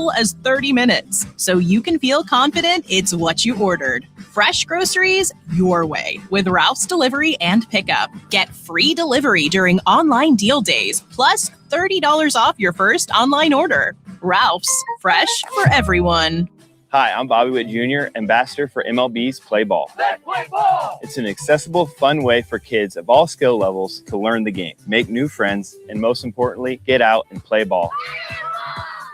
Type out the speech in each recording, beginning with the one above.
little as 30 minutes, so you can feel confident it's what you ordered. Fresh groceries your way with Ralph's Delivery and Pickup. Get free delivery during online deal days, plus $30 off your first online order. Ralph's, fresh for everyone. Hi, I'm Bobby Witt Jr., ambassador for MLB's Play Ball. Let's play ball! It's an accessible, fun way for kids of all skill levels to learn the game, make new friends, and most importantly, get out and play ball.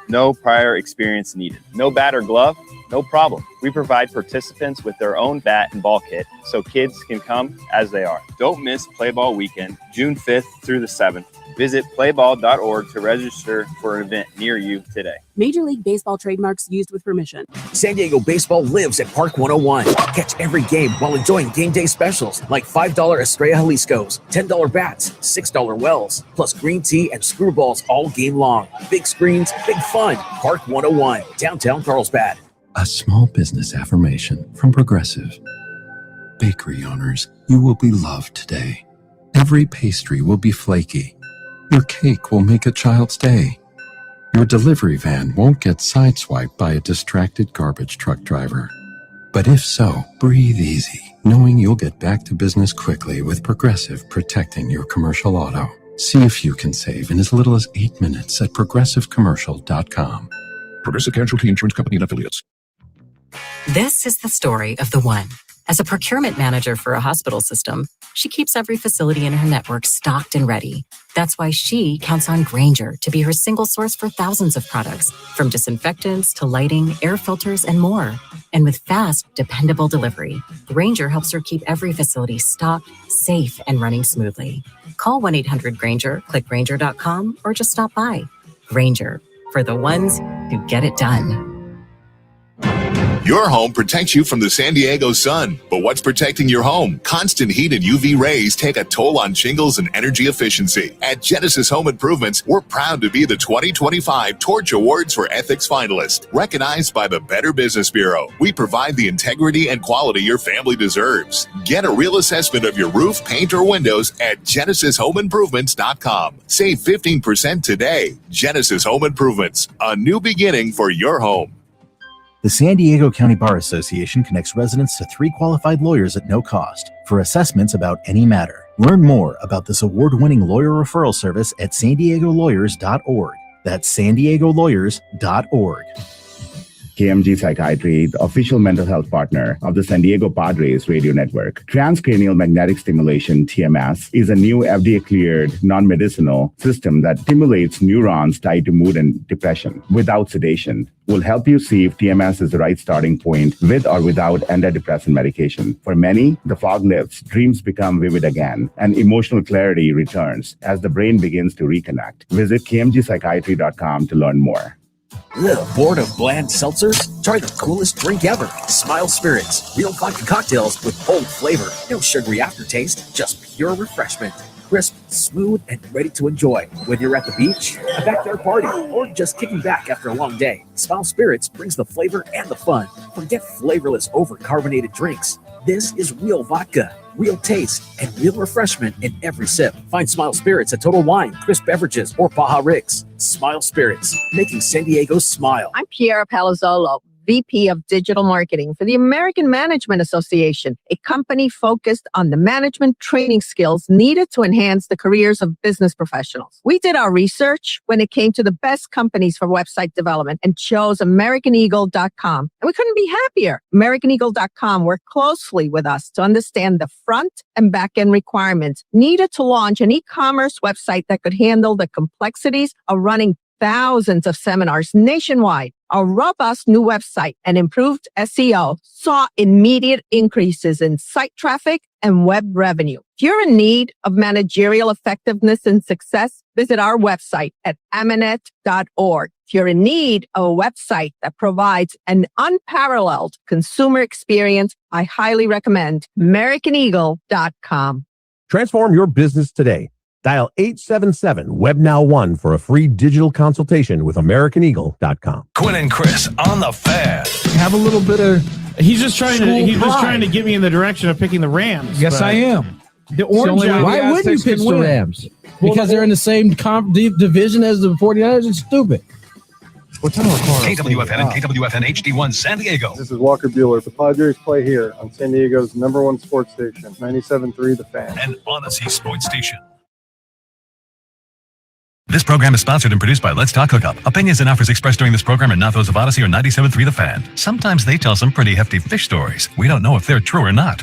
No prior experience needed. No bat or glove? No problem. We provide participants with their own bat and ball kit so kids can come as they are. Don't miss Play Ball Weekend, June 5th through the 7th. Visit playball.org to register for an event near you today. Major League Baseball trademarks used with permission. San Diego baseball lives at Park 101. Catch every game while enjoying game day specials like $5 Estrella Jalisco's, $10 bats, $6 Wells, plus green tea and screwballs all game long. Big screens, big fun. Park 101, downtown Carlsbad. A small business affirmation from Progressive. Bakery owners, you will be loved today. Every pastry will be flaky. Your cake will make a child's day. Your delivery van won't get sideswiped by a distracted garbage truck driver. But if so, breathe easy, knowing you'll get back to business quickly with Progressive protecting your commercial auto. See if you can save in as little as 8 minutes at progressivecommercial.com. Progressive Casualty Insurance Company and Affiliates. This is the story of the one. As a procurement manager for a hospital system, she keeps every facility in her network stocked and ready. That's why she counts on Grainger to be her single source for thousands of products, from disinfectants to lighting, air filters, and more. And with fast, dependable delivery, Grainger helps her keep every facility stocked, safe, and running smoothly. Call 1-800-GRAINGER, click Grainger.com, or just stop by. Grainger, for the ones who get it done. Your home protects you from the San Diego sun. But what's protecting your home? Constant heat and UV rays take a toll on shingles and energy efficiency. At Genesis Home Improvements, we're proud to be the 2025 Torch Awards for Ethics finalist, recognized by the Better Business Bureau. We provide the integrity and quality your family deserves. Get a real assessment of your roof, paint, or windows at GenesisHomeImprovements.com. Save 15% today. Genesis Home Improvements, a new beginning for your home. The San Diego County Bar Association connects residents to 3 qualified lawyers at no cost for assessments about any matter. Learn more about this award-winning lawyer referral service at sandiegolawyers.org. That's sandiegolawyers.org. KMG Psychiatry, the official mental health partner of the San Diego Padres radio network. Transcranial magnetic stimulation, TMS, is a new FDA-cleared non-medicinal system that stimulates neurons tied to mood and depression without sedation. Will help you see if TMS is the right starting point with or without antidepressant medication. For many, the fog lifts, dreams become vivid again, and emotional clarity returns as the brain begins to reconnect. Visit kmgpsychiatry.com to learn more. Bored of bland seltzers? Try the coolest drink ever. Smile Spirits. Real vodka cocktails with bold flavor. No sugary aftertaste, just pure refreshment. Crisp, smooth, and ready to enjoy. Whether you're at the beach, a backyard party, or just kicking back after a long day, Smile Spirits brings the flavor and the fun. Forget flavorless, over-carbonated drinks. This is real vodka, real taste, and real refreshment in every sip. Find Smile Spirits at Total Wine, Crisp Beverages, or Baja Rigs. Smile Spirits, making San Diego smile. I'm Piera Palazzolo, VP of Digital Marketing for the American Management Association, a company focused on the management training skills needed to enhance the careers of business professionals. We did our research when it came to the best companies for website development and chose AmericanEagle.com. And we couldn't be happier. AmericanEagle.com worked closely with us to understand the front and back end requirements needed to launch an e-commerce website that could handle the complexities of running thousands of seminars nationwide. Our robust new website and improved SEO saw immediate increases in site traffic and web revenue. If you're in need of managerial effectiveness and success, visit our website at amanet.org. If you're in need of a website that provides an unparalleled consumer experience, I highly recommend AmericanEagle.com. Transform your business today. Dial 877-WEB-NOW-1 for a free digital consultation with AmericanEagle.com. Quinn and Chris on the Fan. Have a little bit of He's just trying to get me in the direction of picking the Rams. Yes, I am. The orange. Why wouldn't you pick the Rams? Because they're in the same division as the 49ers? It's stupid. KWFN and KWFN HD1 San Diego. This is Walker Bueller. The Padres play here on San Diego's #1 sports station, 97.3 The Fan. And Odyssey Sports Station. This program is sponsored and produced by Let's Talk Hookup. Opinions and offers expressed during this program are not those of Odyssey or 97.3 The Fan. Sometimes they tell some pretty hefty fish stories. We don't know if they're true or not.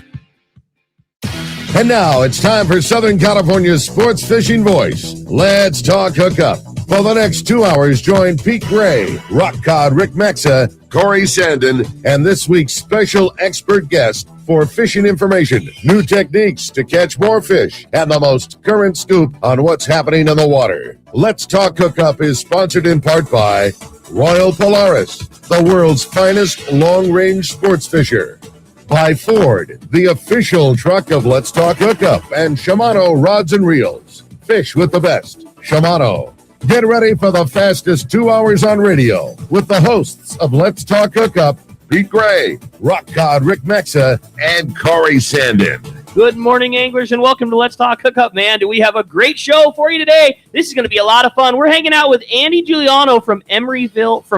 And now it's time for Southern California's sports fishing voice. Let's Talk Hookup. For the next 2 hours, join Pete Gray, Rock Cod Rick Mexa, Corey Sandin, and this week's special expert guest for fishing information, new techniques to catch more fish, and the most current scoop on what's happening in the water. Let's Talk Hookup is sponsored in part by Royal Polaris, the world's finest long-range sports fisher. By Ford, the official truck of Let's Talk Hookup, and Shimano Rods and Reels. Fish with the best. Shimano. Get ready for the fastest 2 hours on radio with the hosts of Let's Talk Hookup, Pete Gray, Rock Cod Rick Mexa, and Corey Sandin. Good morning, anglers, and welcome to Let's Talk Hookup, man. Do we have a great show for you today? This is going to be a lot of fun. We're hanging out with Andy Guilano from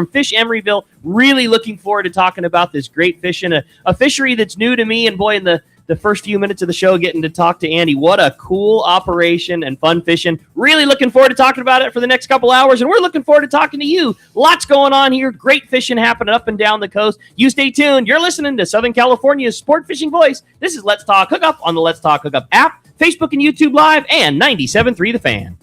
Fish Emeryville. Really looking forward to talking about this great fishing, a fishery that's new to me, and boy, in the first few minutes of the show, getting to talk to Andy. What a cool operation and fun fishing. Really looking forward to talking about it for the next couple hours, and we're looking forward to talking to you. Lots going on here. Great fishing happening up and down the coast. You stay tuned. You're listening to Southern California's sport fishing voice. This is Let's Talk Hookup on the Let's Talk Hookup app, Facebook and YouTube Live, and 97.3 The Fan.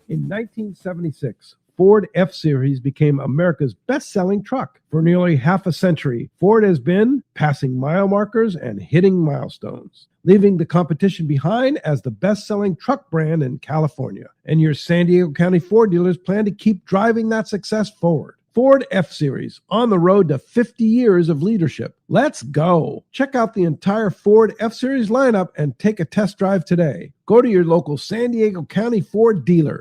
In 1976, Ford F-Series became America's best-selling truck. For nearly half a century, Ford has been passing mile markers and hitting milestones, leaving the competition behind as the best-selling truck brand in California. And your San Diego County Ford dealers plan to keep driving that success forward. Ford F-Series, on the road to 50 years of leadership. Let's go. Check out the entire Ford F-Series lineup and take a test drive today. Go to your local San Diego County Ford dealer.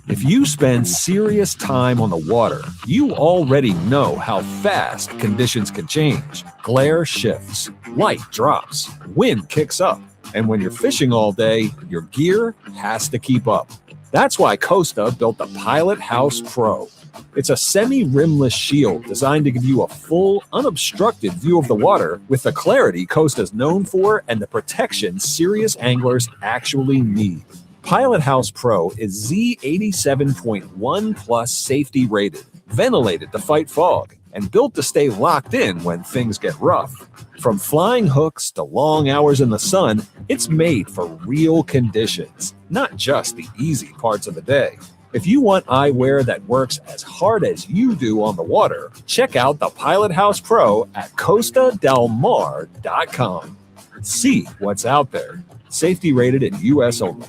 If you spend serious time on the water, you already know how fast conditions can change. Glare shifts, light drops, wind kicks up, and when you're fishing all day, your gear has to keep up. That's why Costa built the Pilot House Pro. It's a semi-rimless shield designed to give you a full, unobstructed view of the water with the clarity Costa's known for and the protection serious anglers actually need. Pilot House Pro is Z87.1 plus safety rated, ventilated to fight fog, and built to stay locked in when things get rough. From flying hooks to long hours in the sun, it's made for real conditions, not just the easy parts of the day. If you want eyewear that works as hard as you do on the water, check out the Pilot House Pro at CostaDelMar.com. See what's out there. Safety rated in U.S. only.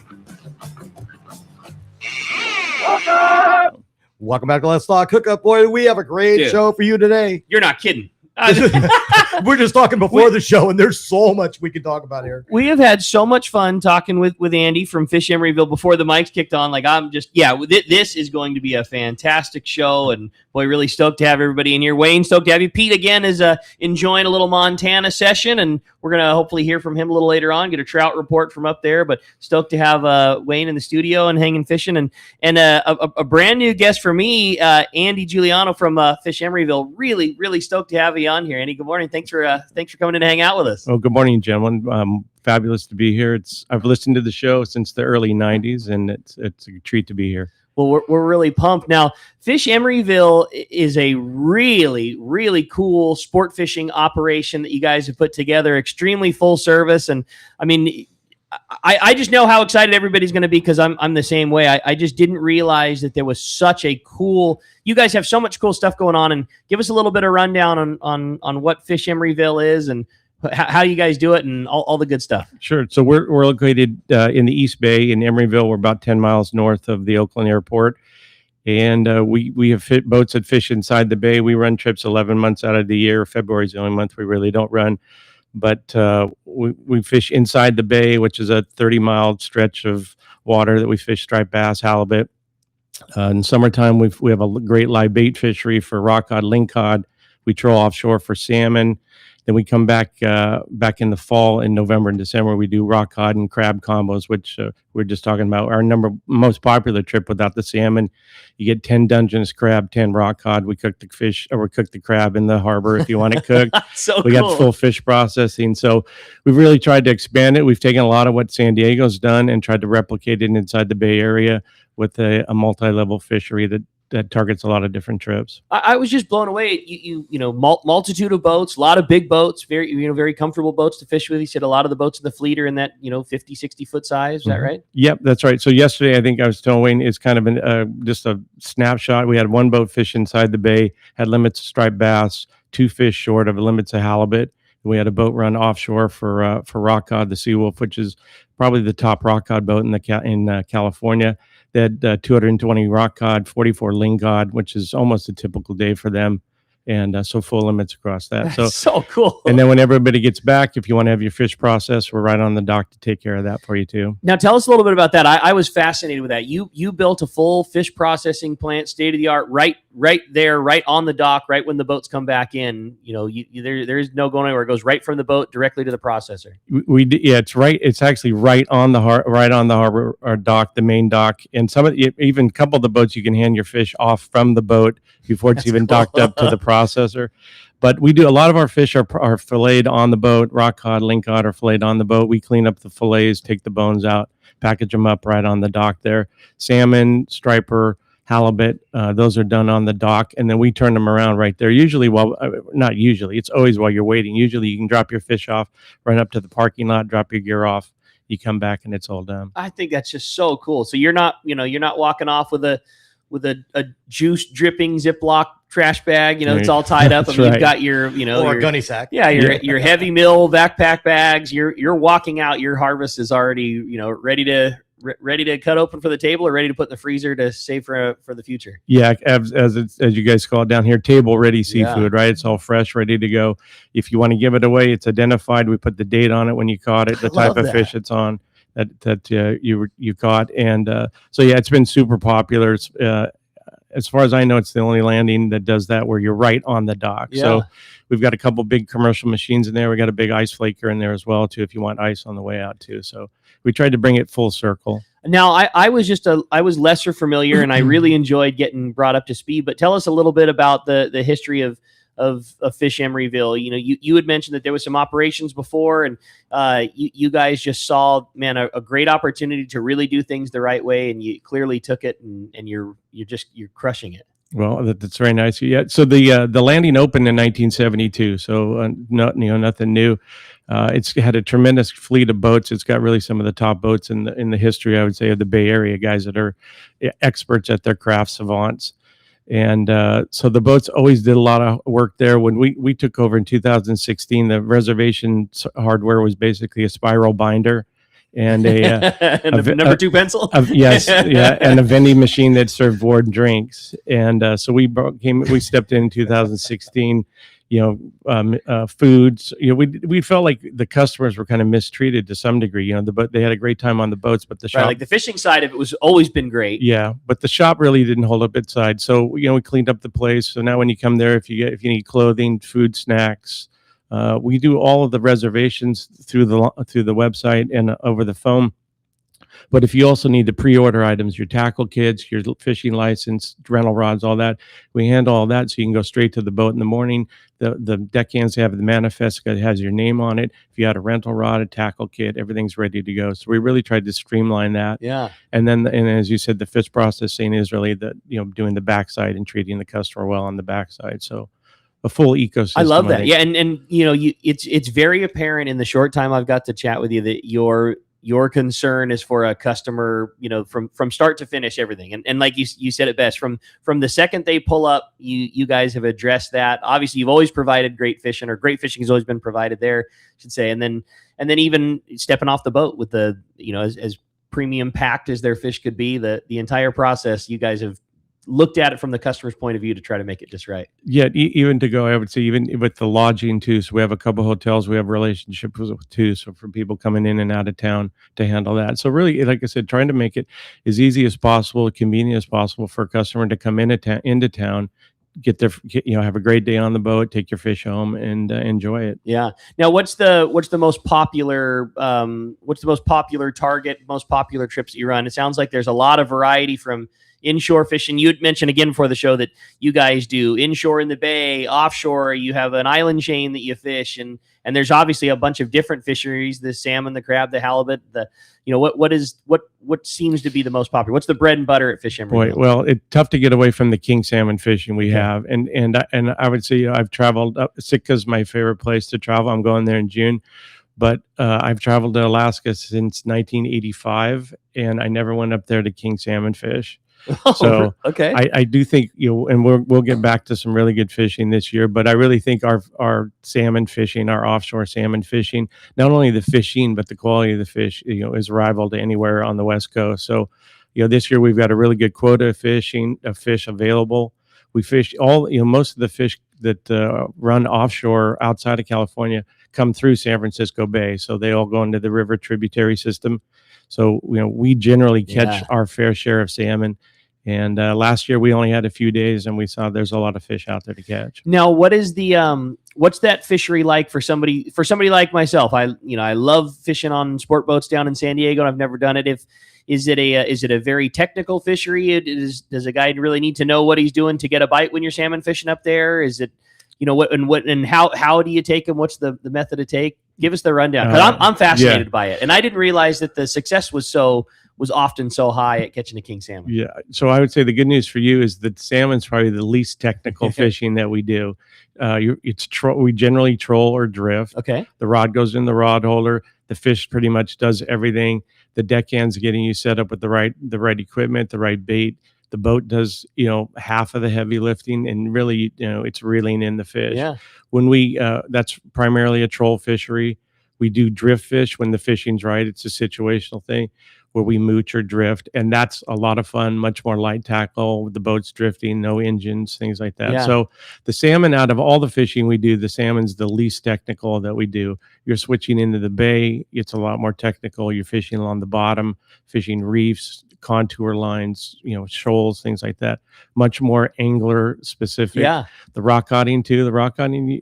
Welcome back to Let's Talk Hookup. Boy, we have a great show for you today. You're not kidding. We're just talking before the show, and there's so much we could talk about here. We have had so much fun talking with Andy from Fish Emeryville before the mics kicked on. This is going to be a fantastic show, and boy, really stoked to have everybody in here. Wayne, stoked to have you. Pete, again, is enjoying a little Montana session, and we're going to hopefully hear from him a little later on, get a trout report from up there, but stoked to have Wayne in the studio and hanging fishing, and a brand new guest for me, Andy Guilano from Fish Emeryville. Really, really stoked to have you on here. Andy, good morning. Thanks for coming in to hang out with us. Oh, good morning, gentlemen. Fabulous to be here. I've listened to the show since the early 90s, and it's a treat to be here. Well, we're really pumped. Now, Fish Emeryville is a really, really cool sport fishing operation that you guys have put together, extremely full service. And I mean, I just know how excited everybody's going to be because I'm the same way. I just didn't realize that there was such a cool, you guys have so much cool stuff going on, and give us a little bit of rundown on what Fish Emeryville is and how you guys do it and all the good stuff. Sure. So we're located in the East Bay in Emeryville. We're about 10 miles north of the Oakland airport. And we have boats that fish inside the bay. We run trips 11 months out of the year. February is the only month we really don't run. But we fish inside the bay, which is a 30-mile stretch of water that we fish striped bass, halibut. In summertime, we have a great live bait fishery for rock cod, lingcod. We troll offshore for salmon. Then we come back in the fall in November and December. We do rock cod and crab combos, which we're just talking about. Our most popular trip without the salmon, you get 10 Dungeness crab, 10 rock cod. We cook the fish, or we cook the crab in the harbor if you want it cooked. So we cool. got full fish processing. So we've really tried to expand it. We've taken a lot of what San Diego's done and tried to replicate it inside the Bay Area with a multi-level fishery that targets a lot of different trips. I was just blown away. You know, multitude of boats, a lot of big boats, very comfortable boats to fish with. You said a lot of the boats in the fleet are in that 50, 60 foot size. Is that right? Yep, that's right. So yesterday, I think I was telling Wayne, it's kind of just a snapshot. We had one boat fish inside the bay, had limits of striped bass, 2 fish short of limits of halibut. We had a boat run offshore for rock cod, the Seawolf, which is probably the top rock cod boat in California. They had 220 rock cod, 44 lingcod, which is almost a typical day for them. And so full limits across that. That's so cool. And then when everybody gets back, if you want to have your fish processed, we're right on the dock to take care of that for you too. Now tell us a little bit about that. I was fascinated with that. You built a full fish processing plant, state of the art, right there, right on the dock, right when the boats come back in. There is no going anywhere. It goes right from the boat directly to the processor. It's right. It's actually right on the harbor or dock, the main dock. And even a couple of the boats, you can hand your fish off from the boat before it's even docked up to the processor. But we do a lot of our fish are filleted on the boat. Rock cod, lingcod are filleted on the boat. We clean up the fillets, take the bones out, package them up right on the dock there. Salmon, striper, halibut, those are done on the dock, and then we turn them around right there. Usually, not usually, it's always while you're waiting. Usually, you can drop your fish off, run up to the parking lot, drop your gear off. You come back and it's all done. I think that's just so cool. So you're not walking off with a juice dripping Ziploc trash bag, it's all tied up. You've got your, or your a gunny sack. Yeah, your heavy mill backpack bags. You're walking out. Your harvest is already, ready to cut open for the table, or ready to put in the freezer to save for the future. Yeah, as you guys call it down here, table ready seafood, right? It's all fresh, ready to go. If you want to give it away, it's identified. We put the date on it when you caught it, the type of fish it's on that you caught, and so yeah, it's been super popular. It's, as far as I know, it's the only landing that does that where you're right on the dock. Yeah. So we've got a couple big commercial machines in there. We got a big ice flaker in there as well too, if you want ice on the way out too. So we tried to bring it full circle. Now, I was lesser familiar, and I really enjoyed getting brought up to speed. But tell us a little bit about the history of Fish Emeryville. You had mentioned that there was some operations before, and you guys just saw, man, a great opportunity to really do things the right way, and you clearly took it, and you're crushing it. Well, that's very nice. Yeah. So the landing opened in 1972. So nothing new. It's had a tremendous fleet of boats. It's got really some of the top boats in the history, I would say, of the Bay Area. Guys that are experts at their craft, savants. And so the boats always did a lot of work there. When we took over in 2016, the reservation hardware was basically a spiral binder and a number 2 pencil. Yes, yeah, and a vending machine that served board and drinks. And so we stepped in 2016. Foods. We felt like the customers were kind of mistreated to some degree. But they had a great time on the boats, but the shop, like the fishing side of it, was always been great. Yeah, but the shop really didn't hold up its side. So we cleaned up the place. So now when you come there, if you need clothing, food, snacks, we do all of the reservations through the website and over the phone. But if you also need the pre-order items, your tackle kits, your fishing license, rental rods, all that, we handle all that, so you can go straight to the boat in the morning. The deckhands have the manifest that has your name on it. If you had a rental rod, a tackle kit, everything's ready to go. So we really tried to streamline that. Yeah. And as you said, the fish processing is really doing the backside and treating the customer well on the backside. So a full ecosystem. I love that. Yeah, and it's very apparent in the short time I've got to chat with you that your concern is for a customer, from start to finish, everything. And like you said it best, from the second they pull up, you guys have addressed that. Obviously, you've always provided great fishing, or great fishing has always been provided there, I should say. And then even stepping off the boat with the, as premium packed as their fish could be, the entire process, you guys have looked at it from the customer's point of view to try to make it just right. Yeah, even to go, I would say, even with the lodging too. So we have a couple hotels we have relationships with too. So for people coming in and out of town to handle that. So really, like I said, trying to make it as easy as possible, convenient as possible for a customer to come into town, have a great day on the boat, take your fish home, and enjoy it. Yeah. Now, what's the most popular target, most popular trips that you run? It sounds like there's a lot of variety from inshore fishing. You'd mentioned again before the show that you guys do inshore in the bay, offshore. You have an island chain that you fish, and there's obviously a bunch of different fisheries: the salmon, the crab, the halibut. What seems to be the most popular? What's the bread and butter at Fish Emeryville? Boy, well, it's tough to get away from the king salmon fishing we have, and I would say I've traveled up. Sitka's my favorite place to travel. I'm going there in June. But I've traveled to Alaska since 1985, and I never went up there to king salmon fish. So okay, I do think, and we'll get back to some really good fishing this year, but I really think our salmon fishing, our offshore salmon fishing, not only the fishing but the quality of the fish, is rivaled to anywhere on the West Coast. So, this year we've got a really good quota of fish available. We fish most of the fish that run offshore outside of California come through San Francisco Bay, so they all go into the river tributary system. So we generally catch our fair share of salmon. And last year we only had a few days, and we saw there's a lot of fish out there to catch. Now, what is the what's that fishery like for somebody like myself? I love fishing on sport boats down in San Diego, and I've never done it. Is it a very technical fishery? Does a guy really need to know what he's doing to get a bite when you're salmon fishing up there? Is it how do you take them? What's the method to take? Give us the rundown, because I'm fascinated by it, and I didn't realize that the success was often so high at catching a king salmon. Yeah, so I would say the good news for you is that salmon's probably the least technical fishing that we do. We generally troll or drift. Okay, the rod goes in the rod holder. The fish pretty much does everything. The deckhand's getting you set up with the right equipment, the right bait. The boat does, half of the heavy lifting, and really, it's reeling in the fish. Yeah. When that's primarily a troll fishery. We do drift fish when the fishing's right. It's a situational thing where we mooch or drift, and that's a lot of fun, much more light tackle, the boat's drifting, no engines, things like that. Yeah. So the salmon, out of all the fishing we do, the salmon's the least technical that we do. You're switching into the bay, it's a lot more technical. You're fishing along the bottom, fishing reefs, contour lines, shoals, things like that. Much more angler specific. Yeah. The rock cutting too. The rock cutting,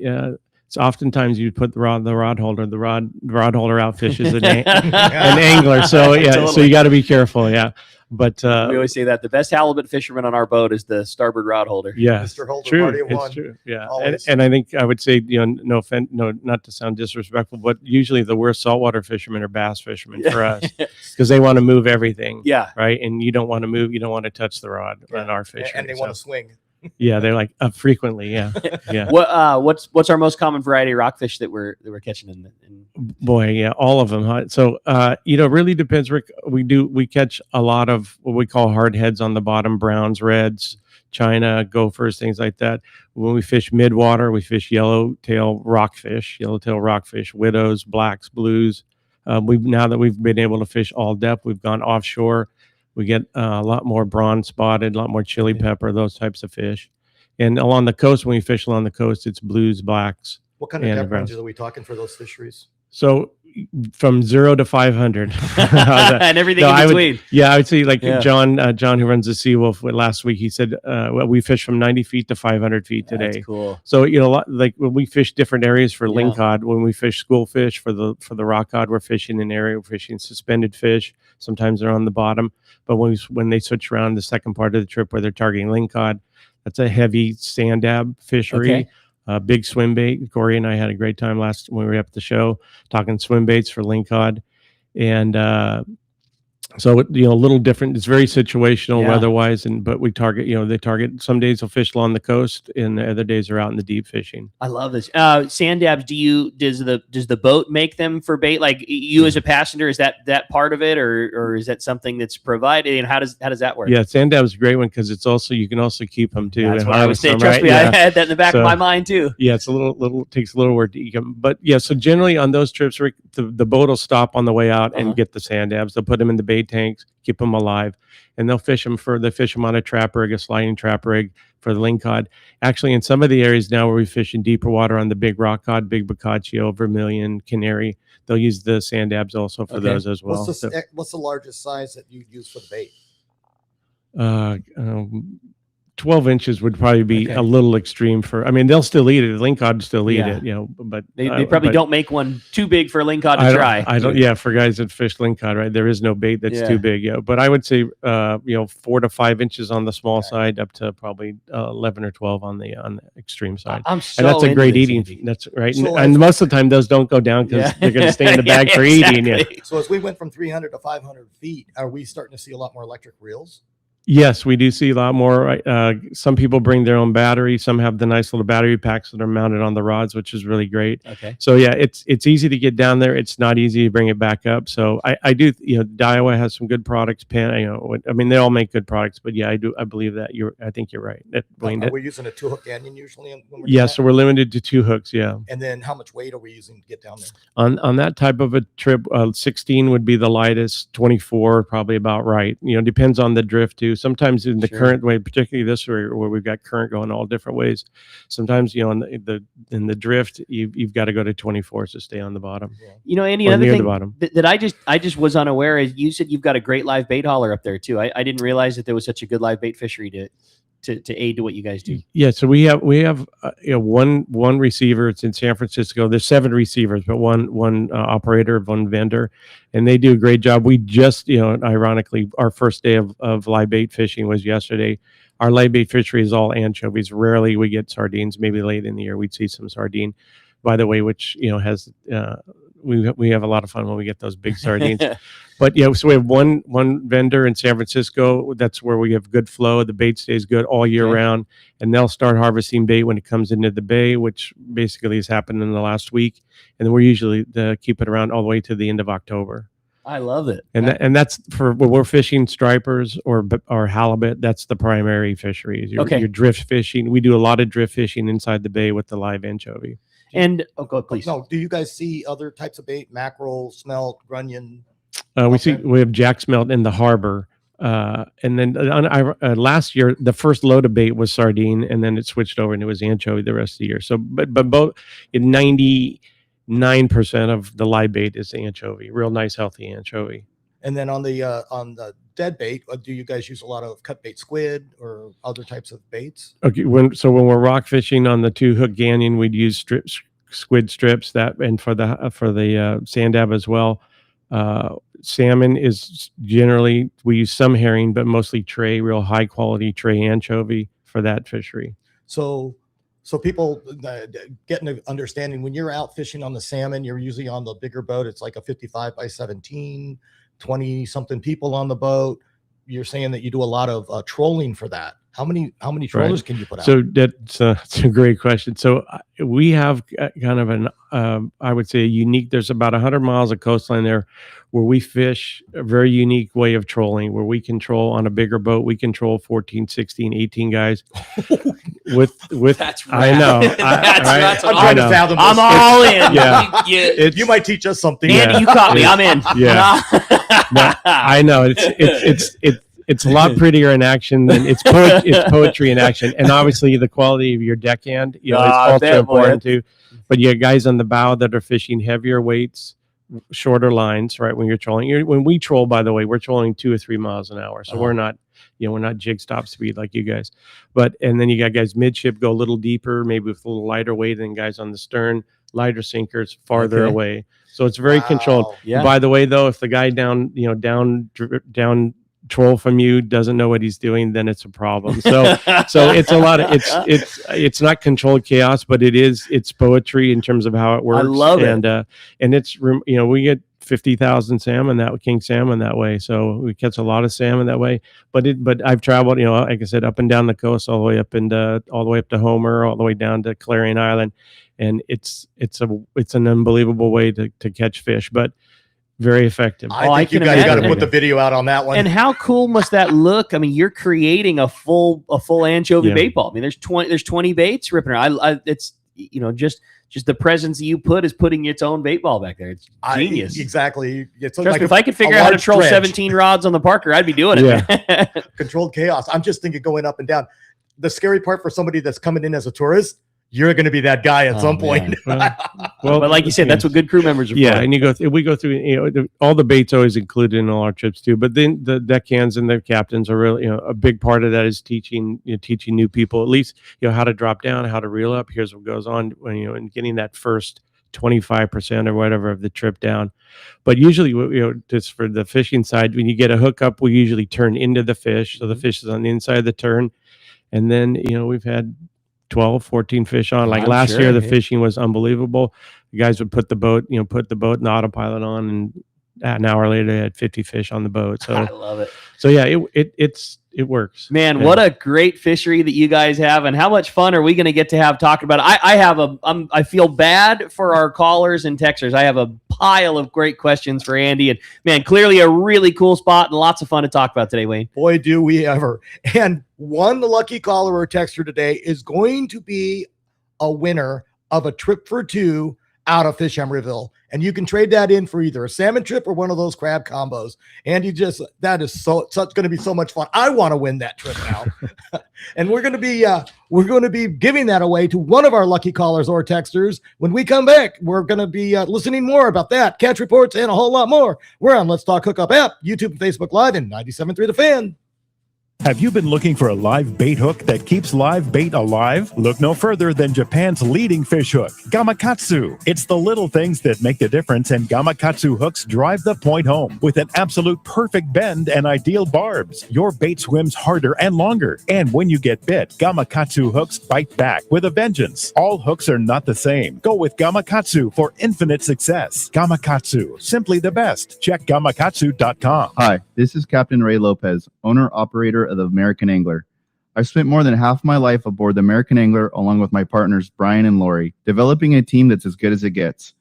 it's oftentimes you put the rod holder outfishes an angler. So Totally. So you got to be careful. Yeah. But we always say that the best halibut fisherman on our boat is the starboard rod holder. Yeah, Mr. Holder, true. party of It's one. true. Yeah, Always. and I think I would say, not to sound disrespectful, but usually the worst saltwater fishermen are bass fishermen for us, because they want to move everything. Yeah. Right. And you don't want to move. You don't want to touch the rod on our fish. And they want to swing. Yeah, they're like frequently. Yeah, yeah. What's our most common variety of rockfish that we're catching in? Boy, yeah, all of them. Huh? So, really depends, Rick. We catch a lot of what we call hard heads on the bottom, browns, reds, China, gophers, things like that. When we fish midwater, we fish yellowtail rockfish, widows, blacks, blues. Now that we've been able to fish all depth, we've gone offshore. We get a lot more bronze spotted, a lot more chili pepper, those types of fish. And along the coast, when we fish along the coast, it's blues, blacks. What kind of depth ranges are we talking for those fisheries? So from 0 to 500 and everything in between. I would say John, who runs the Seawolf, last week, he said, we fish from 90 feet to 500 feet today. That's cool. So, like when we fish different areas for lingcod, when we fish school fish for the rock cod, we're fishing an area, we're fishing suspended fish. Sometimes they're on the bottom, but when they switch around the second part of the trip where they're targeting lingcod, that's a heavy sand dab fishery. Okay. Big swim bait. Corey and I had a great time when we were up at the show talking swim baits for lingcod, and so a little different. It's very situational weather-wise, but we target. They target. Some days they'll fish along the coast, and the other days are out in the deep fishing. I love this. Sand dabs. Does the boat make them for bait? Like you as a passenger, is that part of it, or is that something that's provided? And how does that work? Yeah, sand dab's a great one because you can also keep them too. That's what I was saying. Trust me, I had that in the back of my mind too. Yeah, it's takes a little work to eat them, but yeah. So generally on those trips, Rick, the boat will stop on the way out and get the sand dabs. They'll put them in the bait tanks, keep them alive, and they'll fish them on a trap rig, a sliding trap rig for the lingcod. Actually, in some of the areas now where we fish in deeper water on the big rock cod, big boccaccio, vermilion, canary, they'll use the sand dabs also for those as well. What's the largest size that you use for the bait? 12 inches would probably be a little extreme for. I mean, they'll still eat it. Lingcod still eat Yeah. it, but They probably don't make one too big for a lingcod to try. I don't. Yeah, for guys that fish lingcod, right? There is no bait that's too big. Yeah, but I would say 4 to 5 inches on the small side, up to probably 11 or 12 on the extreme side. I'm so and that's a great into eating. this, That's right. So and most of the time, those don't go down because they're going to stay in the bag for eating. Yeah. So as we went from 300 to 500 feet, are we starting to see a lot more electric reels? Yes, we do see a lot more. Some people bring their own battery. Some have the nice little battery packs that are mounted on the rods, which is really great. Okay. So yeah, it's easy to get down there. It's not easy to bring it back up. So I do. Daiwa has some good products. I mean, they all make good products. But yeah, I believe that I think you're right. Are we using a 2-hook Canyon usually? When we're Yeah, doing so we're limited to 2 hooks. Yeah. And then how much weight are we using to get down there? On that type of a trip, 16 would be the lightest. 24 probably about right. Depends on the drift too. Sometimes in the current way, particularly this way where we've got current going all different ways. Sometimes in the drift, you've got to go to 24s to stay on the bottom. Andy, or another near thing the bottom. that I just was unaware is you said you've got a great live bait hauler up there too. I didn't realize that there was such a good live bait fishery to aid to what you guys do. Yeah, so we have one receiver. It's in San Francisco. There's 7 receivers, but one operator, one vendor, and they do a great job. We just ironically, our first day of live bait fishing was yesterday. Our live bait fishery is all anchovies. Rarely we get sardines. Maybe late in the year we'd see some sardine, by the way, which has we have a lot of fun when we get those big sardines. But yeah, so we have one vendor in San Francisco. That's where we have good flow. The bait stays good all year round, and they'll start harvesting bait when it comes into the bay, which basically has happened in the last week. And then we're usually keep it around all the way to the end of October. I love it. And that's for when we're fishing stripers or halibut. That's the primary fisheries. You're drift fishing. We do a lot of drift fishing inside the bay with the live anchovy. And go please. No, do you guys see other types of bait? Mackerel, smelt, grunion? We have jack smelt in the harbor, and then last year the first load of bait was sardine, and then it switched over and it was anchovy the rest of the year. So, but both 99% of the live bait is anchovy, real nice healthy anchovy. And then on the dead bait, do you guys use a lot of cut bait squid or other types of baits? Okay, when we're rock fishing on the 2-hook Ganyan, we'd use squid strips and for the sand dab as well. Salmon is generally, we use some herring, but mostly tray, real high quality tray anchovy for that fishery. So people get an understanding when you're out fishing on the salmon, you're usually on the bigger boat. It's like a 55 by 17, 20 something people on the boat. You're saying that you do a lot of trolling for that. How many trollers can you put out? So that's a great question. So we have kind of an, I would say a unique, there's about 100 miles of coastline there where we fish a very unique way of trolling, where we control on a bigger boat. We control 14, 16, 18 guys with that's I know. That's I'm trying to fathom this. I'm all in. Yeah. You might teach us something. Andy, you caught me. I'm in. Yeah. I know. It's a lot prettier in action than it's poetry in action. And obviously the quality of your deckhand, is also important too. But you have guys on the bow that are fishing heavier weights, shorter lines, right? When you're trolling, when we troll, by the way, we're trolling 2 or 3 miles an hour. So we're not jig stop speed like you guys. And then you got guys midship go a little deeper, maybe with a little lighter weight than guys on the stern, lighter sinkers farther away. So it's very controlled. Yeah. By the way, though, if the guy down troll from you doesn't know what he's doing, then it's a problem. So it's a lot of it's not controlled chaos, but it's poetry in terms of how it works. I love it. And it's we get 50,000 king salmon that way. So we catch a lot of salmon that way. But I've traveled, like I said, up and down the coast, all the way up to Homer, all the way down to Clarion Island, and it's an unbelievable way to catch fish, but very effective. I think you guys got to put the video out on that one. And how cool must that look? I mean, you're creating a full anchovy bait ball. I mean, there's 20 baits ripping around. It's just the presence that you put is putting its own bait ball back there. It's genius. Exactly. It's Trust me, if I could figure out how to troll 17 rods on the Parker, I'd be doing it. Controlled chaos. I'm just thinking going up and down. The scary part for somebody that's coming in as a tourist, you're going to be that guy at some point. Well, but like you said, that's what good crew members are for. Yeah, and we go through, all the bait's always included in all our trips too. But then the deckhands and the captains are really, a big part of that is teaching new people, at least, how to drop down, how to reel up. Here's what goes on, and getting that first 25% or whatever of the trip down. But usually, just for the fishing side, when you get a hookup, we usually turn into the fish. So the fish is on the inside of the turn. And then, we've had 12, 14 fish on. Like last year, the fishing was unbelievable. The guys would put the boat in the autopilot on, and an hour later, they had 50 fish on the boat. So I love it. So yeah, it works. Man, what a great fishery that you guys have, and how much fun are we going to get to have talking about it? I feel bad for our callers and texters. I have a pile of great questions for Andy, and man, clearly a really cool spot and lots of fun to talk about today, Wayne. Boy, do we ever. And one lucky caller or texter today is going to be a winner of a trip for two out of Fish Emeryville. And you can trade that in for either a salmon trip or one of those crab combos. And that is going to be so much fun. I want to win that trip now. And we're going to be giving that away to one of our lucky callers or texters. When we come back, we're going to be listening more about that, catch reports, and a whole lot more. We're on Let's Talk Hookup app, YouTube and Facebook Live, and 97.3 The Fan. Have you been looking for a live bait hook that keeps live bait alive? Look no further than Japan's leading fish hook, Gamakatsu. It's the little things that make the difference, and Gamakatsu hooks drive the point home. With an absolute perfect bend and ideal barbs, your bait swims harder and longer. And when you get bit, Gamakatsu hooks bite back with a vengeance. All hooks are not the same. Go with Gamakatsu for infinite success. Gamakatsu, simply the best. Check gamakatsu.com. Hi, this is Captain Ray Lopez, owner-operator of the American Angler. I've spent more than half my life aboard the American Angler along with my partners Brian and Lori, developing a team that's as good as it gets.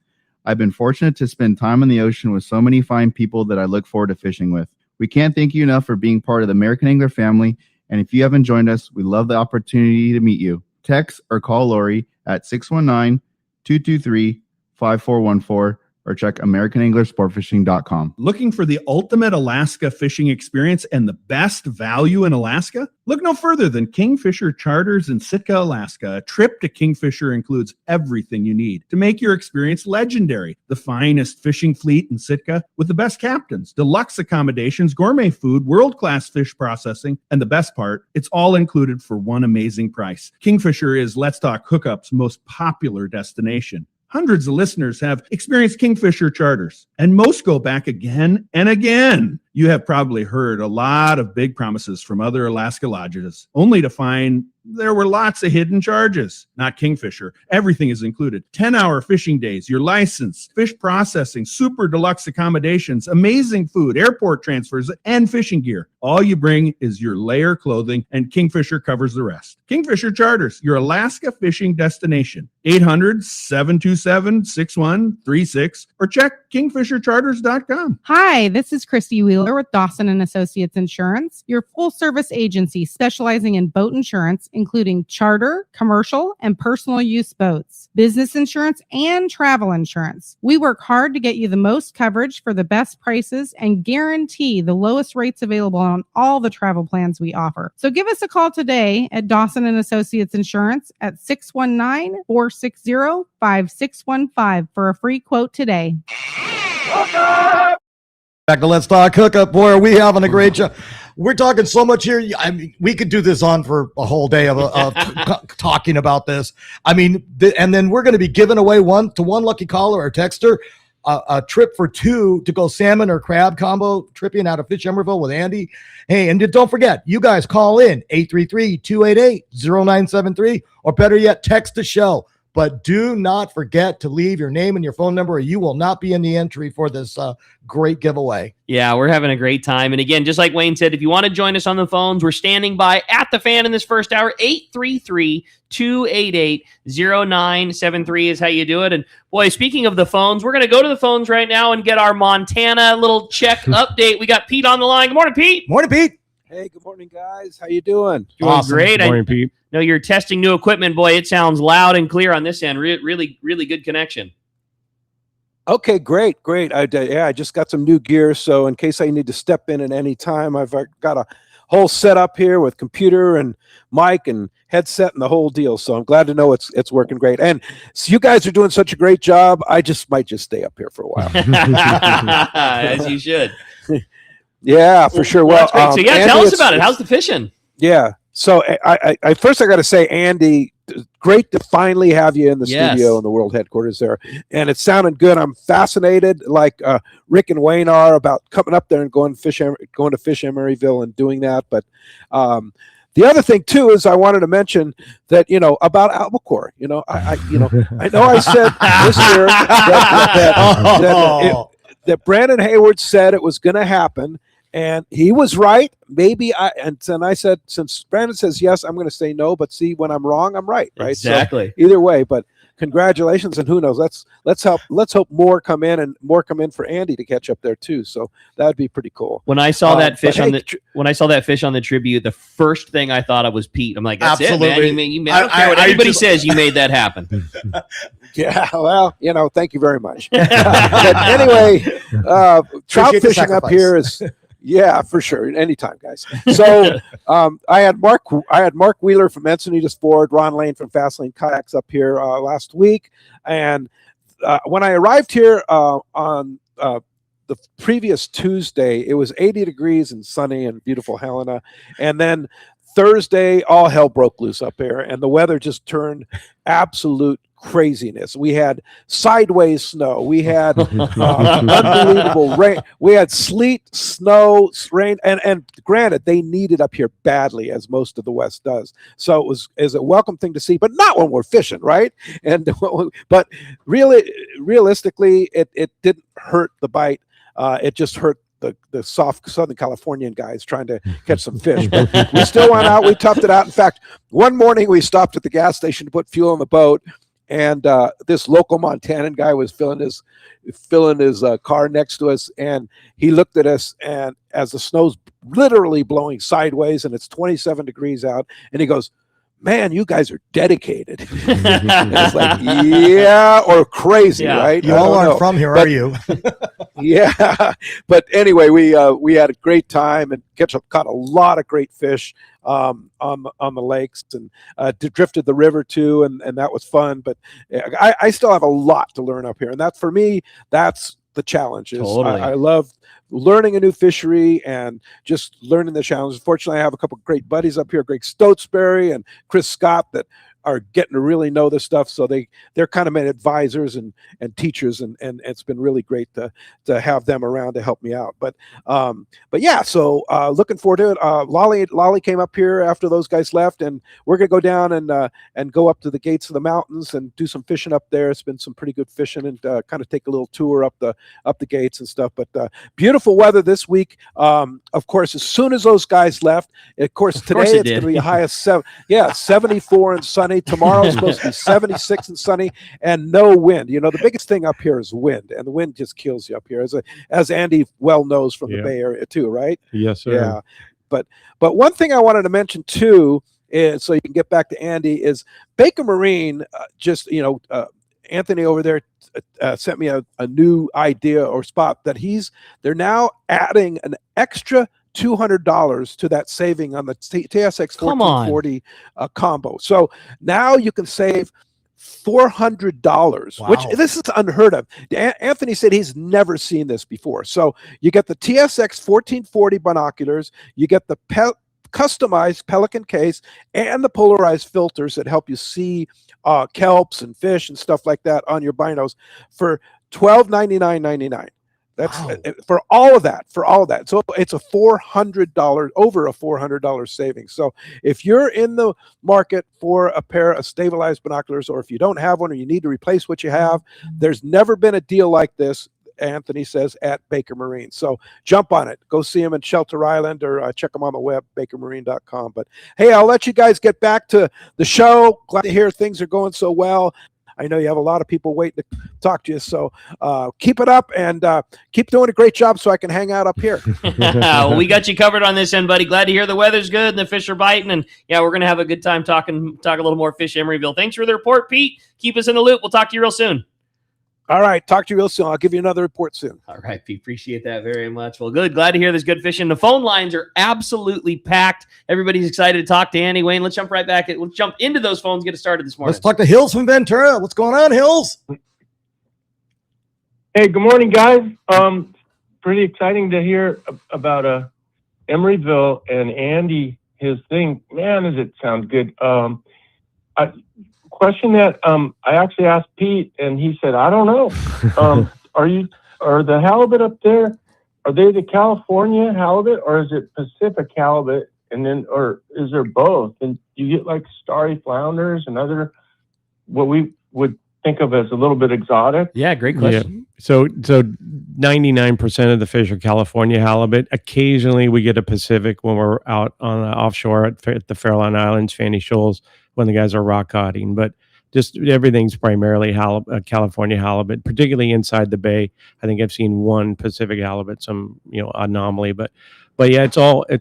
I've been fortunate to spend time on the ocean with so many fine people that I look forward to fishing with. We can't thank you enough for being part of the American Angler family, and if you haven't joined us, we love the opportunity to meet you. Text or call Lori at 619-223-5414 or check AmericanAnglerSportFishing.com. Looking for the ultimate Alaska fishing experience and the best value in Alaska? Look no further than Kingfisher Charters in Sitka, Alaska. A trip to Kingfisher includes everything you need to make your experience legendary. The finest fishing fleet in Sitka with the best captains, deluxe accommodations, gourmet food, world-class fish processing, and the best part, it's all included for one amazing price. Kingfisher is Let's Talk Hookup's most popular destination. Hundreds of listeners have experienced Kingfisher Charters, and most go back again and again. You have probably heard a lot of big promises from other Alaska lodges, only to find there were lots of hidden charges. Not Kingfisher. Everything is included. 10-hour fishing days, your license, fish processing, super deluxe accommodations, amazing food, airport transfers, and fishing gear. All you bring is your layer clothing, and Kingfisher covers the rest. Kingfisher Charters, your Alaska fishing destination. 800-727-6136 or check kingfishercharters.com. Hi, this is Christy Wheeler with Dawson and Associates Insurance, your full-service agency specializing in boat insurance, including charter, commercial, and personal use boats, business insurance, and travel insurance. We work hard to get you the most coverage for the best prices and guarantee the lowest rates available on all the travel plans we offer. So give us a call today at Dawson and Associates Insurance at 619-460-5615 for a free quote today. Back to Let's Talk Hookup. Boy, are we having a great show. We're talking so much here. I mean, we could do this on for a whole day of talking about this. I mean, and then we're going to be giving away one lucky caller or texter a trip for two to go salmon or crab combo tripping out of Fish Emeryville with Andy. Hey, and don't forget, you guys call in 833-288-0973, or better yet, text the show. But do not forget to leave your name and your phone number, or you will not be in the entry for this great giveaway. Yeah, we're having a great time. And again, just like Wayne said, if you want to join us on the phones, we're standing by at the fan in this first hour. 833-288-0973 is how you do it. And boy, speaking of the phones, we're going to go to the phones right now and get our Montana little check update. We got Pete on the line. Good morning, Pete. Morning, Pete. Hey, good morning, guys. How you doing? Doing Awesome. great. Good morning, Pete. No, you're testing new equipment. Boy, it sounds loud and clear on this end. Really, really good connection. Okay, great. I just got some new gear, so in case I need to step in at any time, I've got a whole setup here with computer and mic and headset and the whole deal. So I'm glad to know it's working great. And so you guys are doing such a great job. I might just stay up here for a while. As you should. Yeah, for sure. Well, that's great. So Andy, tell us about it. How's the fishing? Yeah. So I first I got to say, Andy, great to finally have you in the studio in the world headquarters there, and it's sounding good. I'm fascinated, like Rick and Wayne are, about coming up there and going to Fish Emeryville and doing that. But the other thing too is I wanted to mention that about albacore. I know I said this year that Brandon Hayward said it was going to happen. And he was right. Maybe I said, since Brandon says yes, I'm going to say no. But see, when I'm wrong, I'm right. Right. Exactly. So either way, but congratulations, and who knows? Let's hope more come in for Andy to catch up there too. So that would be pretty cool. When I saw that fish on the tribute, the first thing I thought of was Pete. I'm like, that's Absolutely. it, man. I don't care what anybody says. You made that happen. Yeah, well, thank you very much. But anyway, trout fishing up here is. Yeah, for sure. Anytime, guys. So I had Mark Wheeler from Encinitas Ford, Ron Lane from Fastlane Kayaks up here last week. And when I arrived here on the previous Tuesday, it was 80 degrees and sunny and beautiful Helena. And then Thursday, all hell broke loose up here, and the weather just turned absolute craziness. We had sideways snow. We had unbelievable rain. We had sleet, snow, rain, and granted, they need it up here badly, as most of the West does. So it was a welcome thing to see, but not when we're fishing, right? And but realistically, it didn't hurt the bite. It just hurt the soft Southern Californian guys trying to catch some fish. But we still went out. We toughed it out. In fact, one morning we stopped at the gas station to put fuel in the boat, and this local Montanan guy was filling his car next to us, and he looked at us, and as the snow's literally blowing sideways and it's 27 degrees out, and he goes, "Man, you guys are dedicated." It's like, yeah, or crazy, right? You all aren't from here, are you? Yeah, but anyway, we had a great time and caught a lot of great fish on the lakes, and drifted the river too, and that was fun. But I still have a lot to learn up here, and for me, that's the challenge. Totally. I love learning a new fishery and just learning the challenges. Fortunately, I have a couple of great buddies up here, Greg Stotesbury and Chris Scott, that are getting to really know this stuff. So they're kind of my advisors and teachers, and it's been really great to have them around to help me out. But yeah, so looking forward to it. Lolly came up here after those guys left, and we're gonna go down and go up to the gates of the mountains and do some fishing up there. It's been some pretty good fishing, and kind of take a little tour up the gates and stuff. But beautiful weather this week. Of course, as soon as those guys left, of course today it's going to be a high of 74 and sunny. Tomorrow's supposed to be 76 and sunny, and no wind. The biggest thing up here is wind, and the wind just kills you up here, as Andy well knows from the Bay Area too, right? Yes, sir. Yeah. But one thing I wanted to mention too is, so you can get back to Andy, is Baker Marine. Anthony over there sent me a new idea or spot that they're now adding an extra $200 to that saving on the TSX 1440 combo. So now you can save $400, which this is unheard of. Anthony said he's never seen this before. So you get the TSX 1440 binoculars, you get the customized Pelican case, and the polarized filters that help you see kelps and fish and stuff like that on your binos for $1299.99. That's for all of that. So it's a $400, over a $400 savings. So if you're in the market for a pair of stabilized binoculars, or if you don't have one or you need to replace what you have, there's never been a deal like this, Anthony says, at Baker Marine. So jump on it. Go see him in Shelter Island, or check him on the web, bakermarine.com. But hey, I'll let you guys get back to the show. Glad to hear things are going so well. I know you have a lot of people waiting to talk to you, so keep it up, and keep doing a great job so I can hang out up here. Well, we got you covered on this end, buddy. Glad to hear the weather's good and the fish are biting, and yeah, we're going to have a good time talk a little more Fish Emeryville. Thanks for the report, Pete. Keep us in the loop. We'll talk to you real soon. All right. Talk to you real soon. I'll give you another report soon. All right, Pete. Appreciate that very much. Well, good. Glad to hear there's good fishing. The phone lines are absolutely packed. Everybody's excited to talk to Andy. Wayne, let's jump right back. Let's jump into those phones, get it started this morning. Let's talk to Hills from Ventura. What's going on, Hills? Hey, good morning, guys. Pretty exciting to hear about Emeryville and Andy, his thing. Man, does it sound good. Question that I actually asked Pete, and he said, I don't know. Are the halibut up there, are they the California halibut, or is it Pacific halibut? And then, or is there both? And you get like starry flounders and other, what we would think of as a little bit exotic? Yeah, great question. Yeah. So 99% of the fish are California halibut. Occasionally we get a Pacific when we're out on offshore at the Farallon Islands, Fanny Shoals, when the guys are rock coding. But just everything's primarily California halibut, particularly inside the bay. I think I've seen one Pacific halibut, some anomaly, but yeah, it's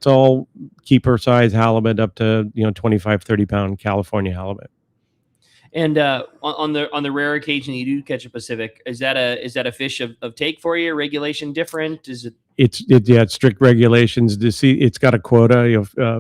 all keeper size halibut up to 25, 30 pound California halibut. And on the rare occasion you do catch a Pacific, is that a fish of take for you? Regulation different? Is it? It's strict regulations to see. It's got a quota,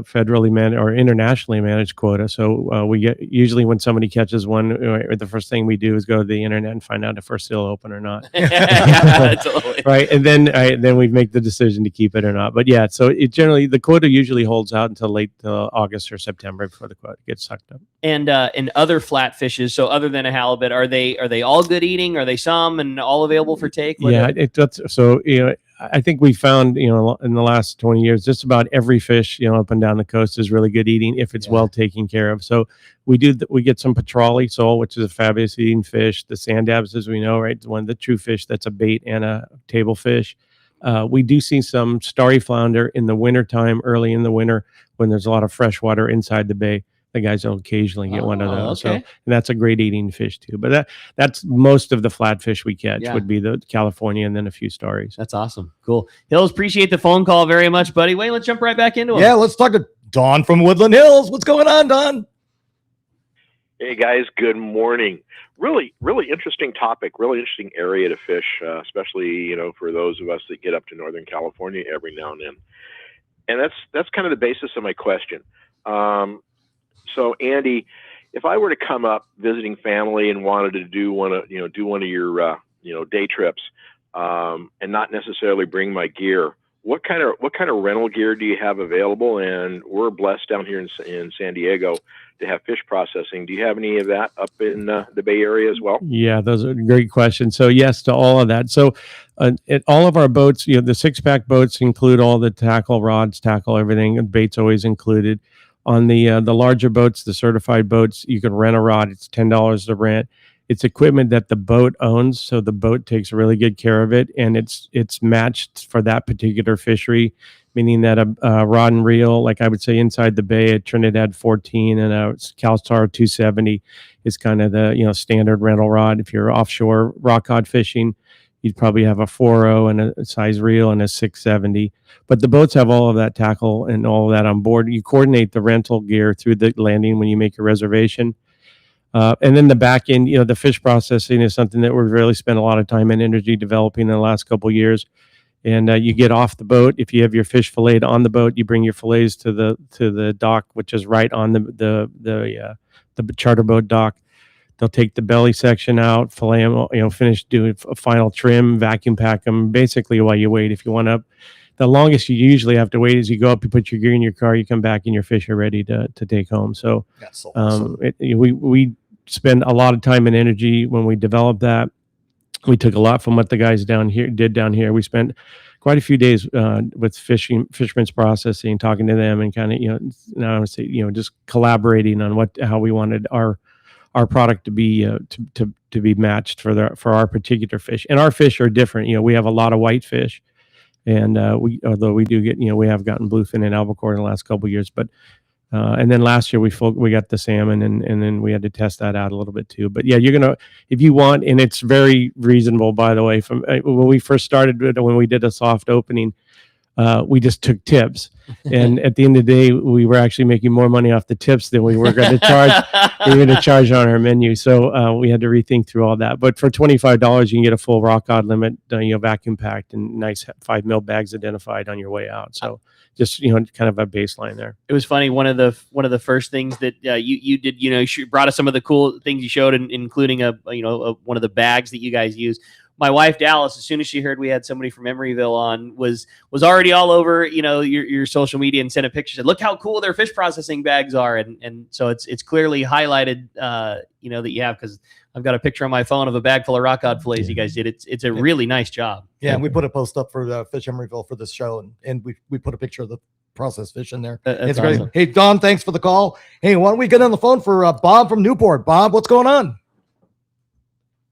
federally managed or internationally managed quota. So we get, usually when somebody catches one, the first thing we do is go to the internet and find out if we're still open or not. Totally. Right, and then we make the decision to keep it or not. But yeah, so the quota usually holds out until late August or September before the quota gets sucked up. And other flat fishes, so other than a halibut, are they all good eating? Are they some and all available for take? I think we found, in the last 20 years, just about every fish, up and down the coast is really good eating if it's well taken care of. So we get some petrale sole, which is a fabulous eating fish. The sand dabs, as we know, right, one of the true fish that's a bait and a table fish. We do see some starry flounder in the wintertime, early in the winter, when there's a lot of fresh water inside the bay. The guys will occasionally get one of those. Okay. So, and that's a great eating fish too. But that's most of the flatfish we catch would be the California and then a few starries. That's awesome. Cool. Hills, appreciate the phone call very much, buddy. Wayne, let's jump right back into it. Yeah, let's talk to Don from Woodland Hills. What's going on, Don? Hey guys, good morning. Really interesting topic, really interesting area to fish, especially, for those of us that get up to Northern California every now and then. And that's kind of the basis of my question. So Andy, if I were to come up visiting family and wanted to do one of your day trips, and not necessarily bring my gear, what kind of rental gear do you have available? And we're blessed down here in San Diego to have fish processing. Do you have any of that up in the Bay Area as well? Yeah, those are great questions. So yes to all of that. So at all of our boats, the 6-pack boats include all the tackle, rods, everything, and baits always included. On the larger boats, the certified boats, you can rent a rod. It's $10 to rent. It's equipment that the boat owns, so the boat takes really good care of it, and it's matched for that particular fishery, meaning that a rod and reel, like I would say inside the bay, a Trinidad 14 and a CalStar 270 is kind of the standard rental rod. If you're offshore rock cod fishing, you'd probably have a 4.0 and a size reel and a 670. But the boats have all of that tackle and all of that on board. You coordinate the rental gear through the landing when you make your reservation. And then the back end, the fish processing is something that we've really spent a lot of time and energy developing in the last couple of years. And you get off the boat. If you have your fish filleted on the boat, you bring your fillets to the dock, which is right on the charter boat dock. They'll take the belly section out, fillet them, finish doing a final trim, vacuum pack them, basically while you wait. If you want up, the longest you usually have to wait is you go up, you put your gear in your car, you come back, and your fish are ready to take home. So, awesome. We spend a lot of time and energy when we developed that. We took a lot from what the guys did down here. We spent quite a few days with fishermen's processing, talking to them, and kind of now I would say just collaborating on how we wanted our product to be to be matched for our particular fish. And our fish are different. We have a lot of white fish, and although we do get we have gotten bluefin and albacore in the last couple of years, but and then last year we got the salmon, and then we had to test that out a little bit too. But yeah, you're gonna, if you want, and it's very reasonable, by the way. From when we first started, when we did a soft opening, we just took tips. And at the end of the day, we were actually making more money off the tips than we were going to charge. We were going to charge on our menu. So we had to rethink through all that. But for $25, you can get a full rock cod limit, vacuum packed and nice 5 mil bags identified on your way out. So just, kind of a baseline there. It was funny. One of the first things that you did, you brought us some of the cool things you showed, including one of the bags that you guys use. My wife Dallas, as soon as she heard we had somebody from Emeryville on, was already all over your social media and sent a picture. Said, "Look how cool their fish processing bags are," and so it's clearly highlighted that you have, because I've got a picture on my phone of a bag full of rock cod fillets you guys did. It's a really nice job. Yeah, and we put a post up for Fish Emeryville for this show, and we put a picture of the processed fish in there. It's awesome. great. Hey, Don, thanks for the call. Hey, why don't we get on the phone for Bob from Newport? Bob, what's going on?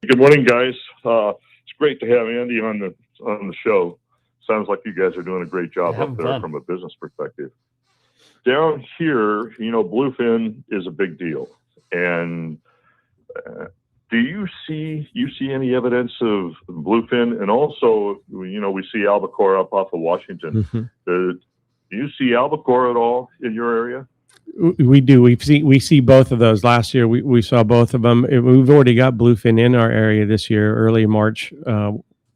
Good morning, guys. It's great to have Andy on the show. Sounds like you guys are doing a great job up there from a business perspective. Down here, bluefin is a big deal. And do you see any evidence of bluefin? And also, we see albacore up off of Washington. Mm-hmm. Do you see albacore at all in your area? We do. We see both of those. Last year, we saw both of them. We've already got bluefin in our area this year, early March,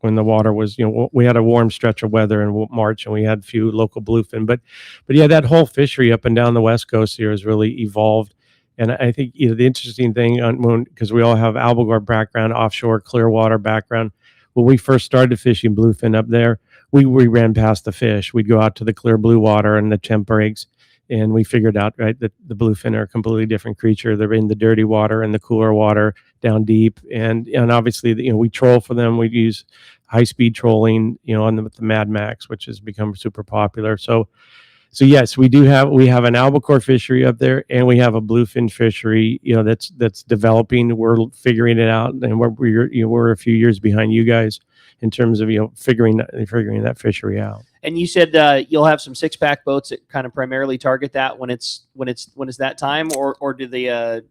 when the water was, we had a warm stretch of weather in March, and we had a few local bluefin. But yeah, that whole fishery up and down the West Coast here has really evolved. And I think the interesting thing, because we all have albacore background, offshore Clearwater background. When we first started fishing bluefin up there, we ran past the fish. We'd go out to the clear blue water and the temp breaks. And we figured out, right, that the bluefin are a completely different creature. They're in the dirty water and the cooler water down deep. And obviously, we troll for them. We use high-speed trolling, with the Mad Max, which has become super popular. So yes, we have an albacore fishery up there, and we have a bluefin fishery, that's developing. We're figuring it out, and we're a few years behind you guys in terms of figuring that fishery out. And you said you'll have some 6-pack boats that kind of primarily target that when it's that time, or do the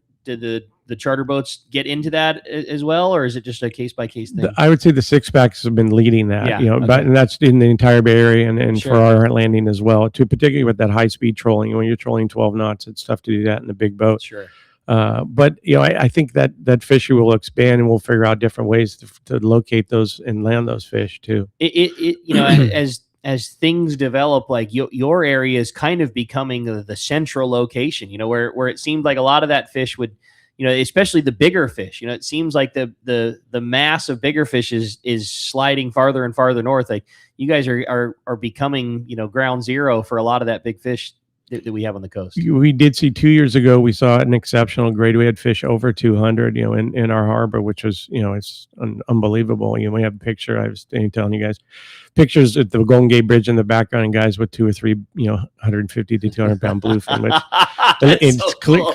charter boats get into that as well, or is it just a case by case thing? I would say the 6-packs have been leading that, okay. But and that's in the entire Bay Area and sure. For our landing as well, too, particularly with that high speed trolling. When you're trolling 12 knots, it's tough to do that in the big boat. Sure. But I think that fishery will expand, and we'll figure out different ways to locate those and land those fish too. As things develop, like your area is kind of becoming the central location, where it seemed like a lot of that fish would, especially the bigger fish, it seems like the mass of bigger fish is sliding farther and farther north. Like you guys are becoming, ground zero for a lot of that big fish that we have on the coast. We did see 2 years ago, we saw an exceptional grade. We had fish over 200, in our harbor, which was, it's unbelievable. We have a picture. I was telling you guys pictures at the Golden Gate Bridge in the background, and guys with 2 or 3, 150 to 200 pound bluefin.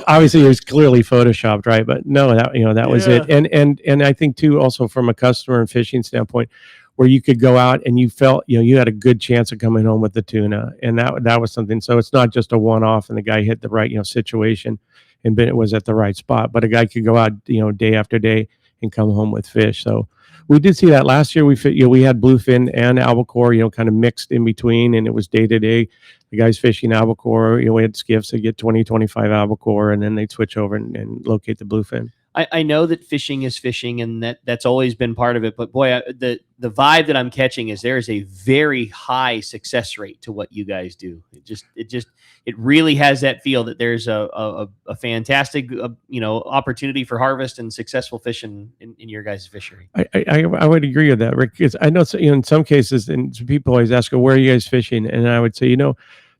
Obviously it was clearly photoshopped, right? But no, that was it. And I think too, also from a customer and fishing standpoint, where you could go out and you felt, you had a good chance of coming home with the tuna. And that was something. So it's not just a one-off and the guy hit the right, situation and it was at the right spot, but a guy could go out, day after day and come home with fish. So we did see that last year. We had bluefin and albacore, kind of mixed in between, and it was day to day. The guys fishing albacore, we had skiffs that get 20, 25 albacore, and then they'd switch over and locate the bluefin. I know that fishing is fishing, and that's always been part of it. But boy, the vibe that I'm catching is there is a very high success rate to what you guys do. It really has that feel that there's a fantastic opportunity for harvest and successful fishing in your guys' fishery. I would agree with that, Rick. Because I know in some cases, and some people always ask, "Where are you guys fishing?" And I would say,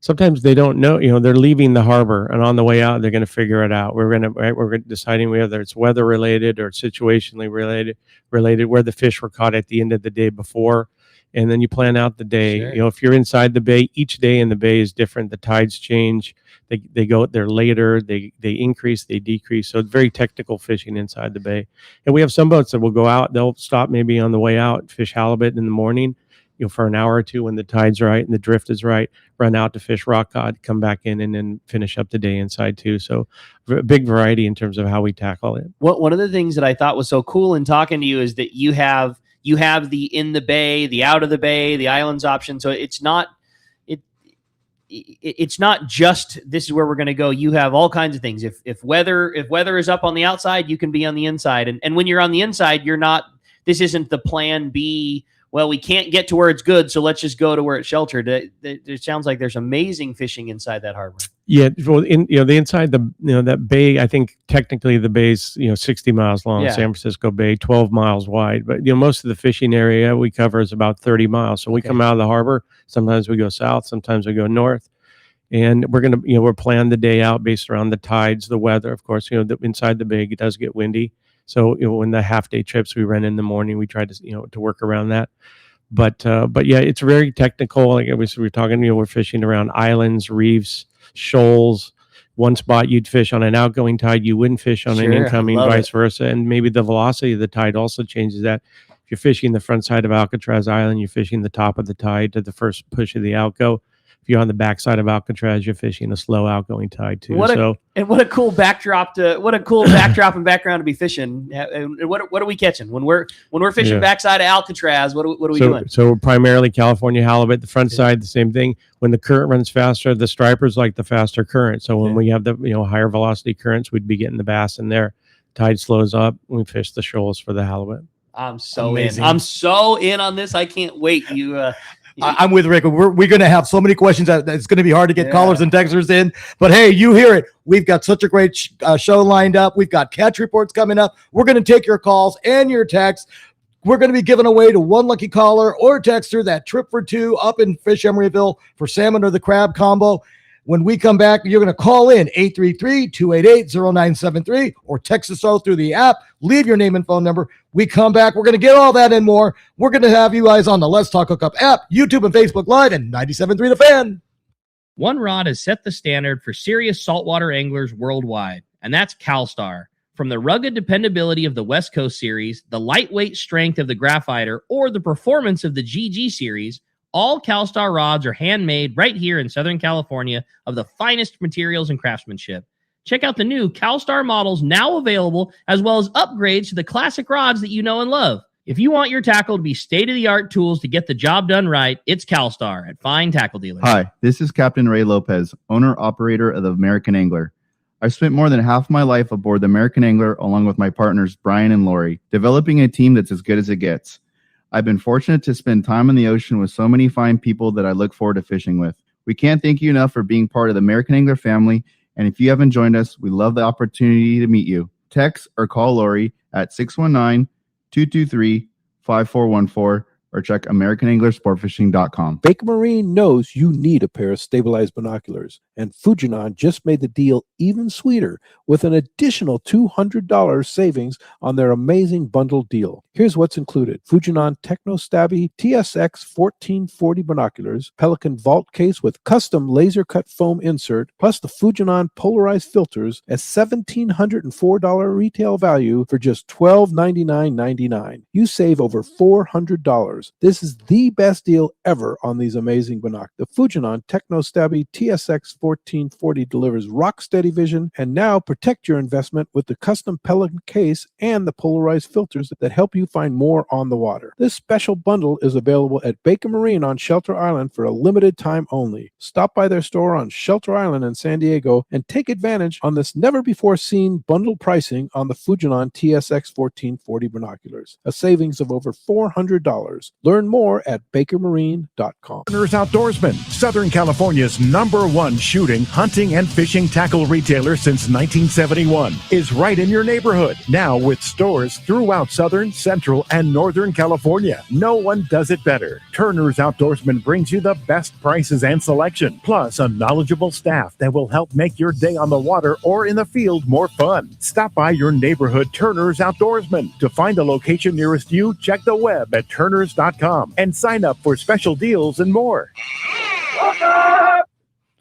sometimes they don't know, they're leaving the harbor, and on the way out, they're going to figure it out. We're deciding whether it's weather related or situationally related, where the fish were caught at the end of the day before. And then you plan out the day. Sure. If you're inside the bay, each day in the bay is different. The tides change. They're later. They increase, they decrease. So it's very technical fishing inside the bay. And we have some boats that will go out. They'll stop maybe on the way out, fish halibut in the morning, for an hour or two when the tide's right and the drift is right, run out to fish rock cod, come back in, and then finish up the day inside too. So a big variety in terms of how we tackle it. One of the things that I thought was so cool in talking to you is that you have the in the bay, the out of the bay, the islands option. So it's not it's not just this is where we're going to go. You have all kinds of things. If weather is up on the outside, you can be on the inside. And when you're on the inside, you're not. This isn't the plan B. Well, we can't get to where it's good, so let's just go to where it's sheltered. It sounds like there's amazing fishing inside that harbor. Yeah, well, the inside that bay. I think technically the bay's 60 miles long. Yeah. San Francisco Bay, 12 miles wide. But most of the fishing area we cover is about 30 miles. So we come out of the harbor. Sometimes we go south. Sometimes we go north. And we're planning the day out based around the tides, the weather. Of course, inside the bay it does get windy. So when the half day trips we run in the morning, we try to to work around that. But yeah, it's very technical. Like we were talking, we're fishing around islands, reefs, shoals. One spot you'd fish on an outgoing tide, you wouldn't fish on an incoming, vice versa. And maybe the velocity of the tide also changes that. If you're fishing the front side of Alcatraz Island, you're fishing the top of the tide to the first push of the outgo. If you're on the backside of Alcatraz, you're fishing a slow outgoing tide too. What a cool backdrop and background to be fishing. And what are we catching when we're fishing backside of Alcatraz? What are we doing? So primarily California halibut. The front side, the same thing. When the current runs faster, the stripers like the faster current. So when we have the higher velocity currents, we'd be getting the bass in there. Tide slows up, we fish the shoals for the halibut. I'm so in. I'm so in on this. I can't wait. I'm with Rick. We're going to have so many questions that it's going to be hard to get callers and texters in. But hey, you hear it. We've got such a great show lined up. We've got catch reports coming up. We're going to take your calls and your texts. We're going to be giving away to one lucky caller or texter that trip for two up in Fish Emeryville for salmon or the crab combo. When we come back, you're going to call in 833-288-0973 or text us out through the app. Leave your name and phone number. We come back. We're going to get all that and more. We're going to have you guys on the Let's Talk Hookup app, YouTube and Facebook Live, and 97.3 The Fan. One rod has set the standard for serious saltwater anglers worldwide, and that's CalStar. From the rugged dependability of the West Coast series, the lightweight strength of the Graphiter, or the performance of the GG series, all CalStar rods are handmade right here in Southern California of the finest materials and craftsmanship. Check out the new CalStar models now available, as well as upgrades to the classic rods that you know and love. If you want your tackle to be state-of-the-art tools to get the job done right, it's CalStar at Fine Tackle Dealers. Hi, this is Captain Ray Lopez, owner-operator of the American Angler. I've spent more than half my life aboard the American Angler along with my partners Brian and Lori, developing a team that's as good as it gets. I've been fortunate to spend time in the ocean with so many fine people that I look forward to fishing with. We can't thank you enough for being part of the American Angler family, and if you haven't joined us, we love the opportunity to meet you. Text or call Lori at 619-223-5414 or check AmericanAnglerSportFishing.com. Baker Marine knows you need a pair of stabilized binoculars, and Fujinon just made the deal even sweeter with an additional $200 savings on their amazing bundle deal. Here's what's included: Fujinon Technostabby TSX 1440 binoculars, Pelican Vault case with custom laser cut foam insert, plus the Fujinon polarized filters at $1,704 retail value for just $1,299.99. You save over $400. This is the best deal ever on these amazing binoculars. The Fujinon Technostabby TSX 1440 delivers rock steady vision, and now protect your investment with the custom Pelican case and the polarized filters that help you find more on the water. This special bundle is available at Baker Marine on Shelter Island for a limited time only. Stop by their store on Shelter Island in San Diego and take advantage on this never before seen bundle pricing on the Fujinon TSX 1440 binoculars, a savings of over $400. Learn more at bakermarine.com. Turner's Outdoorsman, Southern California's #1 shooting, hunting, and fishing tackle retailer since 1971, is right in your neighborhood. Now with stores throughout Southern, Central, and Northern California. No one does it better. Turner's Outdoorsman brings you the best prices and selection, plus a knowledgeable staff that will help make your day on the water or in the field more fun. Stop by your neighborhood Turner's Outdoorsman. To find a location nearest you, check the web at turners.com and sign up for special deals and more.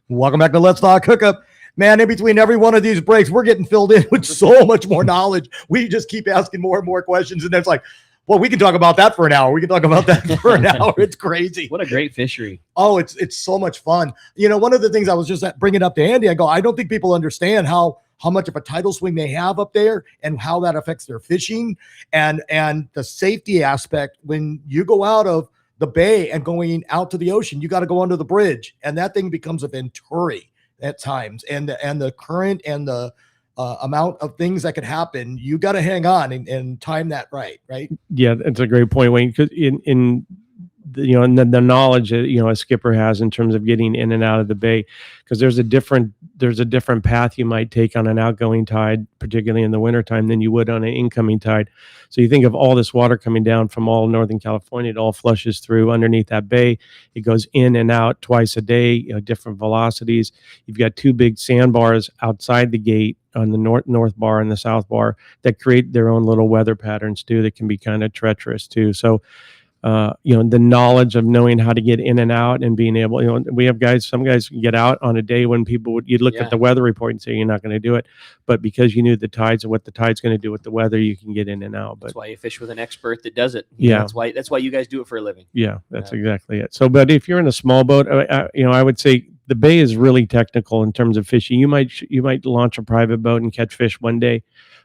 Welcome back to Let's Talk Hookup. Man, in between every one of these breaks, we're getting filled in with so much more knowledge. We just keep asking more and more questions, and it's like, well, we can talk about that for an hour. We can talk about that for an hour. It's crazy. What a great fishery. Oh, it's so much fun. You know, one of the things I was just bringing up to Andy, I go, I don't think people understand how much of a tidal swing they have up there and how that affects their fishing and the safety aspect when you go out of the bay and going out to the ocean. You got to go under the bridge, and that thing becomes a venturi at times. And the current and the amount of things that could happen, you got to hang on and time that right. Yeah, that's a great point, Wayne. Because in the knowledge that a skipper has in terms of getting in and out of the bay, because there's a different path you might take on an outgoing tide, particularly in the wintertime, than you would on an incoming tide. So you think of all this water coming down from all Northern California, it all flushes through underneath that bay. It goes in and out twice a day, different velocities. You've got two big sandbars outside the gate on the north bar and the south bar that create their own little weather patterns too, that can be kind of treacherous too. So the knowledge of knowing how to get in and out and being able, we have some guys get out on a day when you'd look at the weather report and say you're not going to do it, but because you knew the tides and what the tide's going to do with the weather, you can get in and out. But that's why you fish with an expert that does it. Yeah. That's why you guys do it for a living. Yeah, that's exactly it. So, but if you're in a small boat, I would say the bay is really technical in terms of fishing. You might launch a private boat and catch fish one day,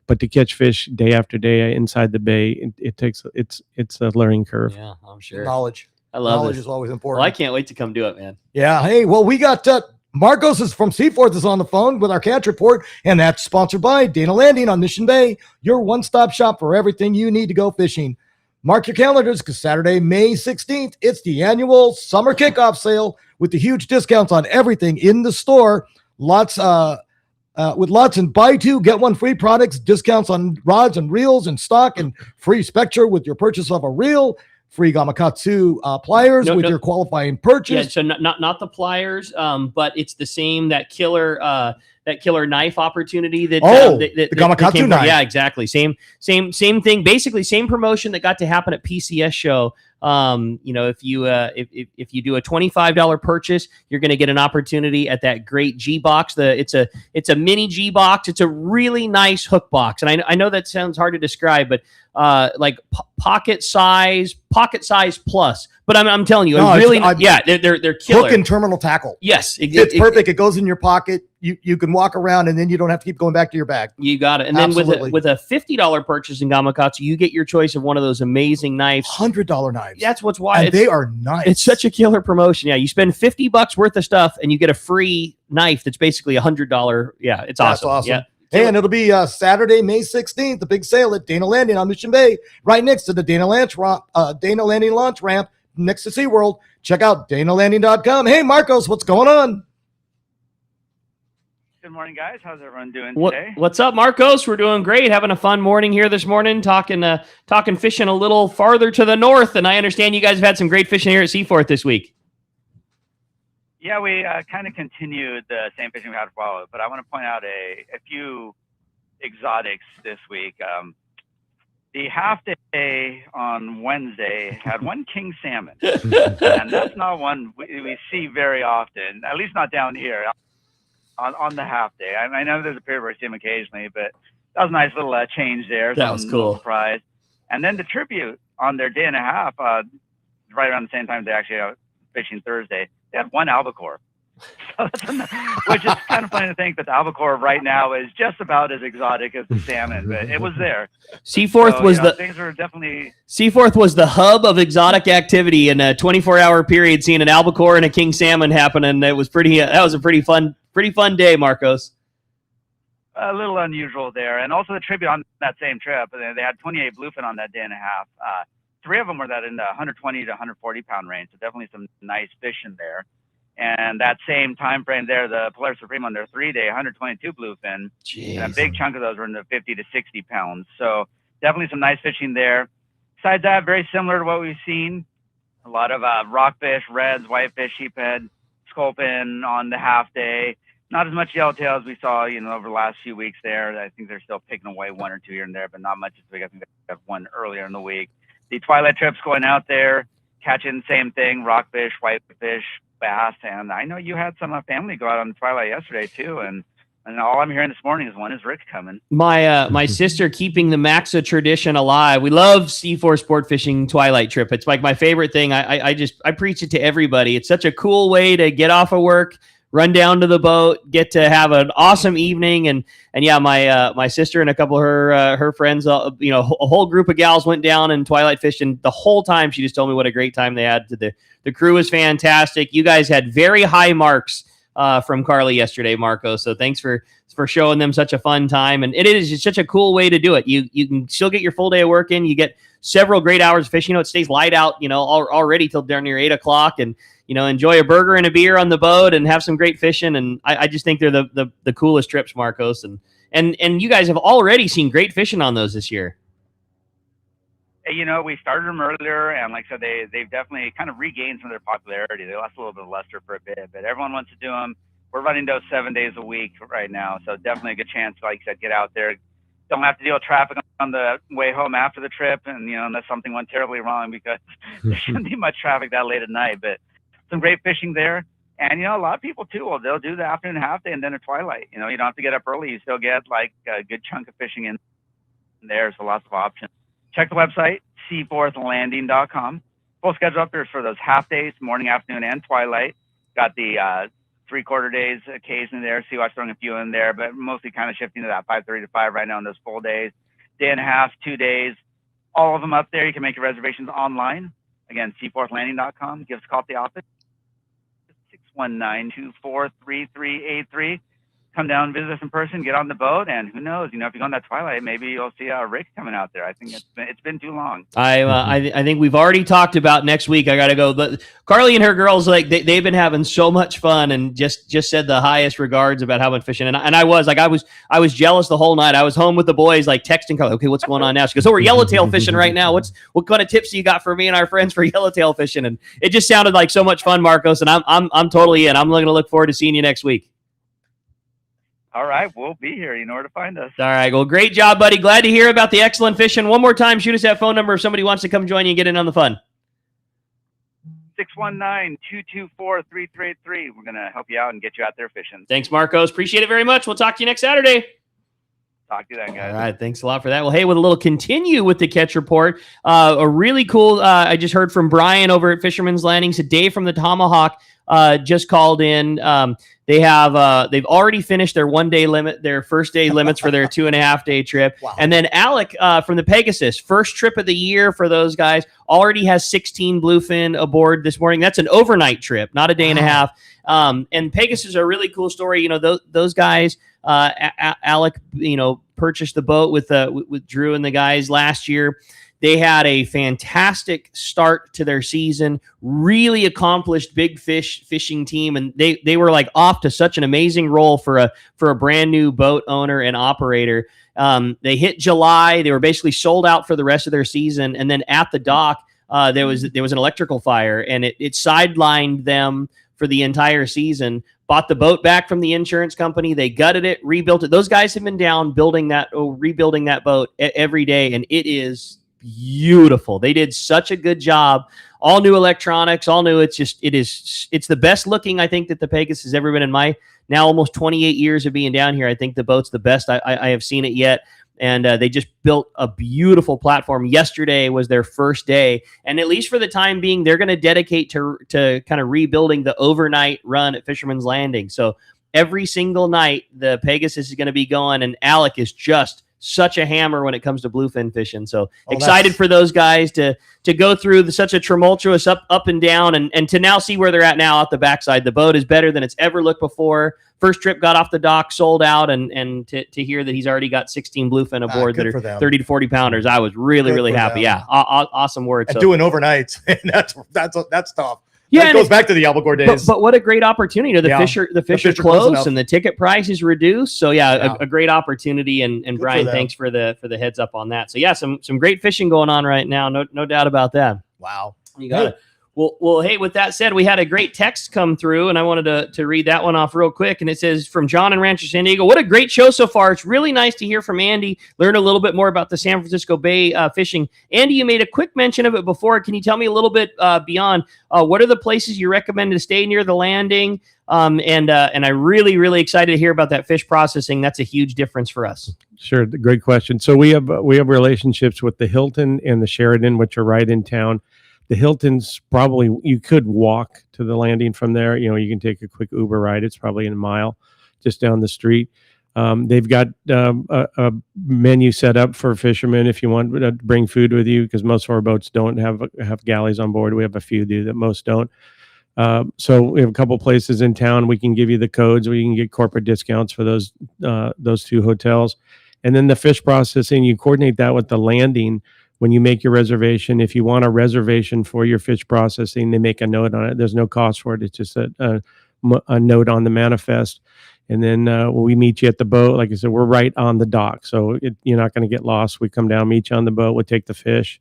but to catch fish day after day inside the bay, it's a learning curve. Yeah, I'm sure. Knowledge. I love knowledge this. is always important. Well, I can't wait to come do it, man. Yeah. Hey, well, we got Marcos is from Seaforth is on the phone with our catch report, and that's sponsored by Dana Landing on Mission Bay, your one-stop shop for everything you need to go fishing. Mark your calendars because Saturday, May 16th, it's the annual summer kickoff sale with the huge discounts on everything in the store. Lots and buy two, get one free products, discounts on rods and reels in stock, and free Spectre with your purchase of a reel, free Gamakatsu pliers your qualifying purchase. Yeah, so not the pliers, but it's the same, that killer knife opportunity that the Gamakatsu knife. Yeah, exactly. Same thing. Basically, same promotion that got to happen at PCS show. If you do a $25 purchase, you're going to get an opportunity at that great G box. It's a mini G box. It's a really nice hook box, and I know that sounds hard to describe, but pocket size plus. But I'm telling you, they're killer. Hook and terminal tackle. Yes, it's perfect. It goes in your pocket. You can walk around, and then you don't have to keep going back to your bag. You got it. And then with a $50 purchase in Gamakatsu, you get your choice of one of those amazing knives. $100 knives. That's why they are nice. It's such a killer promotion. Yeah, you spend $50 worth of stuff, and you get a free knife that's basically $100. Yeah, it's awesome. That's awesome. Yeah. Hey, and it'll be Saturday, May 16th, the big sale at Dana Landing on Mission Bay, right next to the Dana Landing launch ramp next to SeaWorld. Check out DanaLanding.com. Hey, Marcos, what's going on? Good morning, guys. How's everyone doing today? What's up, Marcos? We're doing great. Having a fun morning here this morning, talking fishing a little farther to the north. And I understand you guys have had some great fishing here at Seaforth this week. Yeah, we kind of continued the same fishing we had for a while, but I want to point out a few exotics this week. The half day on Wednesday had one king salmon, and that's not one we see very often, at least not down here on the half day. I know there's a period where I see them occasionally, but that was a nice little change there. That was cool. Surprise. And then the tribute on their day and a half, right around the same time they actually out fishing Thursday, they had one albacore. So which is kind of funny to think that the albacore right now is just about as exotic as the salmon, but it was there. Seaforth was things are definitely. Seaforth was the hub of exotic activity in a 24-hour period. Seeing an albacore and a king salmon happen, and it was that was a pretty fun day, Marcos. A little unusual there, and also the tribute on that same trip. They had 28 bluefin on that day and a half. 3 of them were that in the 120 to 140 pound range, so definitely some nice fish in there. And that same time frame there, the Polaris Supreme on their 3-day, 122 bluefin. Jeez. And a big chunk of those were in the 50 to 60 pounds. So definitely some nice fishing there. Besides that, very similar to what we've seen. A lot of rockfish, reds, whitefish, sheephead, sculpin on the half day. Not as much yellowtail as we saw, over the last few weeks there. I think they're still picking away 1 or 2 here and there, but not much this week. I think they have 1 earlier in the week. The twilight trips going out there, catching same thing, rockfish, whitefish, bass. And I know you had some family go out on the twilight yesterday too. And all I'm hearing this morning is when is Rick coming? My sister keeping the Maxa tradition alive. We love C4 sport fishing twilight trip. It's like my favorite thing. I preach it to everybody. It's such a cool way to get off of work, run down to the boat, get to have an awesome evening. And yeah, my sister and a couple of her friends, a whole group of gals went down and twilight fished. And the whole time she just told me what a great time they had. The crew was fantastic. You guys had very high marks from Carly yesterday, Marco. So thanks for showing them such a fun time. And it is just such a cool way to do it. You can still get your full day of work in. You get several great hours of fishing. It stays light out, already till darn near 8 o'clock, and enjoy a burger and a beer on the boat and have some great fishing. And I just think they're the coolest trips, Marcos. And you guys have already seen great fishing on those this year. We started them earlier, and like I said, they've definitely kind of regained some of their popularity. They lost a little bit of luster for a bit, but everyone wants to do them. We're running those 7 days a week right now, so definitely a good chance, like I said, get out there. Don't have to deal with traffic on the way home after the trip, and unless something went terribly wrong, because there shouldn't be much traffic that late at night. But some great fishing there, and a lot of people too. They'll do the afternoon half day and then a twilight. You don't have to get up early. You still get like a good chunk of fishing in there, so lots of options. Check the website, seaforthlanding.com. Full schedule up there for those half days, morning, afternoon, and twilight. Got the 3/4 days occasionally there. Sea Watch throwing a few in there, but mostly kind of shifting to that 5:30 to 5 right now on those full days. Day and a half, 2 days, all of them up there. You can make your reservations online. Again, seaforthlanding.com. Give us a call at the office, 619-243-3383. Come down and visit us in person, get on the boat, and who knows, if you go on that twilight, maybe you'll see Rick coming out there. I think it's been too long. I think we've already talked about next week. I got to go. But Carly and her girls, they've been having so much fun, and just said the highest regards about how much fishing. And I was jealous the whole night. I was home with the boys, texting Carly, okay, what's going on now? She goes, we're yellowtail fishing right now. What kind of tips you got for me and our friends for yellowtail fishing? And it just sounded like so much fun, Marcos. And I'm totally in. I'm going to look forward to seeing you next week. All right, we'll be here. You know where to find us. All right, well, great job, buddy. Glad to hear about the excellent fishing. One more time, shoot us that phone number if somebody wants to come join you and get in on the fun. 619-224-3383. We're going to help you out and get you out there fishing. Thanks, Marcos. Appreciate it very much. We'll talk to you next Saturday. Talk to you then, guys. All right, thanks a lot for that. Well, hey, with a little continue with the catch report, a really cool, I just heard from Brian over at Fisherman's Landing. So Dave from the Tomahawk just called in. They've already finished their 1 day limit, their first day limits for their 2.5 day trip. Wow. And then Alec from the Pegasus, first trip of the year for those guys, already has 16 bluefin aboard this morning. That's an overnight trip, not a day and a half. And Pegasus are a really cool story. Those guys, Alec, purchased the boat with Drew and the guys last year. They had a fantastic start to their season, really accomplished big fishing team, and they were off to such an amazing roll for a brand new boat owner and operator. They hit July. They were basically sold out for the rest of their season, and then at the dock, there was an electrical fire, and it sidelined them for the entire season. Bought the boat back from the insurance company. They gutted it, rebuilt it. Those guys have been down rebuilding that boat every day, and it is beautiful. They did such a good job. All new electronics, all new. It's the best looking I think that the Pegasus has ever been in my now almost 28 years of being down here. I think the boat's the best I have seen it yet. And they just built a beautiful platform. Yesterday was their first day. And at least for the time being, they're going to dedicate to kind of rebuilding the overnight run at Fisherman's Landing. So every single night, the Pegasus is going to be going, and Alec is just such a hammer when it comes to bluefin fishing. So excited for those guys to go through such a tumultuous up and down and to now see where they're at now out the backside. The boat is better than it's ever looked before. First trip got off the dock, sold out, and to hear that he's already got 16 bluefin aboard that are 30 to 40 pounders. I was really happy. Them. Yeah. Awesome words. And doing overnights. that's tough. Yeah, it goes back to the Albacore days. But what a great opportunity. The fish are close and the ticket price is reduced. So a great opportunity. And Brian, thanks for the heads up on that. So yeah, some great fishing going on right now. No doubt about that. Wow. You got it. Well, hey, with that said, we had a great text come through, and I wanted to read that one off real quick. And it says, from John in Rancho San Diego, what a great show so far. It's really nice to hear from Andy, learn a little bit more about the San Francisco Bay fishing. Andy, you made a quick mention of it before. Can you tell me a little bit beyond? What are the places you recommend to stay near the landing? And I'm really excited to hear about that fish processing. That's a huge difference for us. Sure, great question. So we have relationships with the Hilton and the Sheridan, which are right in town. The Hilton's probably, you could walk to the landing from there. You know, you can take a quick Uber ride. It's probably in a mile just down the street. They've got a menu set up for fishermen if you want to bring food with you, because most of our boats don't have galleys on board. We have a few do that, most don't. So we have a couple places in town. We can give you the codes. We can get corporate discounts for those 2 hotels. And then the fish processing, you coordinate that with the landing when you make your reservation. If you want a reservation for your fish processing, they make a note on it. There's no cost for it. It's just a note on the manifest. And then when we meet you at the boat, like I said, we're right on the dock. So you're not going to get lost. We come down, meet you on the boat. We'll take the fish.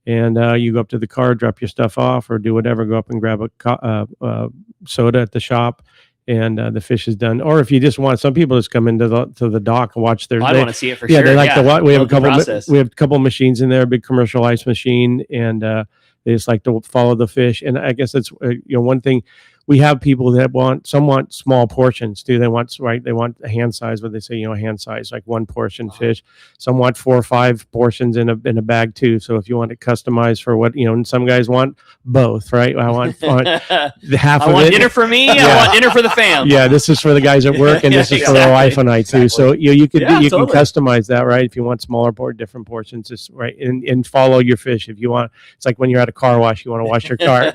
And you go up to the car, drop your stuff off, or do whatever. Go up and grab a soda at the shop, and the fish is done. Or if you just want, some people just come into the dock and watch their. I want to see it for sure. sure. They like to watch. We have a couple machines in there, a big commercial ice machine, and they just like to follow the fish. And I guess that's one thing. We have people that want small portions too. They want a hand size, but they say, a hand size, like 1 portion fish. Some want 4 or 5 portions in a bag too. So if you want to customize for what, and some guys want both, right? I want half of it. I want dinner for me. Yeah. I want dinner for the fam. Yeah. This is for the guys at work, and this is for the wife and I too. Exactly. So you can customize that, right? If you want smaller different portions, just right. And follow your fish. If you want, it's like when you're at a car wash, you want to wash your car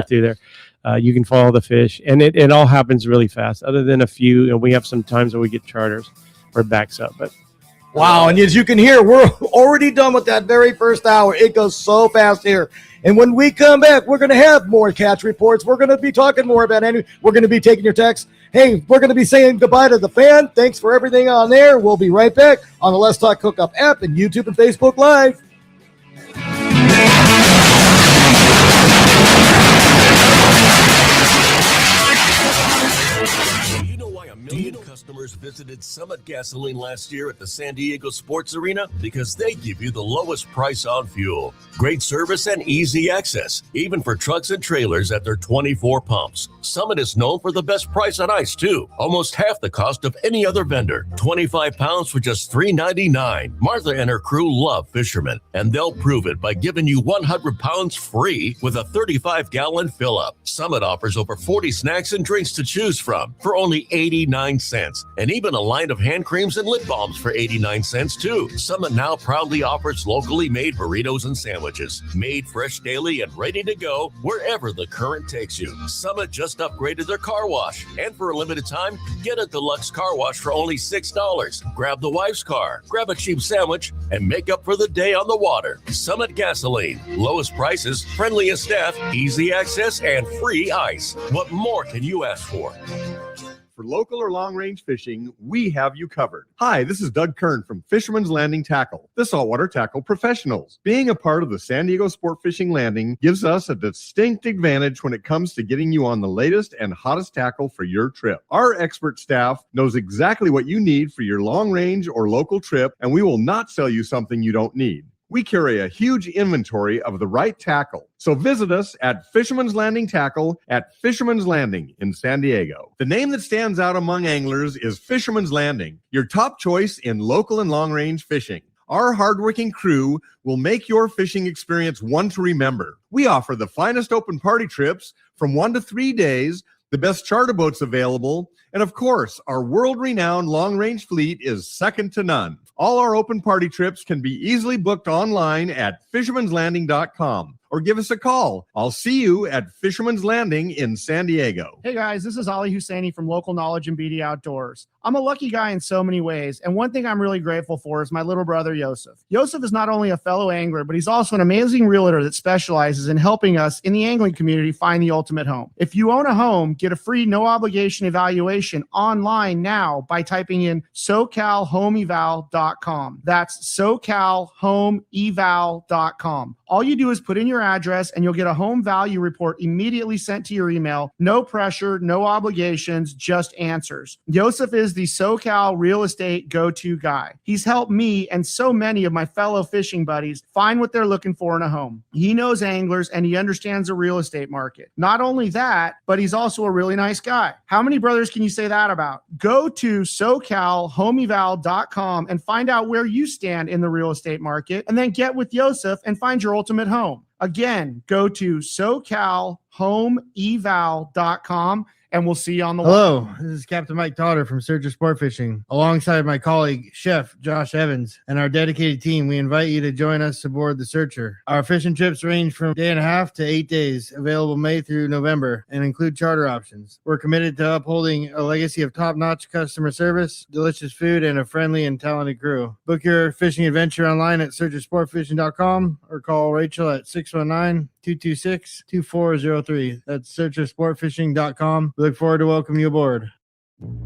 through there. You can follow the fish, and it all happens really fast. Other than a few, and we have some times where we get charters where it backs up. But wow, and as you can hear, we're already done with that very first hour. It goes so fast here. And when we come back, we're going to have more catch reports. We're going to be talking more about we're going to be taking your texts. Hey, we're going to be saying goodbye to the fan. Thanks for everything on there. We'll be right back on the Let's Talk Hookup app and YouTube and Facebook Live. Customers visited Summit Gasoline last year at the San Diego Sports Arena because they give you the lowest price on fuel. Great service and easy access, even for trucks and trailers at their 24 pumps. Summit is known for the best price on ice, too. Almost half the cost of any other vendor. 25 pounds for just $3.99. Martha and her crew love fishermen, and they'll prove it by giving you 100 pounds free with a 35-gallon fill-up. Summit offers over 40 snacks and drinks to choose from for only 89 cents, and even a line of hand creams and lip balms for 89 cents too. Summit now proudly offers locally made burritos and sandwiches, made fresh daily and ready to go wherever the current takes you. Summit just upgraded their car wash, and for a limited time, get a deluxe car wash for only $6. Grab the wife's car, grab a cheap sandwich, and make up for the day on the water. Summit Gasoline, lowest prices, friendliest staff, easy access, and free ice. What more can you ask for? For local or long-range fishing, we have you covered. Hi, this is Doug Kern from Fisherman's Landing Tackle, the saltwater tackle professionals. Being a part of the San Diego Sport Fishing Landing gives us a distinct advantage when it comes to getting you on the latest and hottest tackle for your trip. Our expert staff knows exactly what you need for your long-range or local trip, and we will not sell you something you don't need. We carry a huge inventory of the right tackle. So visit us at Fisherman's Landing Tackle at Fisherman's Landing in San Diego. The name that stands out among anglers is Fisherman's Landing, your top choice in local and long-range fishing. Our hardworking crew will make your fishing experience one to remember. We offer the finest open party trips from 1 to 3 days, the best charter boats available, and of course, our world-renowned long-range fleet is second to none. All our open party trips can be easily booked online at fishermanslanding.com or give us a call. I'll see you at Fisherman's Landing in San Diego. Hey guys, this is Ali Husseini from Local Knowledge and BD Outdoors. I'm a lucky guy in so many ways, and one thing I'm really grateful for is my little brother, Yosef. Yosef is not only a fellow angler, but he's also an amazing realtor that specializes in helping us in the angling community find the ultimate home. If you own a home, get a free no-obligation evaluation online now by typing in SoCalHomeEval.com. That's SoCalHomeEval.com. All you do is put in your address, and you'll get a home value report immediately sent to your email. No pressure, no obligations, just answers. Yosef is the SoCal real estate go-to guy. He's helped me and so many of my fellow fishing buddies find what they're looking for in a home. He knows anglers and he understands the real estate market. Not only that, but he's also a really nice guy. How many brothers can you say that about? Go to SoCalHomeEval.com and find out where you stand in the real estate market, and then get with Yosef and find your ultimate home. Again, go to SoCalHomeEval.com and we'll see you on the Hello, water. this is Captain Mike Totter from Searcher Sport Fishing. Alongside my colleague, Chef Josh Evans, and our dedicated team, we invite you to join us aboard the Searcher. Our fishing trips range from 1.5 to 8 days, available May through November, and include charter options. We're committed to upholding a legacy of top-notch customer service, delicious food, and a friendly and talented crew. Book your fishing adventure online at searchersportfishing.com or call Rachel at 619-226-2403. That's searchersportfishing.com. We look forward to welcoming you aboard.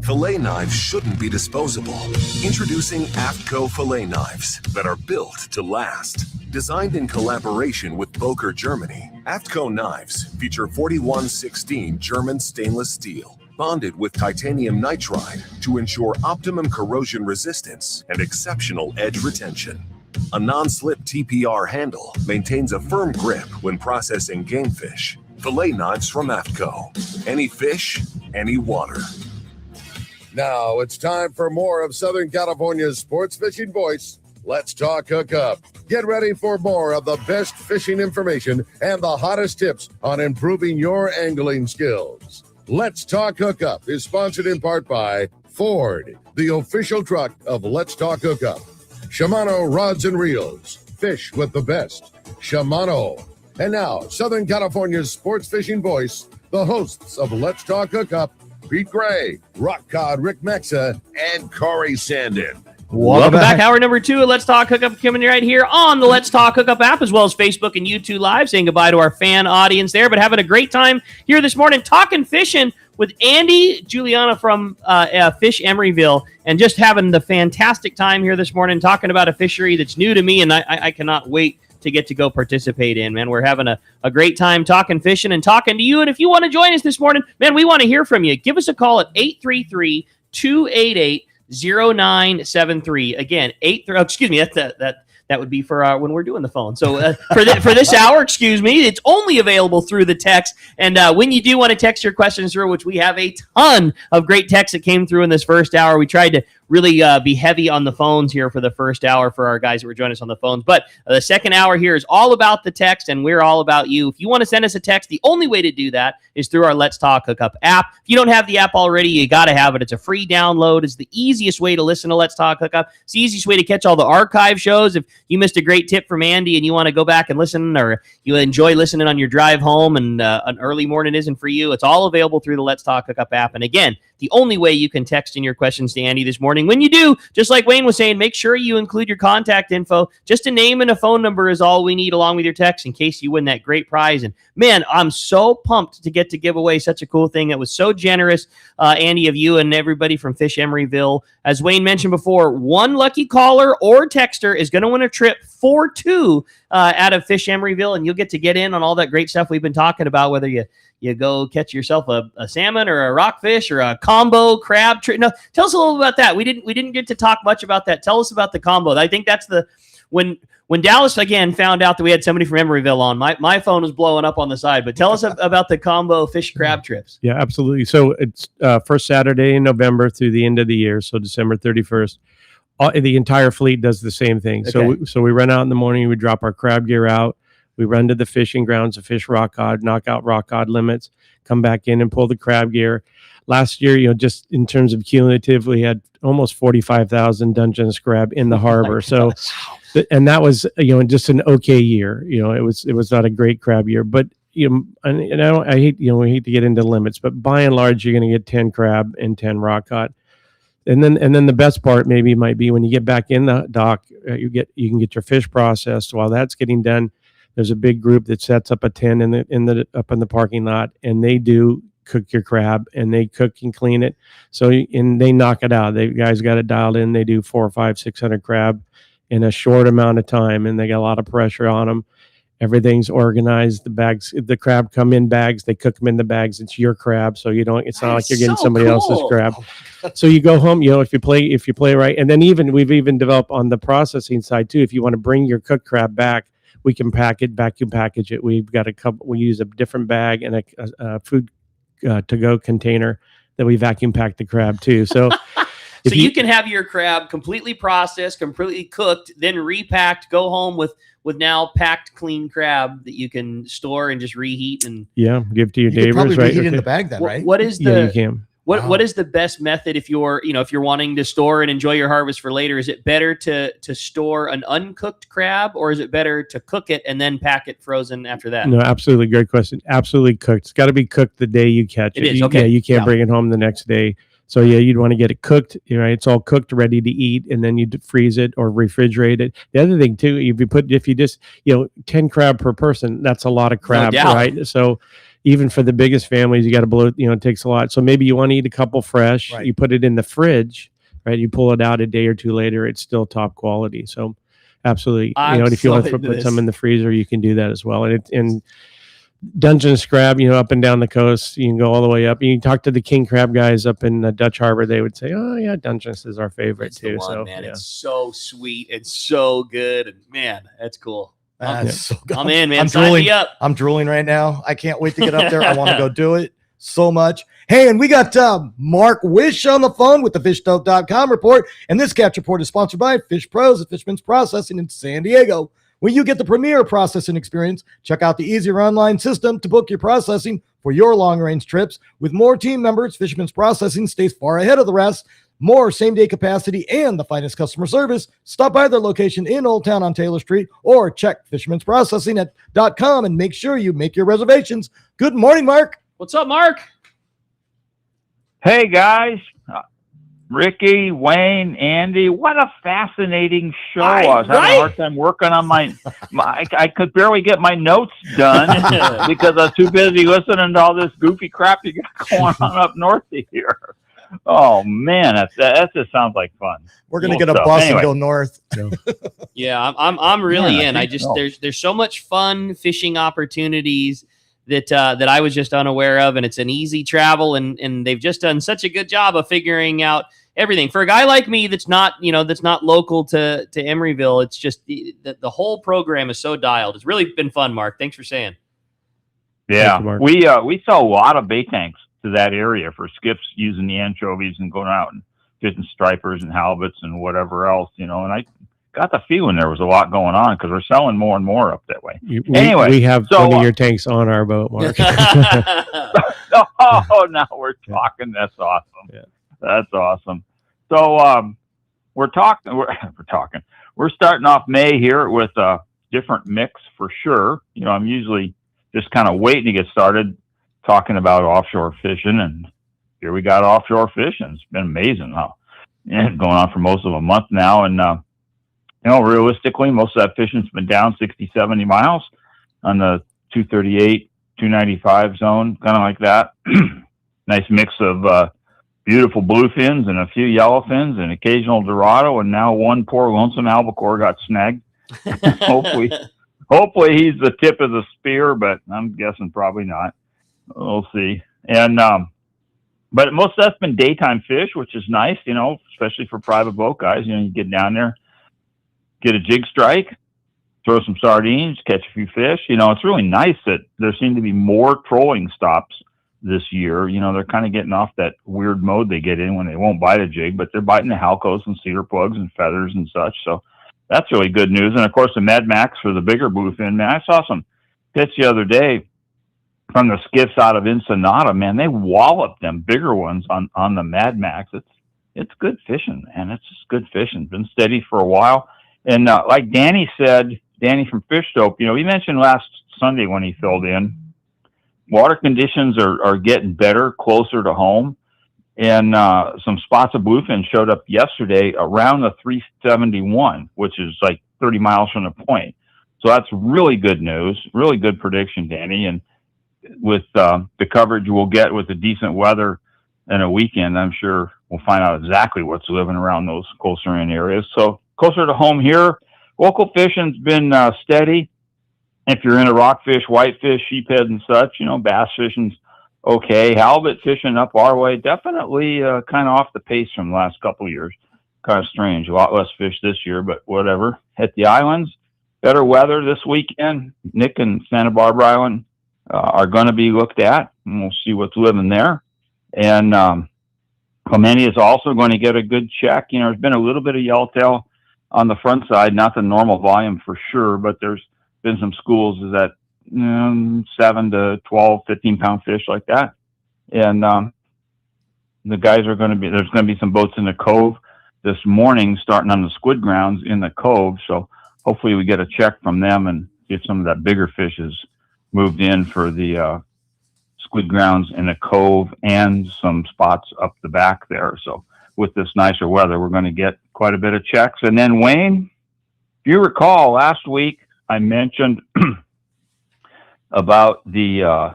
Fillet knives shouldn't be disposable. Introducing AFTCO fillet knives that are built to last. Designed in collaboration with Boker, Germany, AFTCO knives feature 4116 German stainless steel, bonded with titanium nitride to ensure optimum corrosion resistance and exceptional edge retention. A non-slip TPR handle maintains a firm grip when processing game fish. Fillet knives from AFTCO. Any fish, any water. Now it's time for more of Southern California's sports fishing voice. Let's talk hookup. Get ready for more of the best fishing information and the hottest tips on improving your angling skills. Let's Talk Hookup is sponsored in part by Ford, the official truck of Let's Talk Hookup. Shimano Rods and Reels. Fish with the best. Shimano. And now, Southern California's sports fishing voice, the hosts of Let's Talk Hookup, Pete Gray, Rock Cod Rick Mexa, and Corey Sandin. Welcome back. Hour number 2 of Let's Talk Hookup coming right here on the Let's Talk Hookup app, as well as Facebook and YouTube Live. Saying goodbye to our fan audience there, but having a great time here this morning talking fishing with Andy Guilano from Fish Emeryville, and just having the fantastic time here this morning talking about a fishery that's new to me, and I cannot wait to get to go participate in, man. We're having a great time talking fishing and talking to you. And if you want to join us this morning, man, we want to hear from you. Give us a call at 833-288-0973. Again, that would be for when we're doing the phone. So for this hour, it's only available through the text. And when you do want to text your questions through, which we have a ton of great texts that came through in this first hour, we tried to really be heavy on the phones here for the first hour for our guys who were joining us on the phones. But the second hour here is all about the text, and we're all about you. If you want to send us a text, the only way to do that is through our Let's Talk Hookup app. If you don't have the app already, you got to have it. It's a free download. It's the easiest way to listen to Let's Talk Hookup. It's the easiest way to catch all the archive shows. If you missed a great tip from Andy and you want to go back and listen, or you enjoy listening on your drive home and an early morning isn't for you, it's all available through the Let's Talk Hookup app. And again, the only way you can text in your questions to Andy this morning. When you do, just like Wayne was saying, make sure you include your contact info. Just a name and a phone number is all we need along with your text in case you win that great prize. And man, I'm so pumped to get to give away such a cool thing. That was so generous, Andy, of you and everybody from Fish Emeryville. As Wayne mentioned before, one lucky caller or texter is going to win a trip for 2 out of Fish Emeryville, and you'll get to get in on all that great stuff we've been talking about, whether you go catch yourself a salmon or a rockfish or a combo crab trip. No, tell us a little about that. We didn't get to talk much about that. Tell us about the combo. I think that's when Dallas again found out that we had somebody from Emeryville on, my phone was blowing up on the side. But tell us about the combo fish crab trips. Yeah, absolutely. So it's first Saturday in November through the end of the year, so December 31st. The entire fleet does the same thing. Okay. So we run out in the morning, we drop our crab gear out, we run to the fishing grounds to fish rock cod, knock out rock cod limits, come back in and pull the crab gear. Last year, just in terms of cumulative, we had almost 45,000 Dungeness crab in the harbor. So, and that was just an okay year. It was not a great crab year, but I hate we hate to get into limits, but by and large, you're going to get 10 crab and 10 rock cod. And then the best part maybe might be when you get back in the dock, you can get your fish processed. While that's getting done, there's a big group that sets up a tent up in the parking lot, and they do cook your crab, and they cook and clean it. So and they knock it out. They guys got it dialed in. They do 400, 500, 600 crab in a short amount of time, and they got a lot of pressure on them. Everything's organized. The bags, the crab come in bags. They cook them in the bags. It's your crab, so it's not like you're getting somebody else's crab. So you go home. If you play right, and then we've even developed on the processing side too. If you want to bring your cooked crab back, we can vacuum package it. We've got we use a different bag and a food to-go container that we vacuum pack the crab too. So you can have your crab completely processed, completely cooked, then repacked, go home with with now packed clean crab that you can store and just reheat and give to your You could neighbors, probably right? reheat in the bag then, right? What is the Yeah, you can. What is the best method if you're wanting to store and enjoy your harvest for later? Is it better to store an uncooked crab, or is it better to cook it and then pack it frozen after that? No, absolutely. Great question. Absolutely cooked. It's got to be cooked the day you catch it. It is, okay. Yeah, you can't Yeah. bring it home the next day. So yeah, you'd want to get it cooked. It's all cooked, ready to eat, and then you freeze it or refrigerate it. The other thing too, if you just 10 crab per person, that's a lot of crab, doubt. right? So even for the biggest families, you got to blow. It takes a lot. So maybe you want to eat a couple fresh. Right. You put it in the fridge, right? You pull it out a day or two later, it's still top quality. So absolutely, if you want to put some in the freezer, you can do that as well. And Dungeness crab, up and down the coast, you can go all the way up. You can talk to the king crab guys up in Dutch Harbor. They would say, "Oh yeah, Dungeness is our favorite It's too." the one, So man, yeah. it's so sweet and so good, and man, that's cool. That's so good. I'm in, man. I'm Sign drooling. me up. I'm drooling right now. I can't wait to get up there. I want to go do it so much. Hey, and we got Mark Wish on the phone with the fishdope.com report. And this catch report is sponsored by Fish Pros at Fishman's Processing in San Diego. When you get the premier processing experience, check out the easier online system to book your processing for your long-range trips. With more team members, Fishman's Processing stays far ahead of the rest. More same-day capacity and the finest customer service. Stop by their location in Old Town on Taylor Street or check fishmansprocessing.com and make sure you make your reservations. Good morning, Mark. What's up, Mark? Hey, guys. Ricky, Wayne, Andy, what a fascinating show. I was having a hard time working on I could barely get my notes done because I was too busy listening to all this goofy crap you got going on up north of here. Oh, man, that just sounds like fun. We're going to get a bus and go north. Yeah, I'm really Yeah, in. I think so. There's so much fun fishing opportunities that I was just unaware of, and it's an easy travel, and they've just done such a good job of figuring out everything. For a guy like me that's not local to Emeryville, it's just the whole program is so dialed. It's really been fun, Mark. Thanks for saying. Yeah, Mark. we saw a lot of bait tanks to that area for skips using the anchovies and going out and fishing stripers and halibuts and whatever else, and I got the feeling there was a lot going on because we're selling more and more up that way. Anyway, we have so, one of your tanks on our boat, Mark. oh, now we're talking. That's awesome. Yeah. That's awesome. So we're starting off May here with a different mix for sure. I'm usually just kind of waiting to get started talking about offshore fishing, and here we got offshore fishing. It's been amazing how it's going on for most of a month now, and realistically, most of that fishing's been down 60, 70 miles on the 238, 295 zone, kind of like that. Nice mix of beautiful bluefins and a few yellowfins and occasional dorado, and now one poor lonesome albacore got snagged. Hopefully he's the tip of the spear, but I'm guessing probably not. We'll see. And but most of that's been daytime fish, which is nice, especially for private boat guys. You get down there, get a jig strike, throw some sardines, catch a few fish. It's really nice that there seem to be more trolling stops this year. They're kind of getting off that weird mode they get in when they won't bite a jig, but they're biting the halcos and cedar plugs and feathers and such. So that's really good news. And of course, the Mad Max for the bigger bluefin, man, I saw some hits the other day from the skiffs out of Ensenada, man. They walloped them bigger ones on the Mad Max. It's good fishing, man. It's just good fishing. Been steady for a while. And like Danny said, Danny from Fish Dope, he mentioned last Sunday when he filled in, water conditions are getting better, closer to home. And some spots of bluefin showed up yesterday around the 371, which is like 30 miles from the point. So that's really good news, really good prediction, Danny. And with the coverage we'll get with the decent weather and a weekend, I'm sure we'll find out exactly what's living around those closer in areas. So closer to home here, local fishing's been steady. If you're into rockfish, whitefish, sheephead and such, bass fishing's okay. Halibut fishing up our way, definitely kind of off the pace from the last couple of years. Kind of strange. A lot less fish this year, but whatever. At the islands, better weather this weekend. Nick and Santa Barbara Island are going to be looked at, and we'll see what's living there. And Clemente is also going to get a good check. There's been a little bit of yellowtail on the front side, not the normal volume for sure, but there's been some schools that 7 to 12, 15-pound fish like that. And the guys are going to be, there's going to be some boats in the cove this morning starting on the squid grounds in the cove. So hopefully we get a check from them and get some of that bigger fishes moved in for the squid grounds in the cove and some spots up the back there. So with this nicer weather, we're going to get quite a bit of checks. And then Wayne, if you recall last week, I mentioned about the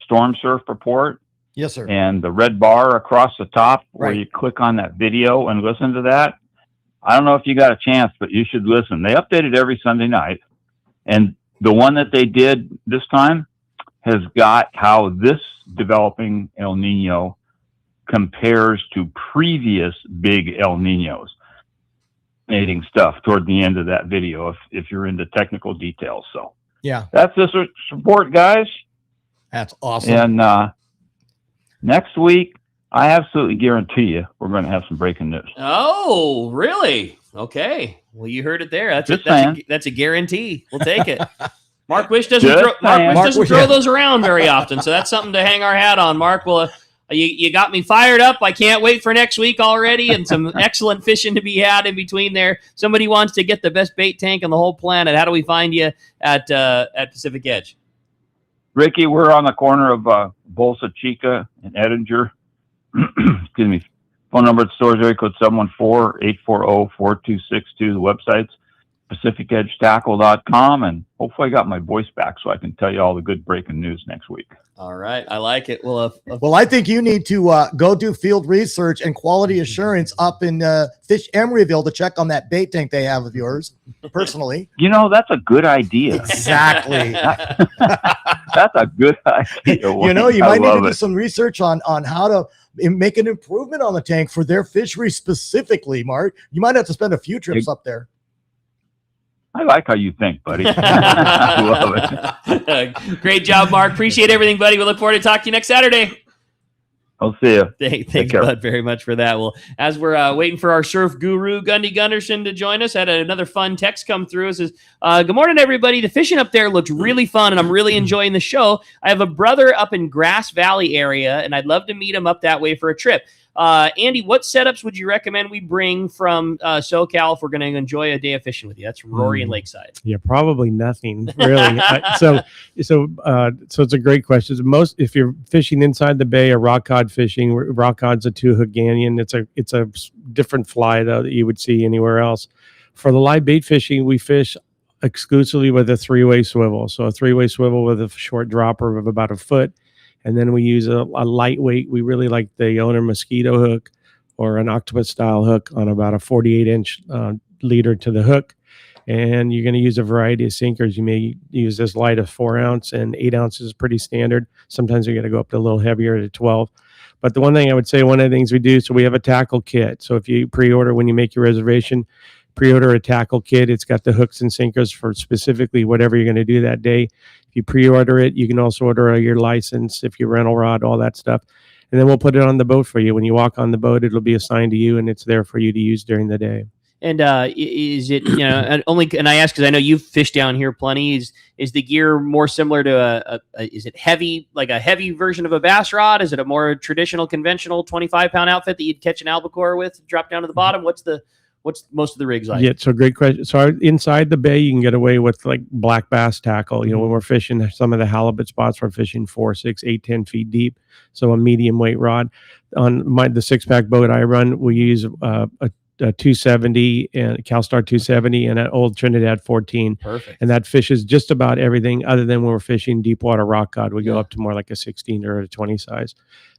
storm surf report. Yes, sir. And the red bar across the top where Right. you click on that video and listen to that. I don't know if you got a chance, but you should listen. They update it every Sunday night. And the one that they did this time has got how this developing El Nino compares to previous big El Ninos. Fascinating stuff toward the end of that video if you're into technical details. So Yeah. that's this report, guys. That's awesome. And next week, I absolutely guarantee you we're going to have some breaking news. Oh, really? Okay. Well, you heard it there. That's a guarantee. We'll take it. Mark Wish doesn't throw those around very often, so that's something to hang our hat on. Mark, well, you got me fired up. I can't wait for next week already, and some excellent fishing to be had in between there. Somebody wants to get the best bait tank on the whole planet. How do we find you at Pacific Edge? Ricky, we're on the corner of Bolsa Chica and Edinger. Excuse me. Phone number at the store is area code 714-840-4262. The website's PacificEdgeTackle.com, and hopefully I got my voice back so I can tell you all the good breaking news next week. All right. I like it. Well, Well, I think you need to go do field research and quality assurance up in Fish Emeryville to check on that bait tank they have of yours, personally. You know, that's a good idea. Exactly. That's a good idea. You know, you I might need to love do it. some research on how to make an improvement on the tank for their fishery specifically, Mark. You might have to spend a few trips up there. I like how you think, buddy. I love it. Great job, Mark. Appreciate everything, buddy. We look forward to talking to you next Saturday. I'll see you. Thanks, Bud, very much for that. Well, as we're waiting for our surf guru, Gundy Gunderson, to join us, had another fun text come through. It says, good morning, everybody. The fishing up there looked really fun, and I'm really enjoying the show. I have a brother up in Grass Valley area, and I'd love to meet him up that way for a trip. Andy, what setups would you recommend we bring from SoCal if we're going to enjoy a day of fishing with you? That's Rory and Lakeside. Yeah, probably nothing really. So it's a great question. If you're fishing inside the bay or rock cod fishing, rock cod's a 2-hook Ganyan. It's a different fly though that you would see anywhere else. For the live bait fishing, we fish exclusively with a 3-way swivel. So a 3-way swivel with a short dropper of about a foot. And then we use a lightweight. We really like the owner mosquito hook or an octopus style hook on about a 48-inch leader to the hook. And you're going to use a variety of sinkers. You may use as light as 4 ounce, and 8 ounces is pretty standard. Sometimes you're going to go up to a little heavier to 12. But the one thing I would say, one of the things we do, so we have a tackle kit. So if you pre-order when you make your reservation, pre-order a tackle kit. It's got the hooks and sinkers for specifically whatever you're going to do that day. If you pre-order it, you can also order your license, if you rental rod, all that stuff. And then we'll put it on the boat for you. When you walk on the boat, it'll be assigned to you, and it's there for you to use during the day. And is it, and I ask because I know you've fished down here plenty. Is the gear more similar to is it heavy, like a heavy version of a bass rod? Is it a more traditional, conventional 25-pound outfit that you'd catch an albacore with, drop down to the bottom? What's most of the rigs like? Yeah, so great question. So inside the bay, you can get away with like black bass tackle. When we're fishing some of the halibut spots, we're fishing 4, 6, 8, 10 feet deep. So a medium weight rod. On the 6-pack boat I run, we use a 270 and CalStar 270 and an old Trinidad 14. Perfect. And that fishes just about everything other than when we're fishing deep water rock cod. We go up to more like a 16 or a 20 size.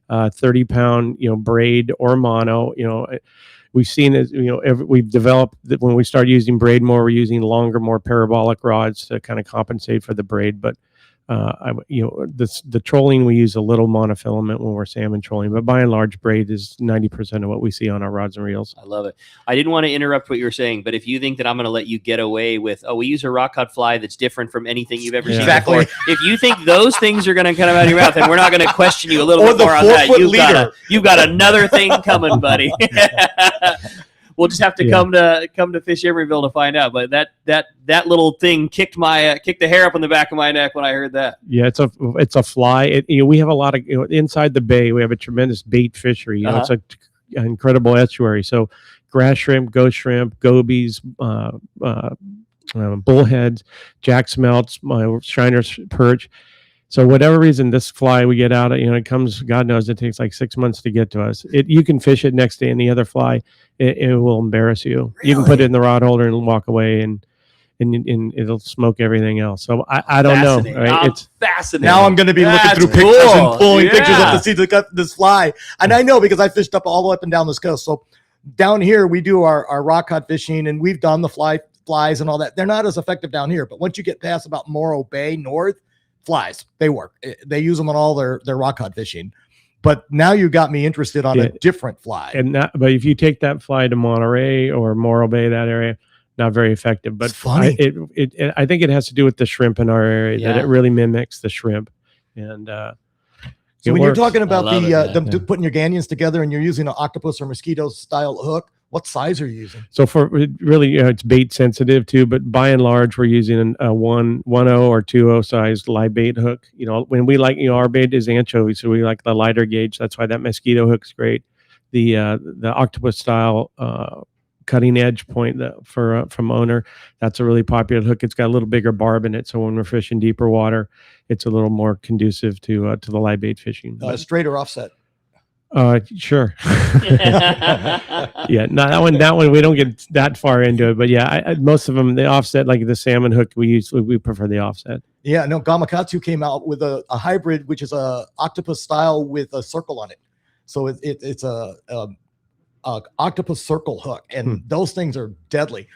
30-pound, braid or mono, we've seen it, we've developed that when we start using braid more, we're using longer, more parabolic rods to kind of compensate for the braid. But, the trolling, we use a little monofilament when we're salmon trolling, but by and large, braid is 90% of what we see on our rods and reels. I love it. I didn't want to interrupt what you were saying, but if you think that I'm going to let you get away with, we use a rock cod fly that's different from anything you've ever seen before. If you think those things are going to come out of your mouth, then we're not going to question you a little bit more on that. You've got another thing coming, buddy. we'll just have to come to Fish Emeryville to find out. But that little thing kicked the hair up on the back of my neck when I heard that. Yeah, it's a fly. We have a lot of inside the bay. We have a tremendous bait fishery. It's an incredible estuary. So grass shrimp, ghost shrimp, gobies, bullheads, jack smelts, Shriner's perch. So whatever reason, this fly we get out, it comes, God knows it takes like 6 months to get to us. You can fish it next day, and the other fly, it will embarrass you. Really? You can put it in the rod holder and walk away, and it'll smoke everything else. So I don't know. Right? It's fascinating. Now I'm going to be looking through pictures and pulling pictures up to see this fly. And I know because I fished up all the way up and down this coast. So down here, we do our rock cod fishing, and we've done the flies and all that. They're not as effective down here. But once you get past about Morro Bay north, flies, they work. They use them on all their rock cod fishing. But now you got me interested on a different fly. But if you take that fly to Monterey or Morro Bay, that area, not very effective. But funny. I think it has to do with the shrimp in our area, that it really mimics the shrimp. And so when you're talking about putting your Ganyons together and you're using an octopus or mosquito style hook, what size are you using? So for really, it's bait sensitive too, but by and large, we're using a 1.0 or 2.0 sized live bait hook. When we like, our bait is anchovy, so we like the lighter gauge. That's why that mosquito hook's great. The octopus style cutting edge point from Owner, that's a really popular hook. It's got a little bigger barb in it, so when we're fishing deeper water, it's a little more conducive to the live bait fishing. Straight or offset? Sure. Yeah, no, that one we don't get that far into it, but most of them, the offset, like the salmon hook we prefer the offset. Yeah, no, Gamakatsu came out with a hybrid, which is a octopus style with a circle on it. So it's a octopus circle hook, and those things are deadly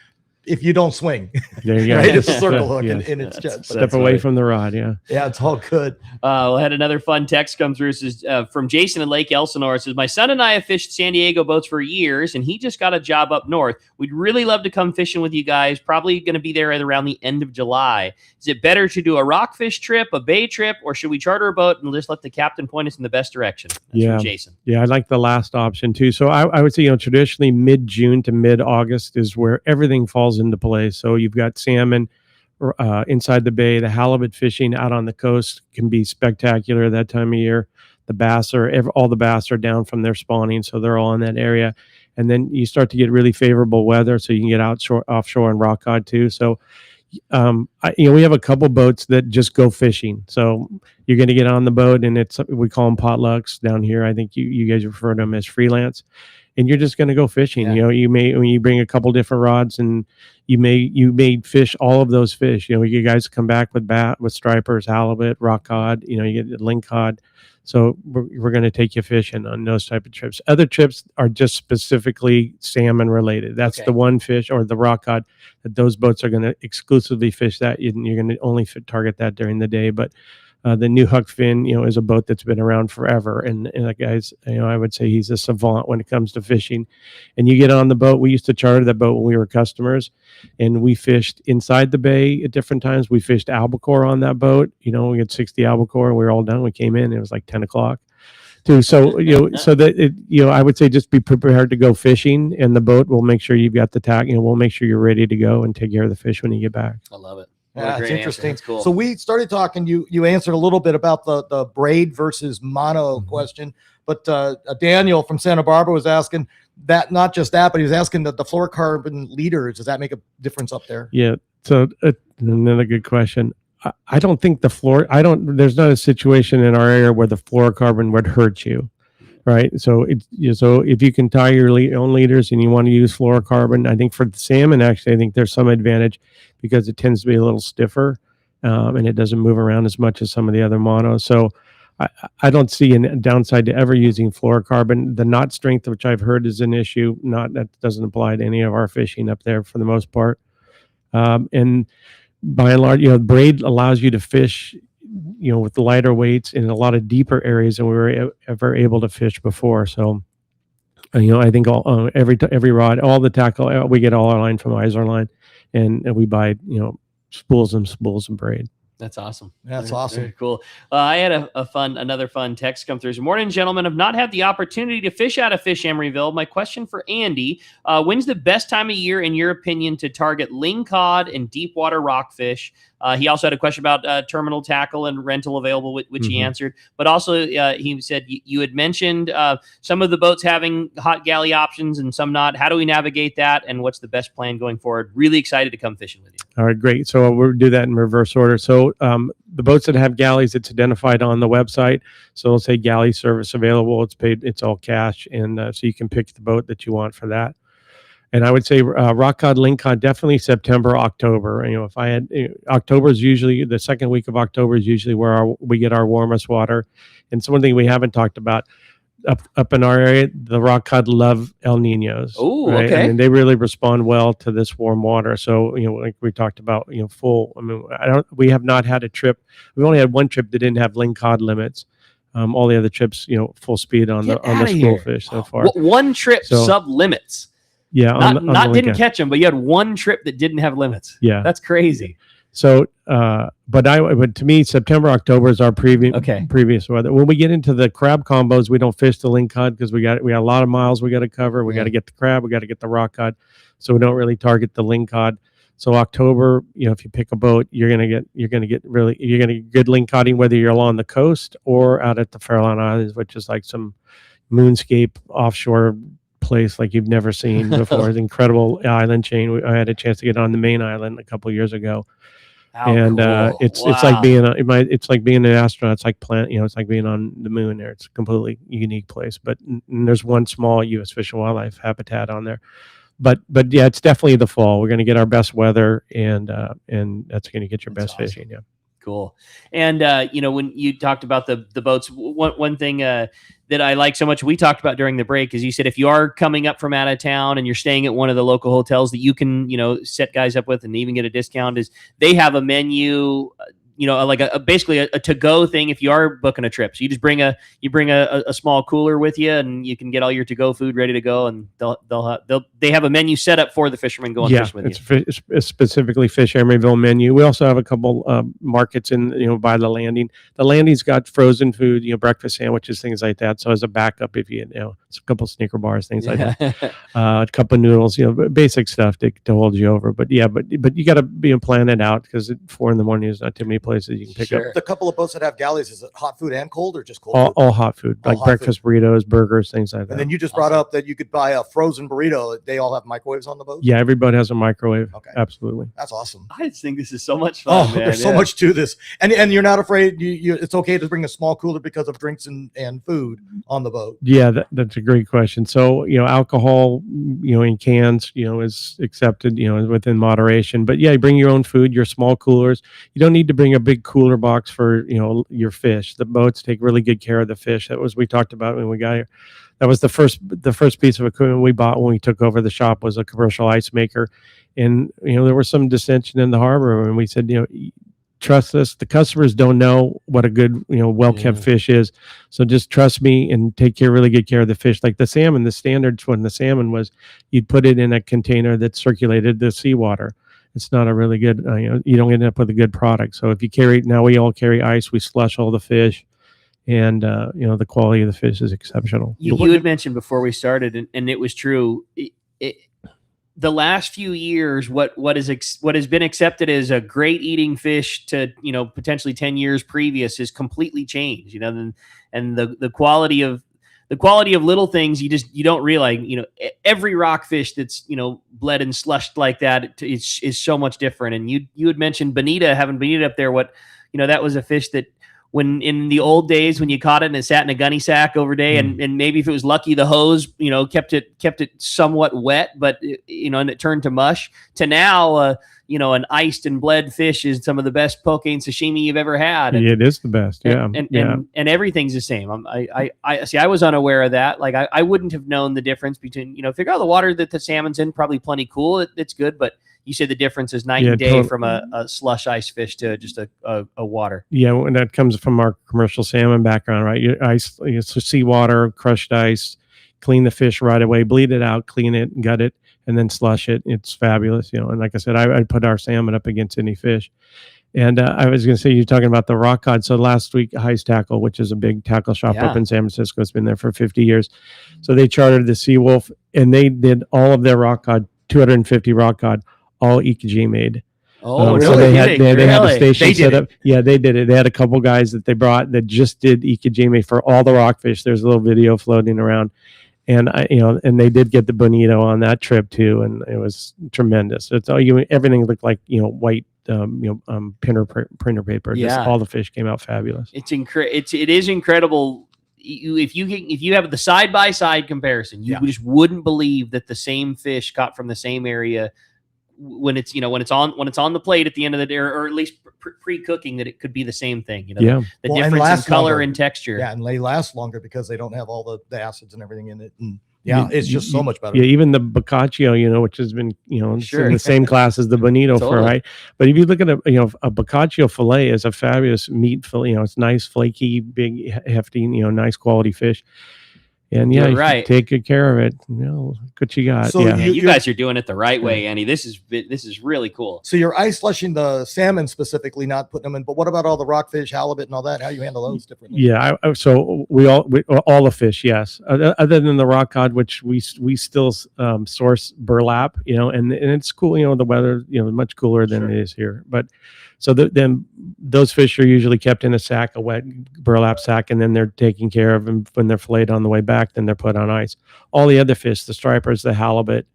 if you don't swing. There you go. Right? It's a circle hook, and it's just step away from the rod. Yeah, it's all good. We had another fun text come through. It says, from Jason in Lake Elsinore. It says, my son and I have fished San Diego boats for years, and he just got a job up north. We'd really love to come fishing with you guys. Probably going to be there at around the end of July. Is it better to do a rockfish trip, a bay trip, or should we charter a boat and just let the captain point us in the best direction? That's from Jason. Yeah, I like the last option too. So I would say, traditionally mid-June to mid-August is where everything falls into place. So you've got salmon inside the bay. The halibut fishing out on the coast can be spectacular that time of year. The bass all the bass are down from their spawning, so they're all in that area. And then you start to get really favorable weather, so you can get offshore and rock cod too. So we have a couple boats that just go fishing. So you're going to get on the boat, and we call them potlucks down here. I think you guys refer to them as freelance. And you're just going to go fishing. You may, when you bring a couple different rods, and you may fish all of those fish. You guys come back with stripers, halibut, rock cod. You get link cod. So we're going to take you fishing on those type of trips. Other trips are just specifically salmon related. That's the one fish, or the rock cod, that those boats are going to exclusively fish that. You're going to only target that during the day. But the new Huck Finn, is a boat that's been around forever. And that guy's, I would say he's a savant when it comes to fishing. And you get on the boat. We used to charter that boat when we were customers, and we fished inside the bay at different times. We fished albacore on that boat. We had 60 albacore. We were all done. We came in. It was like 10 o'clock. Too. So, so that I would say just be prepared to go fishing, and the boat will make sure you've got the tack. We'll make sure you're ready to go and take care of the fish when you get back. I love it. Yeah, it's interesting. Cool. So we started talking. You answered a little bit about the braid versus mono question, but Daniel from Santa Barbara was asking that, not just that, but he was asking that the fluorocarbon leaders, does that make a difference up there? Yeah. So another good question. I don't think there's not a situation in our area where the fluorocarbon would hurt you. Right. So so if you can tie your own leaders and you want to use fluorocarbon, I think for the salmon, actually, I think there's some advantage because it tends to be a little stiffer and it doesn't move around as much as some of the other monos. So I don't see a downside to ever using fluorocarbon. The knot strength, which I've heard is an issue, that doesn't apply to any of our fishing up there for the most part. And by and large, braid allows you to fish with the lighter weights in a lot of deeper areas than we were ever able to fish before. So, I think every rod, all the tackle, we get all our line from Eisler Line, and we buy, spools and braid. That's awesome. That's Very, awesome. very cool. I had another fun text come through. Good morning, gentlemen. I've not had the opportunity to fish out of Fish Emeryville. My question for Andy, when's the best time of year, in your opinion, to target lingcod and deep water rockfish? He also had a question about terminal tackle and rental available, which he answered. But also, he said you had mentioned some of the boats having hot galley options and some not. How do we navigate that, and what's the best plan going forward? Really excited to come fishing with you. All right, great. So we'll do that in reverse order. So the boats that have galleys, it's identified on the website. So it'll say galley service available. It's paid. It's all cash, and so you can pick the boat that you want for that. And I would say rock cod, lingcod, definitely September, October. If I had October is usually the second week of October is usually where we get our warmest water. And so one thing we haven't talked about up in our area, the rock cod love El Niños. Oh, right? okay. I mean, they really respond well to this warm water. So like we talked about, full. I mean, we have not had a trip. We only had one trip that didn't have lingcod limits. All the other trips, full speed on the school fish so far. One trip sub limits. Yeah, not didn't catch them, but you had one trip that didn't have limits. Yeah, that's crazy. So, but to me, September, October is our previous weather. When we get into the crab combos, we don't fish the lingcod because we got a lot of miles we got to cover. We got to get the crab, we got to get the rock cod, so we don't really target the lingcod. So October, if you pick a boat, you're gonna get good lingcoding whether you're along the coast or out at the Farallon Islands, which is like some moonscape offshore place like you've never seen before. It's an incredible island chain. I had a chance to get on the main island a couple years ago. And cool. it's like being it's like being an astronaut. It's like it's like being on the moon there. It's a completely unique place. But there's one small U.S. Fish and Wildlife habitat on there. But yeah, it's definitely the fall. We're going to get our best weather, and that's going to get your best awesome. fishing. Yeah. Cool. And when you talked about the boats, one thing that I like so much we talked about during the break is you said if you are coming up from out of town and you're staying at one of the local hotels that you can set guys up with and even get a discount, is they have a menu, like basically a to-go thing if you are booking a trip. So you just bring a small cooler with you, and you can get all your to-go food ready to go, and they have a menu set up for the fishermen going fishing with you. It's specifically Fish Emeryville menu. We also have a couple markets in by the landing. The landing's got frozen food, breakfast sandwiches, things like that. So as a backup, if it's a couple Snicker bars, things like that, a couple of noodles, basic stuff to hold you over. But you got to plan it out because at 4 a.m. there's not too many places you can pick up. The couple of boats that have galleys, is it hot food and cold, or just cold food? All hot food, like breakfast burritos, burgers, things like that. And then you just brought up that you could buy a frozen burrito. They all have microwaves on the boat? Yeah, everybody has a microwave. Okay. Absolutely. That's awesome. I just think this is so much fun, man. There's so much to this. And you're not afraid, it's okay to bring a small cooler because of drinks and food on the boat? Yeah, that's a great question. So, alcohol, in cans, is accepted, within moderation. But yeah, you bring your own food, your small coolers. You don't need to bring a big cooler box for, your fish. The boats take really good care of the fish. That was, we talked about when we got here. That was the first piece of equipment we bought when we took over the shop, was a commercial ice maker. And, there was some dissension in the harbor, and we said, trust us. The customers don't know what a good, well-kept fish is. So just trust me and take really good care of the fish. Like the salmon, the standards when the salmon was, you'd put it in a container that circulated the seawater. It's not a really good, you don't end up with a good product. So if you now we all carry ice, we slush all the fish, and, the quality of the fish is exceptional. You had mentioned before we started, and it was true. The last few years, what has been accepted as a great eating fish to potentially 10 years previous has completely changed. And the quality of little things you don't realize. Every rockfish that's bled and slushed like that is so much different. And you had mentioned bonita, having bonita up there. That was a fish that, when in the old days when you caught it and it sat in a gunny sack over day, and maybe if it was lucky, the hose, kept it somewhat wet, but and it turned to mush, to now, an iced and bled fish is some of the best poke and sashimi you've ever had. And, it is the best. Yeah. And everything's the same. I see. I was unaware of that. Like I wouldn't have known the difference between, figure out the water that the salmon's in, probably plenty cool. It's good, but you said the difference is night and day from a slush ice fish to just a water. Yeah, and that comes from our commercial salmon background, right? It's seawater, crushed ice, clean the fish right away, bleed it out, clean it, gut it, and then slush it. It's fabulous, And like I said, I put our salmon up against any fish. And I was going to say, you're talking about the rock cod. So last week, Heist Tackle, which is a big tackle shop Yeah. up in San Francisco, has been there for 50 years. So they chartered the Seawolf, and they did all of their rock cod, 250 rock cod, all EKG made. Oh, really? So they had a Really? station They did set it. up. Yeah, they did it. They had a couple guys that they brought that just did EKG for all the rockfish. There's a little video floating around. And and they did get the bonito on that trip too, and it was tremendous. It's all everything looked like white, printer paper. Just Yeah. all the fish came out fabulous. It is incredible. If you have the side by side comparison, you just wouldn't believe that the same fish caught from the same area when it's on the plate at the end of the day, or at least pre-cooking, that it could be the same thing. The Well, and difference in last color longer. and texture. Yeah, and they last longer because they don't have all the acids and everything in it. And it's just so much better. Yeah, even the Boccaccio, which has been, it's Sure. in the same class as the bonito Totally. right. But if you look at a Boccaccio fillet is a fabulous meat fillet. It's nice, flaky, big, hefty, nice quality fish. And You're if you right. take good care of it. What you got. So yeah. You guys are doing it the right way, Andy. This is really cool. So you're ice flushing the salmon specifically, not putting them in. But what about all the rockfish, halibut, and all that? How you handle those differently? Yeah, so we all the fish, yes. Other than the rock cod, which we still source burlap, and it's cool. The weather, much cooler than it is here. But so then those fish are usually kept in a wet burlap sack, and then they're taken care of. And when they're filleted on the way back, then they're put on ice. All the other fish, the stripers, the halibut,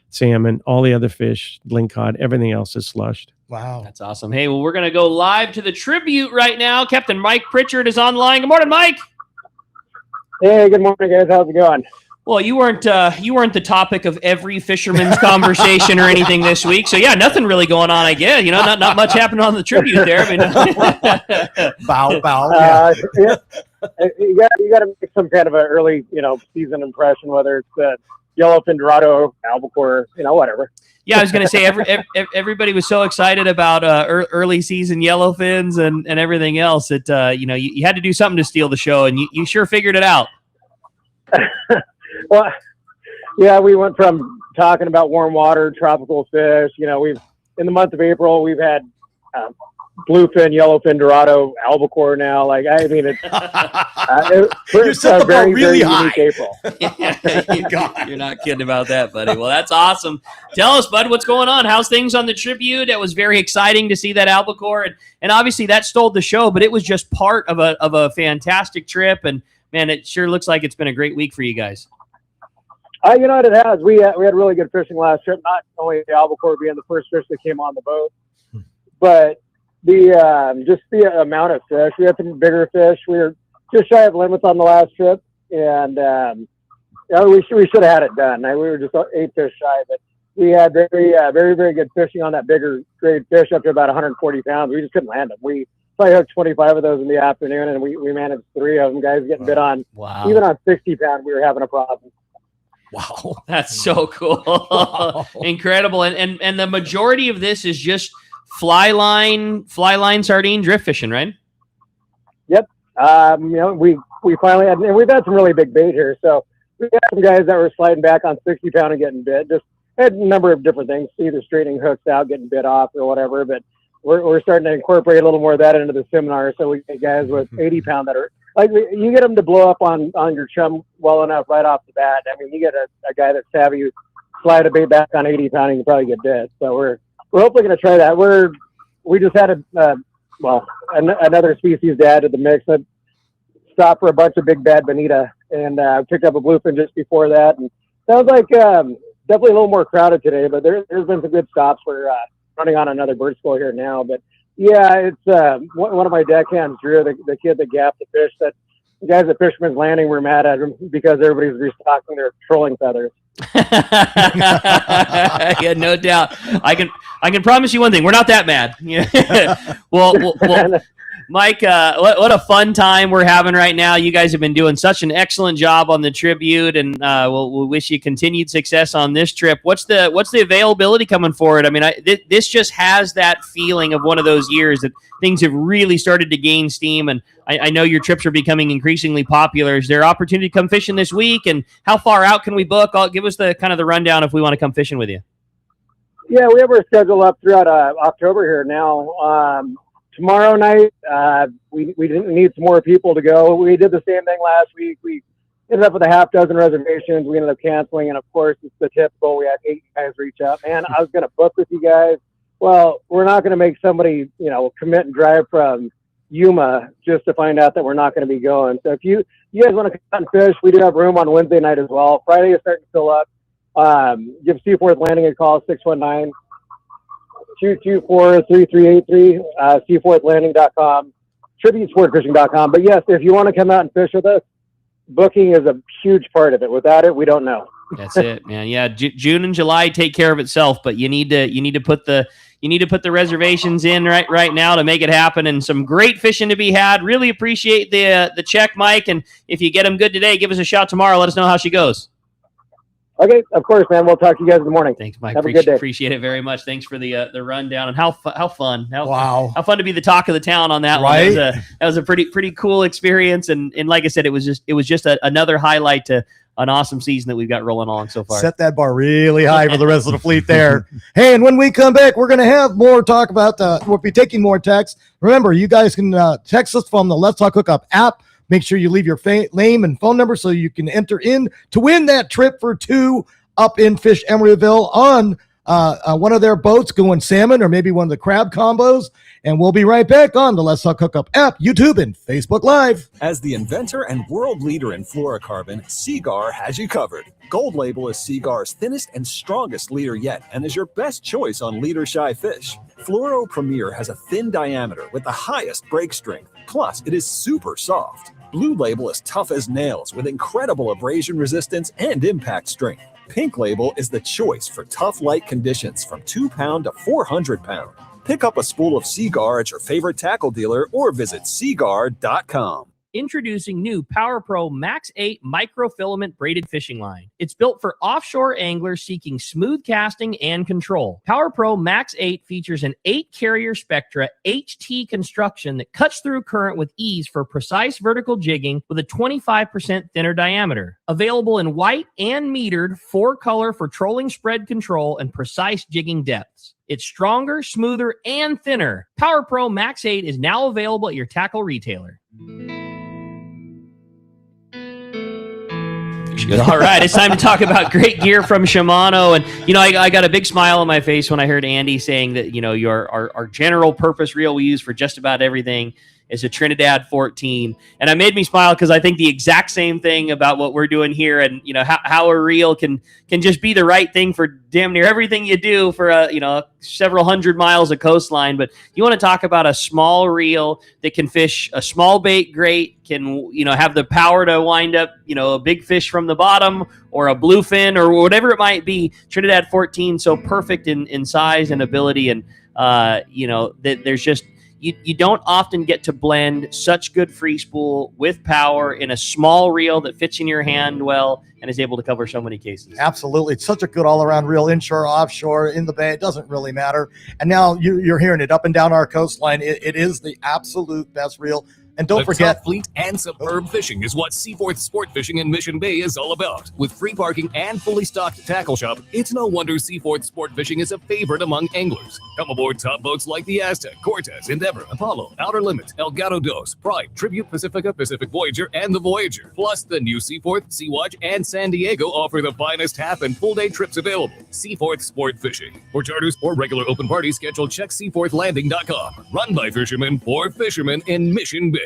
salmon, all the other fish, lingcod, everything else is slushed. Wow. That's awesome. Hey, well, we're going to go live to the tribute right now. Captain Mike Pritchard is online. Good morning, Mike. Hey, good morning, guys. How's it going? Well, you weren't the topic of every fisherman's conversation or anything this week. So yeah, nothing really going on, I guess. Not much happened on the tribute there. I mean, bow. Yeah. You got to make some kind of an early, season impression, whether it's the yellowfin Dorado, albacore, whatever. Yeah, I was going to say everybody was so excited about early season yellowfins and everything else that you had to do something to steal the show, and you sure figured it out. Well, yeah, we went from talking about warm water, tropical fish. We've in the month of April we've had bluefin, yellowfin, Dorado, albacore. Now, it's set a the bar very, really very high. unique April. You're not kidding about that, buddy. Well, that's awesome. Tell us, bud, what's going on? How's things on the tribute? It was very exciting to see that albacore, and obviously that stole the show, but it was just part of a fantastic trip. And man, it sure looks like it's been a great week for you guys. It has. We had really good fishing last trip. Not only the albacore being the first fish that came on the boat, but just the amount of fish. We had some bigger fish. We were just shy of limits on the last trip, and we should have had it done. We were just 8 fish shy, but we had very, very good fishing on that bigger grade fish up to about 140 pounds. We just couldn't land them. We probably hooked 25 of those in the afternoon, and we managed 3 of them. Guys getting bit on. Wow. Even on 60 pound, we were having a problem. Wow, that's so cool. Wow. Incredible. And the majority of this is just fly line sardine drift fishing, right? Yep. We finally had, and we've had some really big bait here. So we had some guys that were sliding back on 60 pound and getting bit. Just had a number of different things, either straightening hooks out, getting bit off or whatever. But we're starting to incorporate a little more of that into the seminar. So we get guys with 80 pound that are you get them to blow up on your chum well enough right off the bat. I mean, you get a guy that's savvy, you slide a bait back on 80 pound and you probably get bit. So we're hopefully going to try that. We just had another species to add to the mix. I stopped for a bunch of big bad bonita and picked up a bluefin just before that. And sounds like definitely a little more crowded today, but there's been some good stops. We're running on another bird school here now, but yeah, it's one of my deckhands, Drew, the kid that gapped the fish. That the guys at Fisherman's Landing were mad at him because everybody's restocking their trolling feathers. Yeah, no doubt. I can promise you one thing: we're not that mad. well, Mike, what a fun time we're having right now. You guys have been doing such an excellent job on the tribute, and we'll wish you continued success on this trip. What's the availability coming forward? I mean, this just has that feeling of one of those years that things have really started to gain steam, and I know your trips are becoming increasingly popular. Is there opportunity to come fishing this week, and how far out can we book? Give us the kind of the rundown if we want to come fishing with you. Yeah, we have our schedule up throughout October here now. tomorrow night, we didn't need some more people to go. We did the same thing last week. We ended up with a half dozen reservations. We ended up canceling, and of course, it's the typical. We had 8 guys reach out. Man, I was going to book with you guys. Well, we're not going to make somebody, commit and drive from Yuma just to find out that we're not going to be going. So if you guys want to come out and fish, we do have room on Wednesday night as well. Friday is starting to fill up. Give Seaforth Landing a call, 619-224-3383, seaforthlanding.com, tributesportfishing.com. But yes, if you want to come out and fish with us, booking is a huge part of it. Without it, we don't know. That's it, man. Yeah, June and July take care of itself, but you need to put the reservations in right now to make it happen, and some great fishing to be had. Really appreciate the check, Mike, and if you get them good today, give us a shout tomorrow. Let us know how she goes. Okay, of course, man. We'll talk to you guys in the morning. Thanks, Mike. Have a good day. Appreciate it very much. Thanks for the rundown, and how fun. Wow. How fun to be the talk of the town on that Right? one. That was a pretty cool experience, and like I said, it was just another highlight to an awesome season that we've got rolling along so far. Set that bar really high for the rest of the fleet there. Hey, and when we come back, we're going to have more talk about we'll be taking more texts. Remember, you guys can text us from the Let's Talk Hookup app. Make sure you leave your name and phone number so you can enter in to win that trip for 2 up in Fish Emeryville on one of their boats going salmon or maybe one of the crab combos. And we'll be right back on the Let's Talk Hookup app, YouTube, and Facebook Live. As the inventor and world leader in fluorocarbon, Seagar has you covered. Gold Label is Seagar's thinnest and strongest leader yet and is your best choice on leader-shy fish. Fluoro Premier has a thin diameter with the highest break strength. Plus, it is super soft. Blue Label is tough as nails with incredible abrasion resistance and impact strength. Pink Label is the choice for tough light conditions from 2 pound to 400 pound. Pick up a spool of Seagar at your favorite tackle dealer or visit seagar.com. Introducing new Power Pro Max 8 microfilament braided fishing line. It's built for offshore anglers seeking smooth casting and control. Power Pro Max 8 features an 8-carrier Spectra HT construction that cuts through current with ease for precise vertical jigging with a 25% thinner diameter. Available in white and metered 4-color for trolling spread control and precise jigging depths. It's stronger, smoother, and thinner. Power Pro Max 8 is now available at your tackle retailer. All right, it's time to talk about great gear from Shimano. And, I got a big smile on my face when I heard Andy saying that, our general purpose reel we use for just about everything is a Trinidad 14. And it made me smile because I think the exact same thing about what we're doing here, and, how a reel can just be the right thing for damn near everything you do for, several hundred miles of coastline. But you want to talk about a small reel that can fish a small bait great, can, have the power to wind up, a big fish from the bottom or a bluefin or whatever it might be. Trinidad 14, so perfect in size and ability. And, that there's just, you don't often get to blend such good free spool with power in a small reel that fits in your hand well and is able to cover so many cases. Absolutely. It's such a good all-around reel, inshore, offshore, in the bay. It doesn't really matter. And now you're hearing it up and down our coastline. It is the absolute best reel. And don't forget, tough fleet and superb fishing is what Seaforth Sport Fishing in Mission Bay is all about. With free parking and fully stocked tackle shop, it's no wonder Seaforth Sport Fishing is a favorite among anglers. Come aboard top boats like the Aztec, Cortez, Endeavor, Apollo, Outer Limit, Elgato Dos, Pride, Tribute Pacifica, Pacific Voyager, and the Voyager. Plus, the new Seaforth, Sea-Watch, and San Diego offer the finest half and full day trips available. Seaforth Sport Fishing. For charters or regular open party schedule, check seaforthlanding.com. Run by fishermen for fishermen in Mission Bay.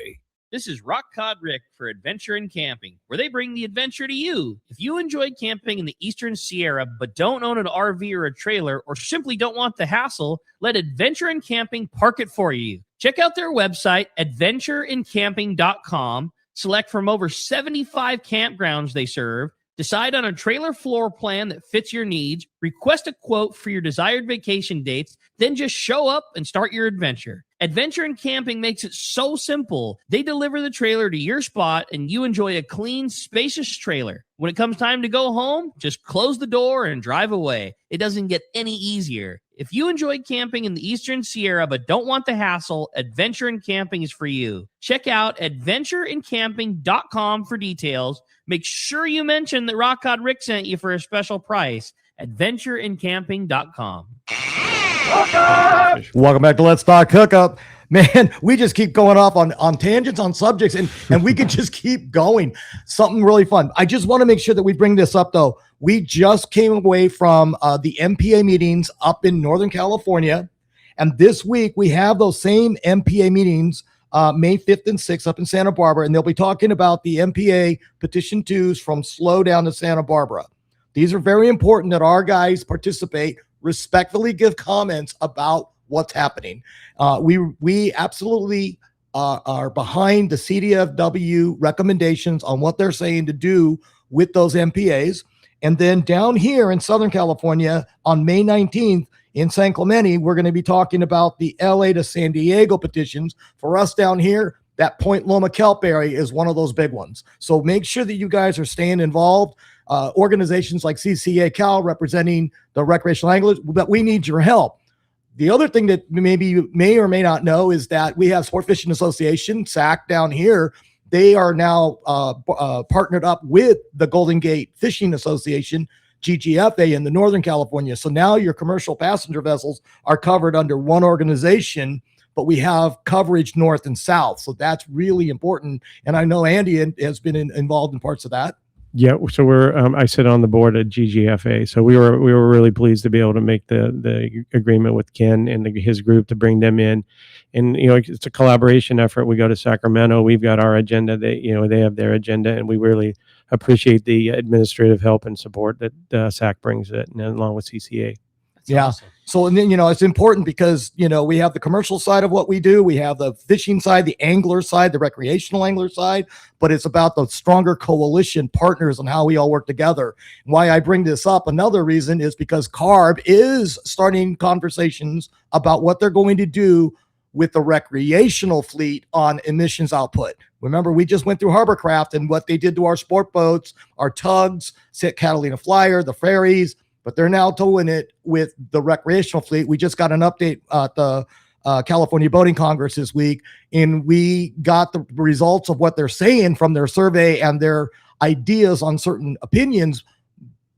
This is Rock Cod Rick for Adventure in Camping, where they bring the adventure to you. If you enjoyed camping in the Eastern Sierra but don't own an RV or a trailer, or simply don't want the hassle, let Adventure in Camping park it for you. Check out their website, adventureincamping.com. Select from over 75 campgrounds they serve. Decide on a trailer floor plan that fits your needs. Request a quote for your desired vacation dates. Then just show up and start your adventure. Adventure in Camping makes it so simple. They deliver the trailer to your spot and you enjoy a clean, spacious trailer. When it comes time to go home, just close the door and drive away. It doesn't get any easier. If you enjoy camping in the Eastern Sierra but don't want the hassle, Adventure in Camping is for you. Check out adventureincamping.com for details. Make sure you mention that Rock Cod Rick sent you for a special price. Adventureincamping.com. welcome back to Let's Talk Hookup. Man, we just keep going off on tangents, on subjects, and we could just keep going. Something really fun. I just want to make sure that we bring this up, though. We just came away from the MPA meetings up in Northern California, and this week we have those same MPA meetings May 5th and 6th up in Santa Barbara, and they'll be talking about the MPA Petition 2s from Slow down to Santa Barbara. These are very important that our guys participate, respectfully give comments about what's happening. We absolutely are behind the CDFW recommendations on what they're saying to do with those MPAs. And then down here in Southern California on May 19th in San Clemente, we're going to be talking about the LA to San Diego petitions. For us down here, that Point Loma Kelp area is one of those big ones. So make sure that you guys are staying involved. Organizations like CCA Cal representing the recreational anglers, but we need your help. The other thing that maybe you may or may not know is that we have Sport Fishing Association, SAC, down here. They are now partnered up with the Golden Gate Fishing Association, GGFA, in the Northern California. So now your commercial passenger vessels are covered under one organization, but we have coverage north and south. So that's really important. And I know Andy has been involved in parts of that. Yeah, so we're I sit on the board at GGFA, so we were really pleased to be able to make the agreement with Ken and his group to bring them in, and it's a collaboration effort. We go to Sacramento, we've got our agenda, they have their agenda, and we really appreciate the administrative help and support that SAC brings it, and along with CCA. Yeah. Awesome. So, and then, it's important because, we have the commercial side of what we do. We have the fishing side, the angler side, the recreational angler side, but it's about the stronger coalition partners and how we all work together. Why I bring this up, another reason is because CARB is starting conversations about what they're going to do with the recreational fleet on emissions output. Remember, we just went through Harborcraft and what they did to our sport boats, our tugs, Catalina Flyer, the ferries, but they're now doing it with the recreational fleet. We just got an update at the California Boating Congress this week, and we got the results of what they're saying from their survey and their ideas on certain opinions.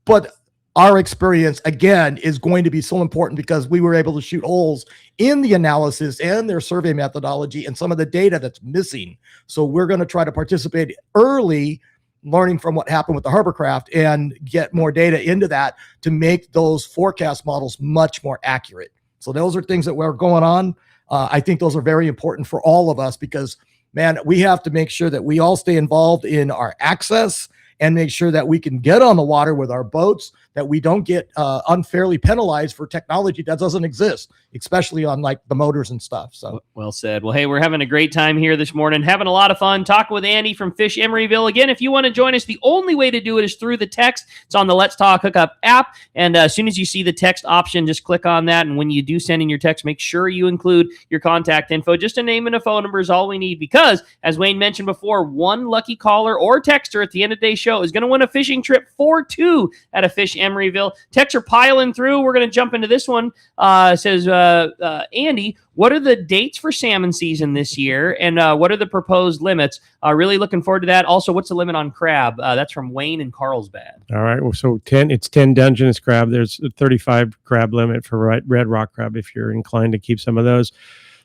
But our experience, again, is going to be so important because we were able to shoot holes in the analysis and their survey methodology and some of the data that's missing. So we're going to try to participate early, learning from what happened with the Harborcraft and get more data into that to make those forecast models much more accurate. So those are things that we're going on. I think those are very important for all of us because, man, we have to make sure that we all stay involved in our access and make sure that we can get on the water with our boats, that we don't get unfairly penalized for technology that doesn't exist, especially on like the motors and stuff. So well said. Well, hey, we're having a great time here this morning, having a lot of fun talking with Andy from Fish Emeryville. Again, if you want to join us, the only way to do it is through the text. It's on the Let's Talk Hookup app. And as soon as you see the text option, just click on that. And when you do send in your text, make sure you include your contact info. Just a name and a phone number is all we need because, as Wayne mentioned before, one lucky caller or texter at the end of today's show is going to win a fishing trip for two at a Fish Emeryville. Texts are piling through. We're going to jump into this one. Says, Andy, what are the dates for salmon season this year? And what are the proposed limits? Really looking forward to that. Also, what's the limit on crab? That's from Wayne in Carlsbad. All right. Well, so 10 Dungeness crab. There's a 35 crab limit for red rock crab if you're inclined to keep some of those.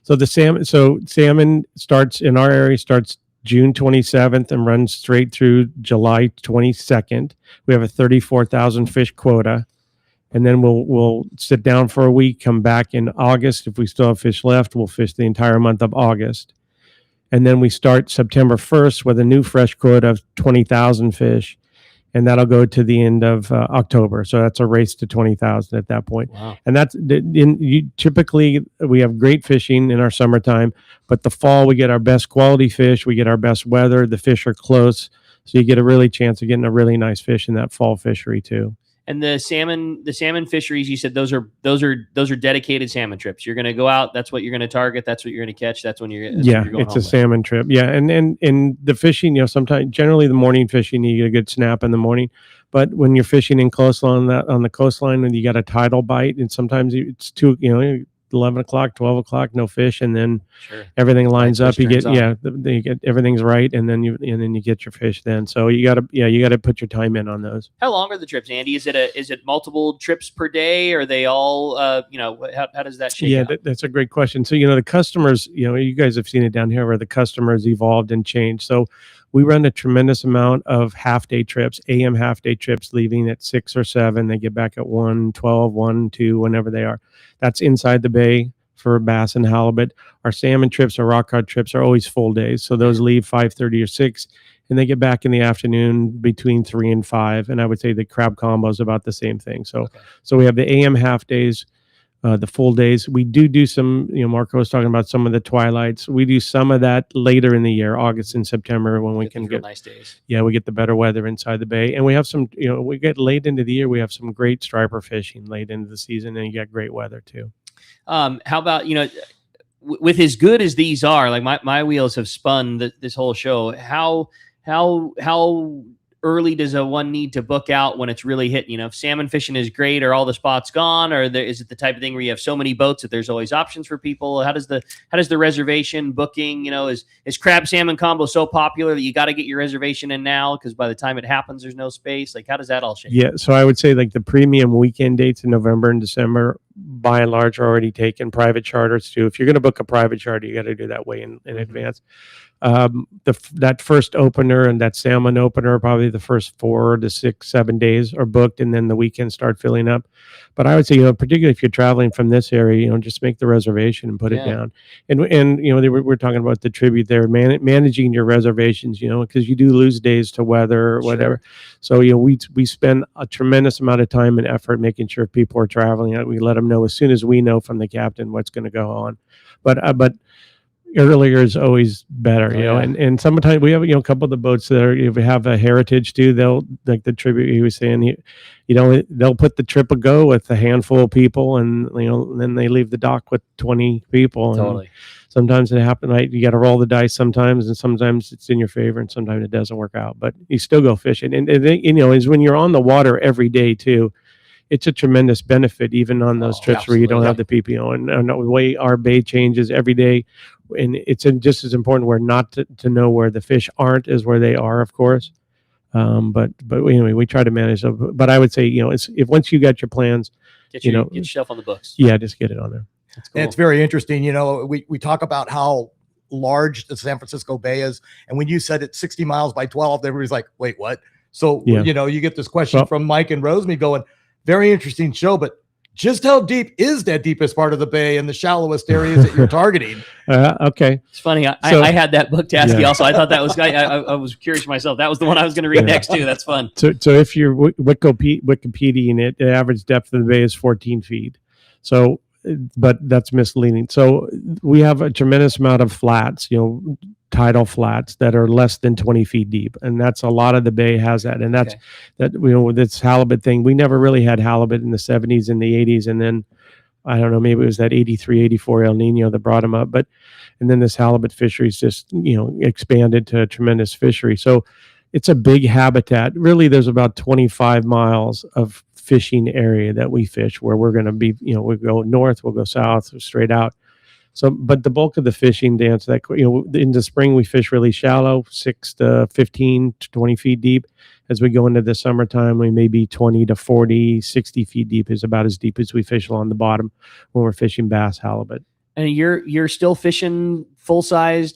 So salmon starts in our area, starts June 27th and runs straight through July 22nd. We have a 34,000 fish quota. And then we'll sit down for a week, come back in August. If we still have fish left, we'll fish the entire month of August. And then we start September 1st with a new fresh quota of 20,000 fish. And that'll go to the end of October. So that's a race to 20,000 at that point. Wow. And that's typically we have great fishing in our summertime, but the fall we get our best quality fish. We get our best weather. The fish are close. So you get a really chance of getting a really nice fish in that fall fishery too. And the salmon fisheries, you said those are dedicated salmon trips. You're going to go out. That's what you're going to target. That's what you're going to catch. That's when you're going it's a salmon trip. Yeah, and the fishing, sometimes generally the morning fishing you get a good snap in the morning, but when you're fishing in coastline on the coastline and you got a tidal bite, and sometimes it's too 11 o'clock, 12 o'clock, no fish, and then Sure. everything lines up. Fish You get turns you get everything's right, and then you get your fish then. So you gotta put your time in on those. How long are the trips, Andy? Is it multiple trips per day? Are they all how does that shake out? That's a great question. So the customers, you guys have seen it down here where the customers evolved and changed. So we run a tremendous amount of half-day trips, AM half-day trips, leaving at 6 or 7. They get back at 1, 12, 1, 2, whenever they are. That's inside the bay for bass and halibut. Our salmon trips or rock cod trips are always full days. So those leave 5:30 or 6, and they get back in the afternoon between 3 and 5. And I would say the crab combo is about the same thing. So we have the AM half days, the full days. We do some, Marco was talking about some of the twilights. We do some of that later in the year, August and September, when we can get nice days. Yeah, we get the better weather inside the bay. And we have some, we get late into the year, we have some great striper fishing late into the season, and you get great weather too. How about, with as good as these are, like my wheels have spun this whole show. How early does one need to book out when it's really hitting? If salmon fishing is great, are all the spots gone, or is it the type of thing where you have so many boats that there's always options for people? How does the reservation booking, is crab salmon combo so popular that you got to get your reservation in now because by the time it happens there's no space? Like, how does that all shake? Yeah, so I would say like the premium weekend dates in November and December, by and large, are already taken. Private charters too. If you're going to book a private charter, you got to do that way in advance. That first opener and that salmon opener, probably the first 4 to 6, 7 days are booked, and then the weekends start filling up. But I would say, particularly if you're traveling from this area, just make the reservation and put it down. And we're talking about the tribute there, managing your reservations, because you do lose days to weather or whatever. So we spend a tremendous amount of time and effort making sure people are traveling. We let them know as soon as we know from the captain what's going to go on. But earlier is always better, and sometimes we have, a couple of the boats that if we have a heritage too, they'll, like the tribute he was saying, they'll put the trip ago with a handful of people, and then they leave the dock with 20 people. Totally. And sometimes it happens, right? You got to roll the dice sometimes, and sometimes it's in your favor, and sometimes it doesn't work out, but you still go fishing. And is when you're on the water every day too, it's a tremendous benefit, even on those trips where you don't have the PPO. And the way our bay changes every day, and it's just as important where not to know where the fish aren't as where they are, of course. But anyway, we try to manage them. But I would say, if once you got your plans, get yourself on the books. Yeah, just get it on there. That's cool. And it's very interesting. We talk about how large the San Francisco Bay is, and when you said it's 60 miles by 12, everybody's like, wait, what? So, you get this question from Mike and Roseme going, very interesting show, but just how deep is that deepest part of the bay and the shallowest areas that you're targeting? Okay. It's funny. I had that book to ask you also. I thought that was, I was curious myself. That was the one I was going to read next to. That's fun. So if you're Wikipediaing it, the average depth of the bay is 14 feet. So, but that's misleading. So we have a tremendous amount of flats, tidal flats that are less than 20 feet deep, and that's a lot of the bay has that. And that's this halibut thing. We never really had halibut in the 70s and the 80s, and then I don't know, maybe it was that 83, 84 El Nino that brought them up. And then this halibut fishery is just expanded to a tremendous fishery. So it's a big habitat. Really, there's about 25 miles of fishing area that we fish, where we're going to be, we go north, we'll go south, or straight out. So, but the bulk of the fishing, to answer that, in the spring we fish really shallow, 6 to 15 to 20 feet deep. As we go into the summertime, we may be 20 to 40, 60 feet deep is about as deep as we fish along the bottom when we're fishing bass, halibut. And you're still fishing full size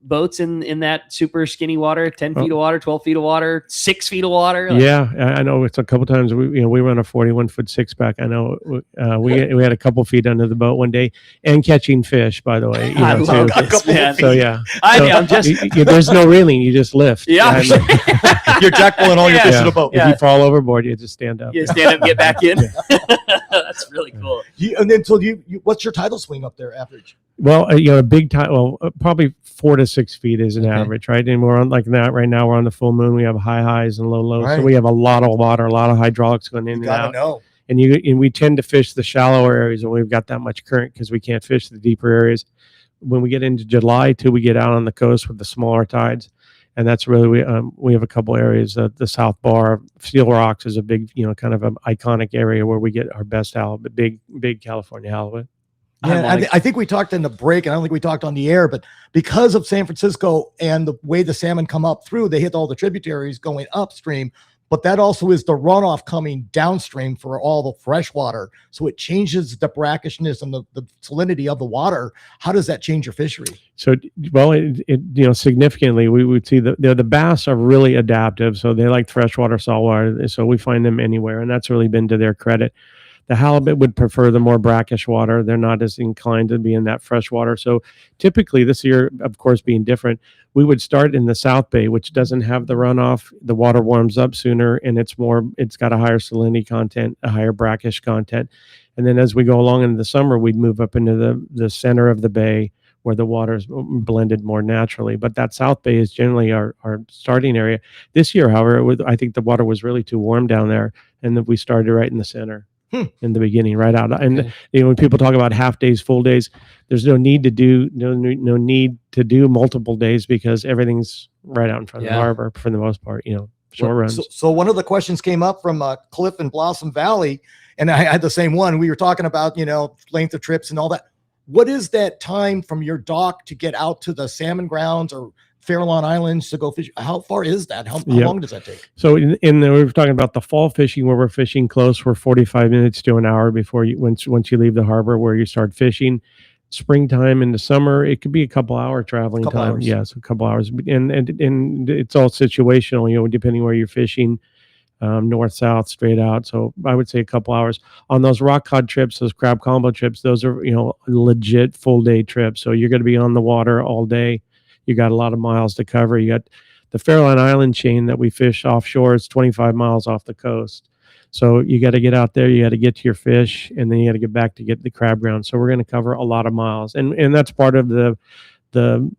boats in that super skinny water, 10 feet of water, 12 feet of water, 6 feet of water. Yeah, I know. It's a couple times we run a 41-foot 6-pack. I know we had a couple feet under the boat one day, and catching fish, by the way. I love this, man. So yeah, I'm just there's no reeling. You just lift. Yeah, you're jack pulling all your fish in the boat. If you fall overboard, you just stand up. You stand up, and get back in. That's really cool. And then so what's your tidal swing up there average? Well, a big time. Well, probably 4 to 6 feet is an average, right? And we're on like that right now. We're on the full moon. We have high highs and low lows, so we have a lot of water, a lot of hydraulics going in and out. Know. And we tend to fish the shallower areas when we've got that much current, because we can't fish the deeper areas. When we get into July too, we get out on the coast with the smaller tides, and that's really we have a couple areas. The South Bar, Steel Rocks is a big, kind of an iconic area where we get our best halibut, big California halibut. Yeah, I think we talked in the break, and I don't think we talked on the air, but because of San Francisco and the way the salmon come up through, they hit all the tributaries going upstream, but that also is the runoff coming downstream for all the fresh water. So it changes the brackishness and the salinity of the water. How does that change your fishery? So, well, it significantly, we would see the bass are really adaptive. So they like freshwater, saltwater. So we find them anywhere, and that's really been to their credit. The halibut would prefer the more brackish water. They're not as inclined to be in that fresh water. So typically this year, of course, being different, we would start in the South Bay, which doesn't have the runoff. The water warms up sooner, and it's got a higher salinity content, a higher brackish content. And then as we go along in the summer, we'd move up into the center of the bay where the water is blended more naturally. But that South Bay is generally our starting area. This year, however, I think the water was really too warm down there, and that we started right in the center. In the beginning, right out. And when people talk about half days, full days, there's no need to do multiple days because everything's right out in front of the harbor for the most part. Short runs. So one of the questions came up from Cliff in Blossom Valley, and I had the same one. We were talking about length of trips and all that. What is that time from your dock to get out to the salmon grounds or Farallon Islands to go fish? How far is that? How long does that take? So we were talking about the fall fishing where we're fishing close. We're 45 minutes to an hour before once you leave the harbor where you start fishing. Springtime in the summer, it could be a couple hour traveling time. Hours. Yes, a couple hours. And it's all situational, depending where you're fishing, north, south, straight out. So I would say a couple hours. On those rock cod trips, those crab combo trips, those are, legit full day trips. So you're going to be on the water all day. You got a lot of miles to cover. You got the Farallon Island chain that we fish offshore. It's 25 miles off the coast. So you got to get out there. You got to get to your fish, and then you got to get back to get the crab ground. So we're going to cover a lot of miles, and that's part of the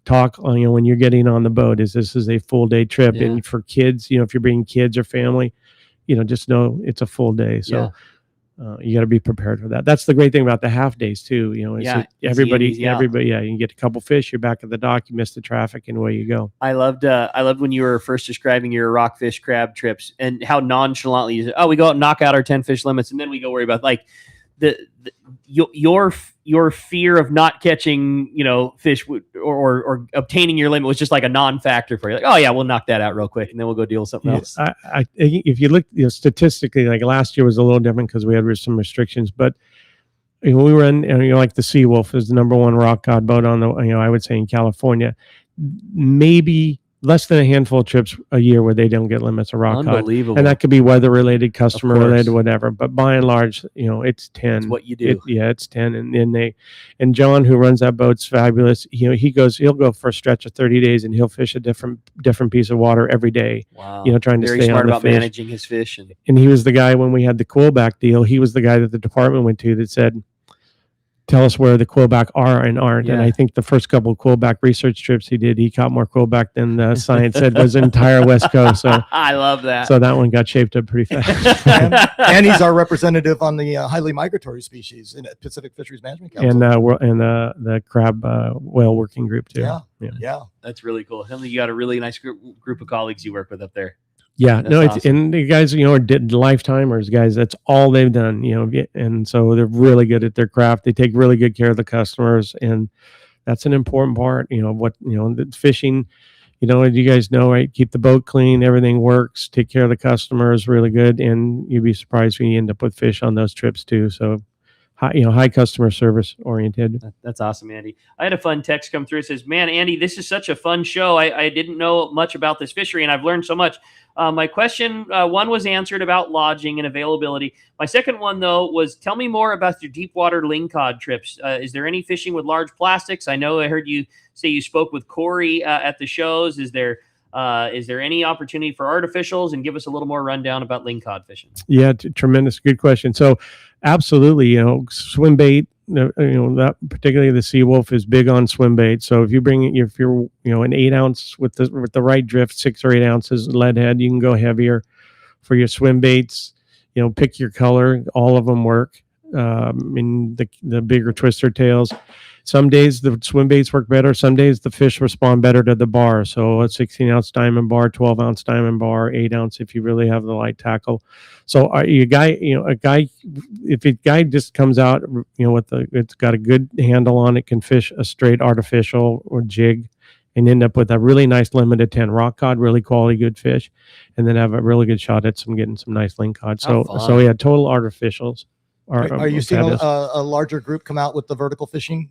talk. When you're getting on the boat, this is a full day trip, and for kids, if you're bringing kids or family, just know it's a full day. So. You got to be prepared for that. That's the great thing about the half days too. Everybody, you can get a couple fish. You're back at the dock. You miss the traffic, and away you go. I loved when you were first describing your rockfish crab trips and how nonchalantly you said, "Oh, we go out and knock out our 10 fish limits, and then we go worry about your fear of not catching, fish or obtaining your limit was just like a non-factor for you. Like, oh yeah, we'll knock that out real quick, and then we'll go deal with something else." If you look, statistically, like last year was a little different because we had some restrictions, but we were in, like the Seawolf is the number one rock cod boat on the, I would say in California, maybe less than a handful of trips a year where they don't get limits of rock cod. Unbelievable. And that could be weather related, customer related, whatever. But by and large, it's 10. It's what you do. It's 10. And John, who runs that boat's fabulous. He'll go for a stretch of 30 days and he'll fish a different piece of water every day. Wow. Trying to Very stay smart on the about fish. managing his fish. And he was the guy when we had the quillback deal. He was the guy that the department went to that said, tell us where the quillback are and aren't. Yeah. And I think the first couple of quillback research trips he did, he caught more quillback than the science said was the entire West Coast. So I love that. So that one got shaped up pretty fast. and he's our representative on the highly migratory species in Pacific Fisheries Management Council. And the crab whale working group too. Yeah. That's really cool. You got a really nice group of colleagues you work with up there. Yeah, That's awesome. And the guys, are lifetimers, guys. That's all they've done, and so they're really good at their craft. They take really good care of the customers, and that's an important part, the fishing, you guys know, right? Keep the boat clean, everything works, take care of the customers really good, and you'd be surprised when you end up with fish on those trips too. So high customer service oriented. That's awesome, Andy. I had a fun text come through. It says, "Man, Andy, this is such a fun show. I didn't know much about this fishery, and I've learned so much. My question, one was answered about lodging and availability. My second one, though, was tell me more about your deep water lingcod trips. Is there any fishing with large plastics? I heard you say you spoke with Corey at the shows. Is there any opportunity for artificials? And give us a little more rundown about lingcod fishing." Yeah, tremendous. Good question. So absolutely, swim bait, that particularly the Seawolf is big on swim bait. So if you're an 8 ounce with the right drift, 6 or 8 ounces lead head, you can go heavier for your swim baits. Pick your color. All of them work. in the bigger twister tails. Some days the swim baits work better. Some days the fish respond better to the bar. So a 16-ounce diamond bar, 12-ounce diamond bar, 8-ounce if you really have the light tackle. So if a guy just comes out, it's got a good handle on it, can fish a straight artificial or jig, and end up with a really nice limited 10 rock cod, really quality, good fish, and then have a really good shot at getting some nice ling cod. So yeah, total artificials. Are you seeing a larger group come out with the vertical fishing?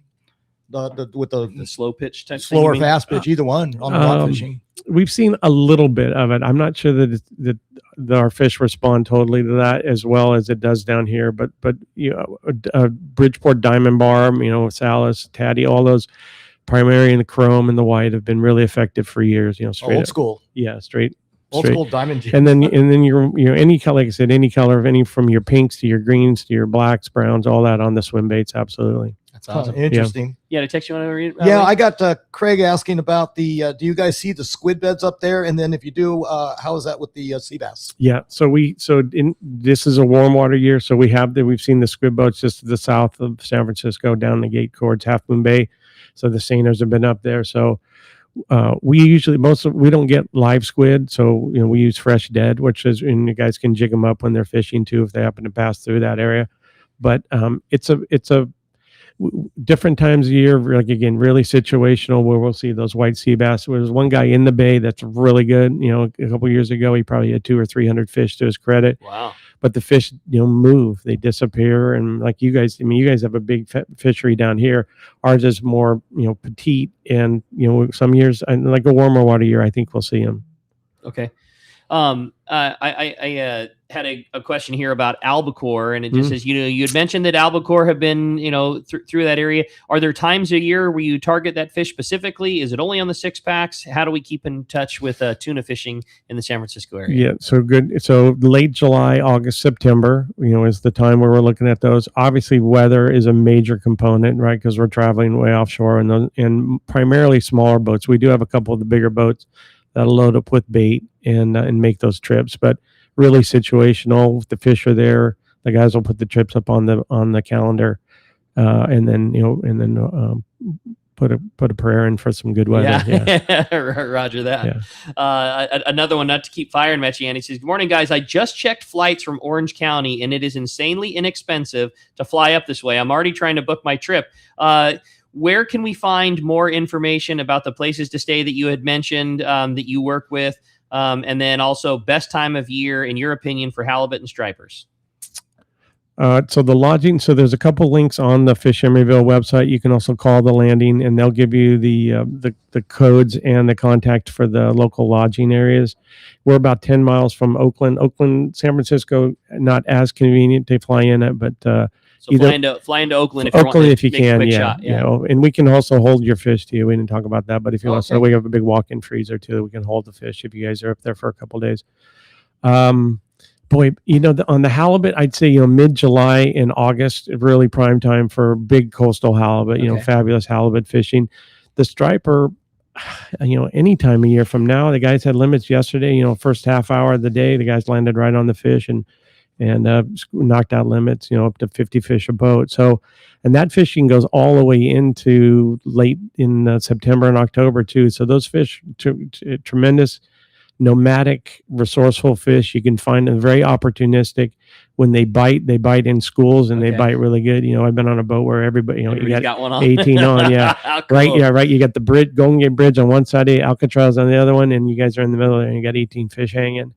With the slow pitch type slow or thing, fast pitch, either one on the rock fishing. We've seen a little bit of it. I'm not sure that our fish respond totally to that as well as it does down here. But Bridgeport Diamond Bar, Salis, Taddy, all those primary and the chrome and the white have been really effective for years. Straight old school. Yeah, straight. Old school diamond jig. And then any color, like I said, any color of any from your pinks to your greens to your blacks, browns, all that on the swim baits. Absolutely. That's awesome. Interesting. Yeah, the text you want to read? I got Craig asking about the. Do you guys see the squid beds up there? And then if you do, how is that with the sea bass? Yeah. This is a warm water year, so we've seen the squid boats just to the south of San Francisco down the gate towards Half Moon Bay. So the seiners have been up there. So we don't get live squid, so we use fresh dead, and you guys can jig them up when they're fishing too if they happen to pass through that area. But it's a different times of year, like again, really situational, where we'll see those white sea bass. There's one guy in the bay that's really good. A couple of years ago, he probably had 200 or 300 fish to his credit. Wow. But the fish, move, they disappear. And like you guys have a big fishery down here. Ours is more, petite. And, some years, like a warmer water year, I think we'll see them. Okay. I had a question here about albacore, and it just says, you had mentioned that albacore have been, through that area. Are there times a year where you target that fish specifically? Is it only on the 6-packs? How do we keep in touch with tuna fishing in the San Francisco area? Yeah, so good. So late July, August, September, is the time where we're looking at those. Obviously, weather is a major component, right? Because we're traveling way offshore and primarily smaller boats. We do have a couple of the bigger boats that'll load up with bait and make those trips, but really situational. If the fish are there, the guys will put the trips up on the calendar, and then put a prayer in for some good weather. Yeah. Roger that. Yeah. Another one, not to keep firing at you, Andy, says, "Good morning, guys. I just checked flights from Orange County, and it is insanely inexpensive to fly up this way. I'm already trying to book my trip. Where can we find more information about the places to stay that you had mentioned that you work with? And then also best time of year, in your opinion, for halibut and stripers?" So the lodging, so there's a couple links on the Fish Emeryville website. You can also call the landing and they'll give you the codes and the contact for the local lodging areas. We're about 10 miles from Oakland. San Francisco, not as convenient to fly in at, but so fly into Oakland if you can, make a quick shot. And we can also hold your fish too. We didn't talk about that, but if you want, so we have a big walk-in freezer too that we can hold the fish if you guys are up there for a couple of days. On the halibut, I'd say mid-July and August, really prime time for big coastal halibut. Fabulous halibut fishing. The striper, any time of year from now. The guys had limits yesterday. First half hour of the day, the guys landed right on the fish and knocked out limits, up to 50 fish a boat. So, and that fishing goes all the way into late in September and October too. So those fish, tremendous nomadic, resourceful fish. You can find them very opportunistic. When they bite in schools and they bite really good. I've been on a boat where everybody, you got one on. 18 on. Yeah. Cool. Right. Yeah. Right. You got the Golden Gate Bridge on one side, Alcatraz on the other one, and you guys are in the middle there and you got 18 fish hanging.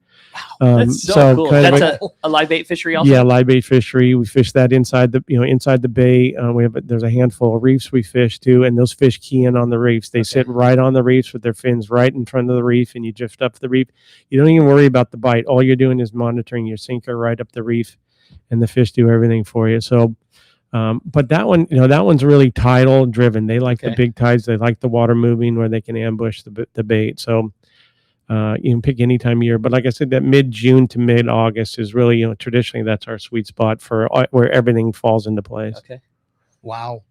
That's so cool. That's a live bait fishery also? Yeah, live bait fishery. We fish that inside the bay. There's a handful of reefs we fish too, and those fish key in on the reefs. They sit right on the reefs with their fins right in front of the reef, and you drift up the reef. You don't even worry about the bite. All you're doing is monitoring your sinker right up the reef, and the fish do everything for you. So, but that one, that one's really tidal driven. They like the big tides. They like the water moving where they can ambush the bait. So, you can pick any time of year, but like I said, that mid-June to mid-August is really, traditionally that's our sweet spot for where everything falls into place. Okay. Wow.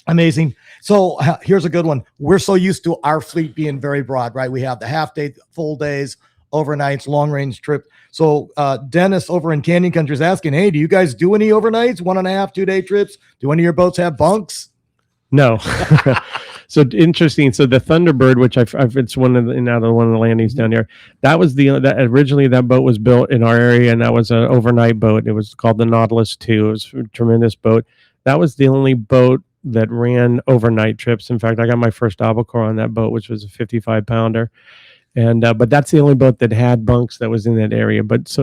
Amazing. So here's a good one. We're so used to our fleet being very broad, right? We have the half day, full days, overnights, long range trip. So Dennis over in Canyon Country is asking, hey, do you guys do any overnights, 1.5, 2 day trips? Do any of your boats have bunks? No. So interesting. So the Thunderbird, which it's one of the landings down there. That was originally that boat was built in our area, and that was an overnight boat. It was called the Nautilus 2. It was a tremendous boat. That was the only boat that ran overnight trips. In fact, I got my first albacore on that boat, which was a 55-pounder. And but that's the only boat that had bunks that was in that area. But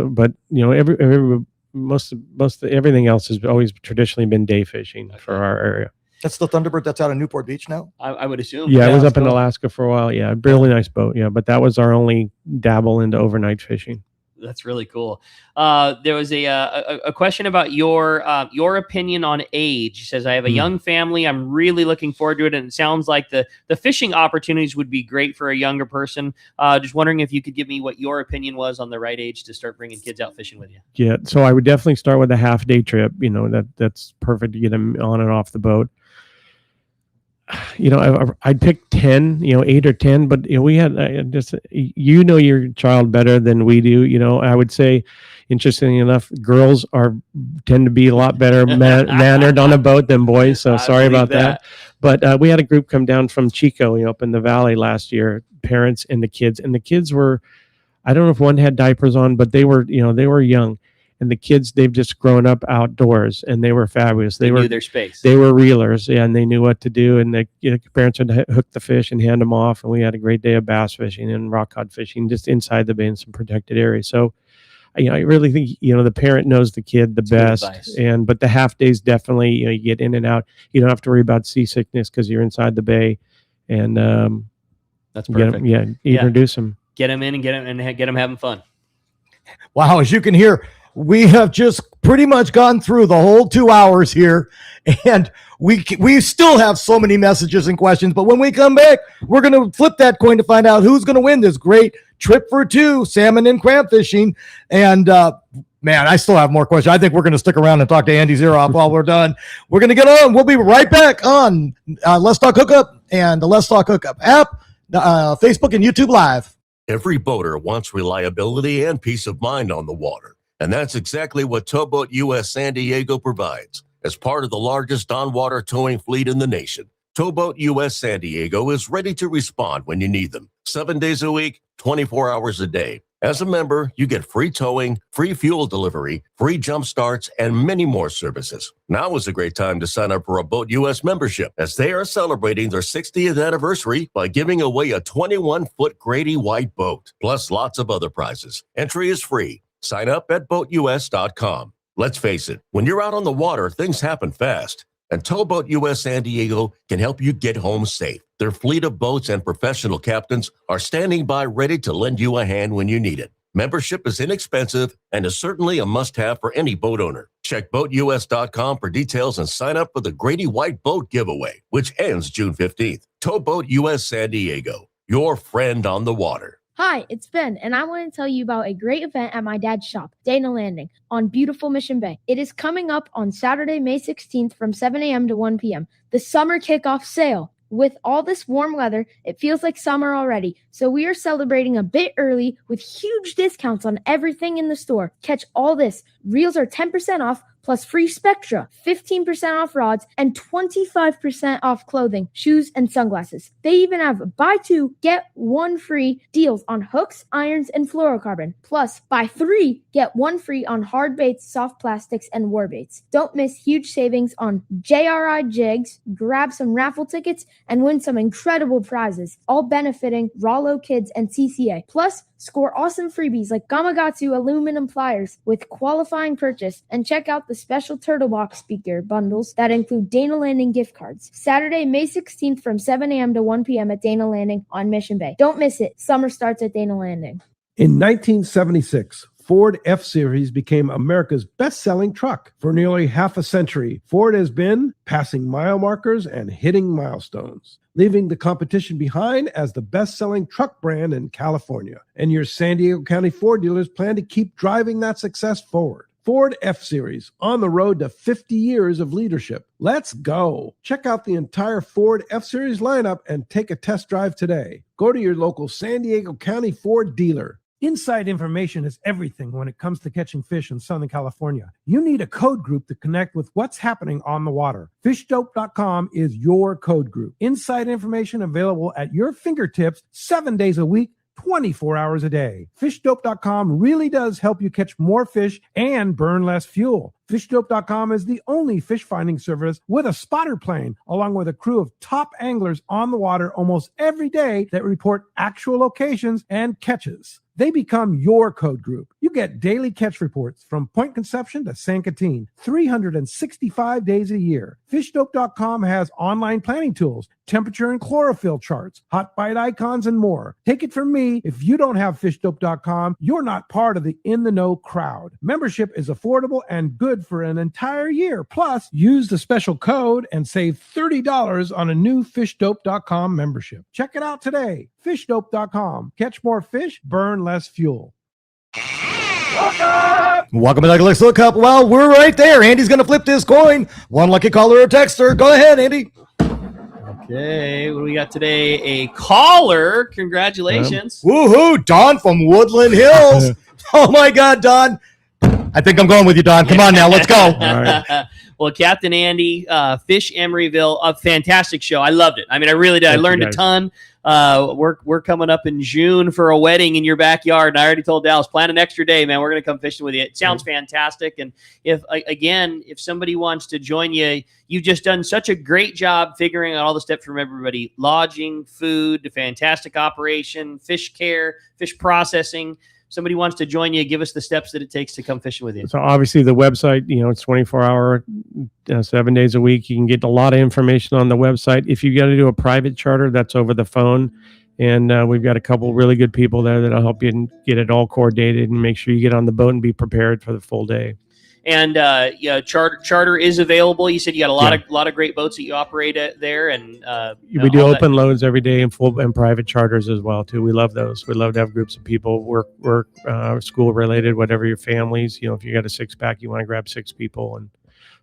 most everything else has always traditionally been day fishing for our area. That's the Thunderbird that's out of Newport Beach now? I would assume. Yeah, it was up in Alaska for a while. Yeah, really nice boat. Yeah, but that was our only dabble into overnight fishing. That's really cool. There was a question about your opinion on age. It says, I have a young family. I'm really looking forward to it. And it sounds like the fishing opportunities would be great for a younger person. Just wondering if you could give me what your opinion was on the right age to start bringing kids out fishing with you. Yeah, so I would definitely start with a half-day trip. That's perfect to get them on and off the boat. I'd pick 10, 8 or 10, but we had your child better than we do. I would say, interestingly enough, girls tend to be a lot better mannered on a boat than boys. So sorry about that. But we had a group come down from Chico, up in the valley last year, parents and the kids were, I don't know if one had diapers on, but they were young. And the kids, they've just grown up outdoors, and they were fabulous. They knew their space. They were reelers, and they knew what to do. And the parents would hook the fish and hand them off. And we had a great day of bass fishing and rock cod fishing just inside the bay in some protected areas. So, I really think the parent knows the kid the best. But the half days definitely, you get in and out. You don't have to worry about seasickness because you're inside the bay, and that's perfect. Introduce them, get them in, and get them having fun. Wow, as you can hear, we have just pretty much gone through the whole 2 hours here, and we still have so many messages and questions. But when we come back, we're going to flip that coin to find out who's going to win this great trip for two, salmon and crab fishing. And man, I still have more questions. I think we're going to stick around and talk to Andy Zeroff while we're done. We're going to get on. We'll be right back on Let's Talk Hookup and the Let's Talk Hookup app, Facebook and YouTube Live. Every boater wants reliability and peace of mind on the water. And that's exactly what Towboat US San Diego provides. As part of the largest on-water towing fleet in the nation, Towboat US San Diego is ready to respond when you need them. 7 days a week, 24 hours a day. As a member, you get free towing, free fuel delivery, free jump starts, and many more services. Now is a great time to sign up for a Boat US membership, as they are celebrating their 60th anniversary by giving away a 21-foot Grady white boat, plus lots of other prizes. Entry is free. Sign up at boatus.com. Let's face it, when you're out on the water, things happen fast. And Towboat US San Diego can help you get home safe. Their fleet of boats and professional captains are standing by ready to lend you a hand when you need it. Membership is inexpensive and is certainly a must-have for any boat owner. Check boatus.com for details and sign up for the Grady White Boat Giveaway, which ends June 15th. Towboat US San Diego, your friend on the water. Hi, it's Ben, and I want to tell you about a great event at my dad's shop, Dana Landing, on beautiful Mission Bay. It is coming up on Saturday, May 16th from 7 a.m. to 1 p.m. The summer kickoff sale. With all this warm weather, it feels like summer already, so we are celebrating a bit early with huge discounts on everything in the store. Catch all this. Reels are 10% off, plus free Spectra, 15% off rods, and 25% off clothing, shoes, and sunglasses. They even have buy two, get one free deals on hooks, irons, and fluorocarbon. Plus, buy three, get one free on hard baits, soft plastics, and war baits. Don't miss huge savings on JRI jigs, grab some raffle tickets, and win some incredible prizes, all benefiting Rollo Kids and CCA. Plus, score awesome freebies like Gamakatsu aluminum pliers with qualifying purchase, and check out the special Turtle Box speaker bundles that include Dana Landing gift cards. Saturday, May 16th from 7 a.m. to 1 p.m. at Dana Landing on Mission Bay. Don't miss it. Summer starts at Dana Landing. In 1976, Ford F-Series became America's best-selling truck. For nearly half a century, Ford has been passing mile markers and hitting milestones, leaving the competition behind as the best-selling truck brand in California. And your San Diego County Ford dealers plan to keep driving that success forward. Ford F-Series, on the road to 50 years of leadership. Let's go. Check out the entire Ford F-Series lineup and take a test drive today. Go to your local San Diego County Ford dealer. Inside information is everything when it comes to catching fish in Southern California. You need a code group to connect with what's happening on the water. FishDope.com is your code group. Inside information available at your fingertips 7 days a week, 24 hours a day. FishDope.com really does help you catch more fish and burn less fuel. FishDope.com is the only fish finding service with a spotter plane, along with a crew of top anglers on the water almost every day that report actual locations and catches. They become your code group. You get daily catch reports from Point Conception to San Catine, 365 days a year. FishDope.com has online planning tools, temperature and chlorophyll charts, hot bite icons, and more. Take it from me, if you don't have FishDope.com, you're not part of the in-the-know crowd. Membership is affordable and good for an entire year. Plus, use the special code and save $30 on a new FishDope.com membership. Check it out today. FishDope.com. Catch more fish, burn less fuel. Welcome to Let's Hookup. Well, we're right there. Andy's going to flip this coin. One lucky caller or texter. Go ahead, Andy. Okay, what do we got today? A caller. Congratulations. Woohoo, Don from Woodland Hills. Oh, my God, Don. I think I'm going with you, Don. Come on now. Let's go. All right. Well, Captain Andy, Fish Emeryville, a fantastic show. I loved it. I mean, I really did. I learned a ton. We're coming up in June for a wedding in your backyard, and I already told Dallas, plan an extra day, man. We're going to come fishing with you. It sounds fantastic. And if somebody wants to join you, you've just done such a great job figuring out all the steps from everybody: lodging, food, fantastic operation, fish care, fish processing. Somebody wants to join you, give us the steps that it takes to come fishing with you. So obviously the website, it's 24-hour, 7 days a week. You can get a lot of information on the website. If you got to do a private charter, that's over the phone. And we've got a couple really good people there that'll help you and get it all coordinated and make sure you get on the boat and be prepared for the full day. And charter is available. You said you got a lot of great boats that you operate there, and we do open loads every day and full and private charters as well too. We love those. We love to have groups of people, work, school related, whatever your families. If you got a 6-pack, you want to grab 6 people and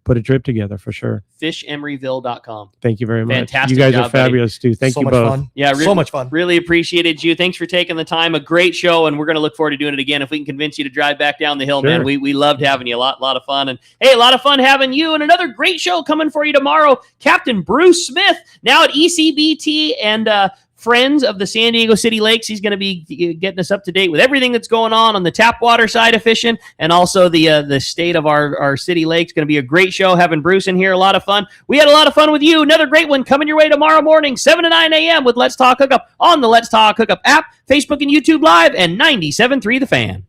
put a trip together for sure. FishEmeryville.com. Thank you very much. Fantastic. You guys job, are fabulous too. Thank so you much both. Fun. Yeah, so much fun. Really appreciated you. Thanks for taking the time. A great show, and we're going to look forward to doing it again. If we can convince you to drive back down the hill, Sure. man, we loved having you. A lot of fun. And hey, a lot of fun having you. And another great show coming for you tomorrow. Captain Bruce Smith, now at ECBT and friends of the San Diego City Lakes. He's going to be getting us up to date with everything that's going on the tap water side of fishing, and also the state of our city lakes. Going to be a great show having Bruce in here. A lot of fun. We had a lot of fun with you. Another great one coming your way tomorrow morning, 7 to 9 a.m. with Let's Talk Hookup on the Let's Talk Hookup app, Facebook and YouTube Live, and 97.3 The Fan.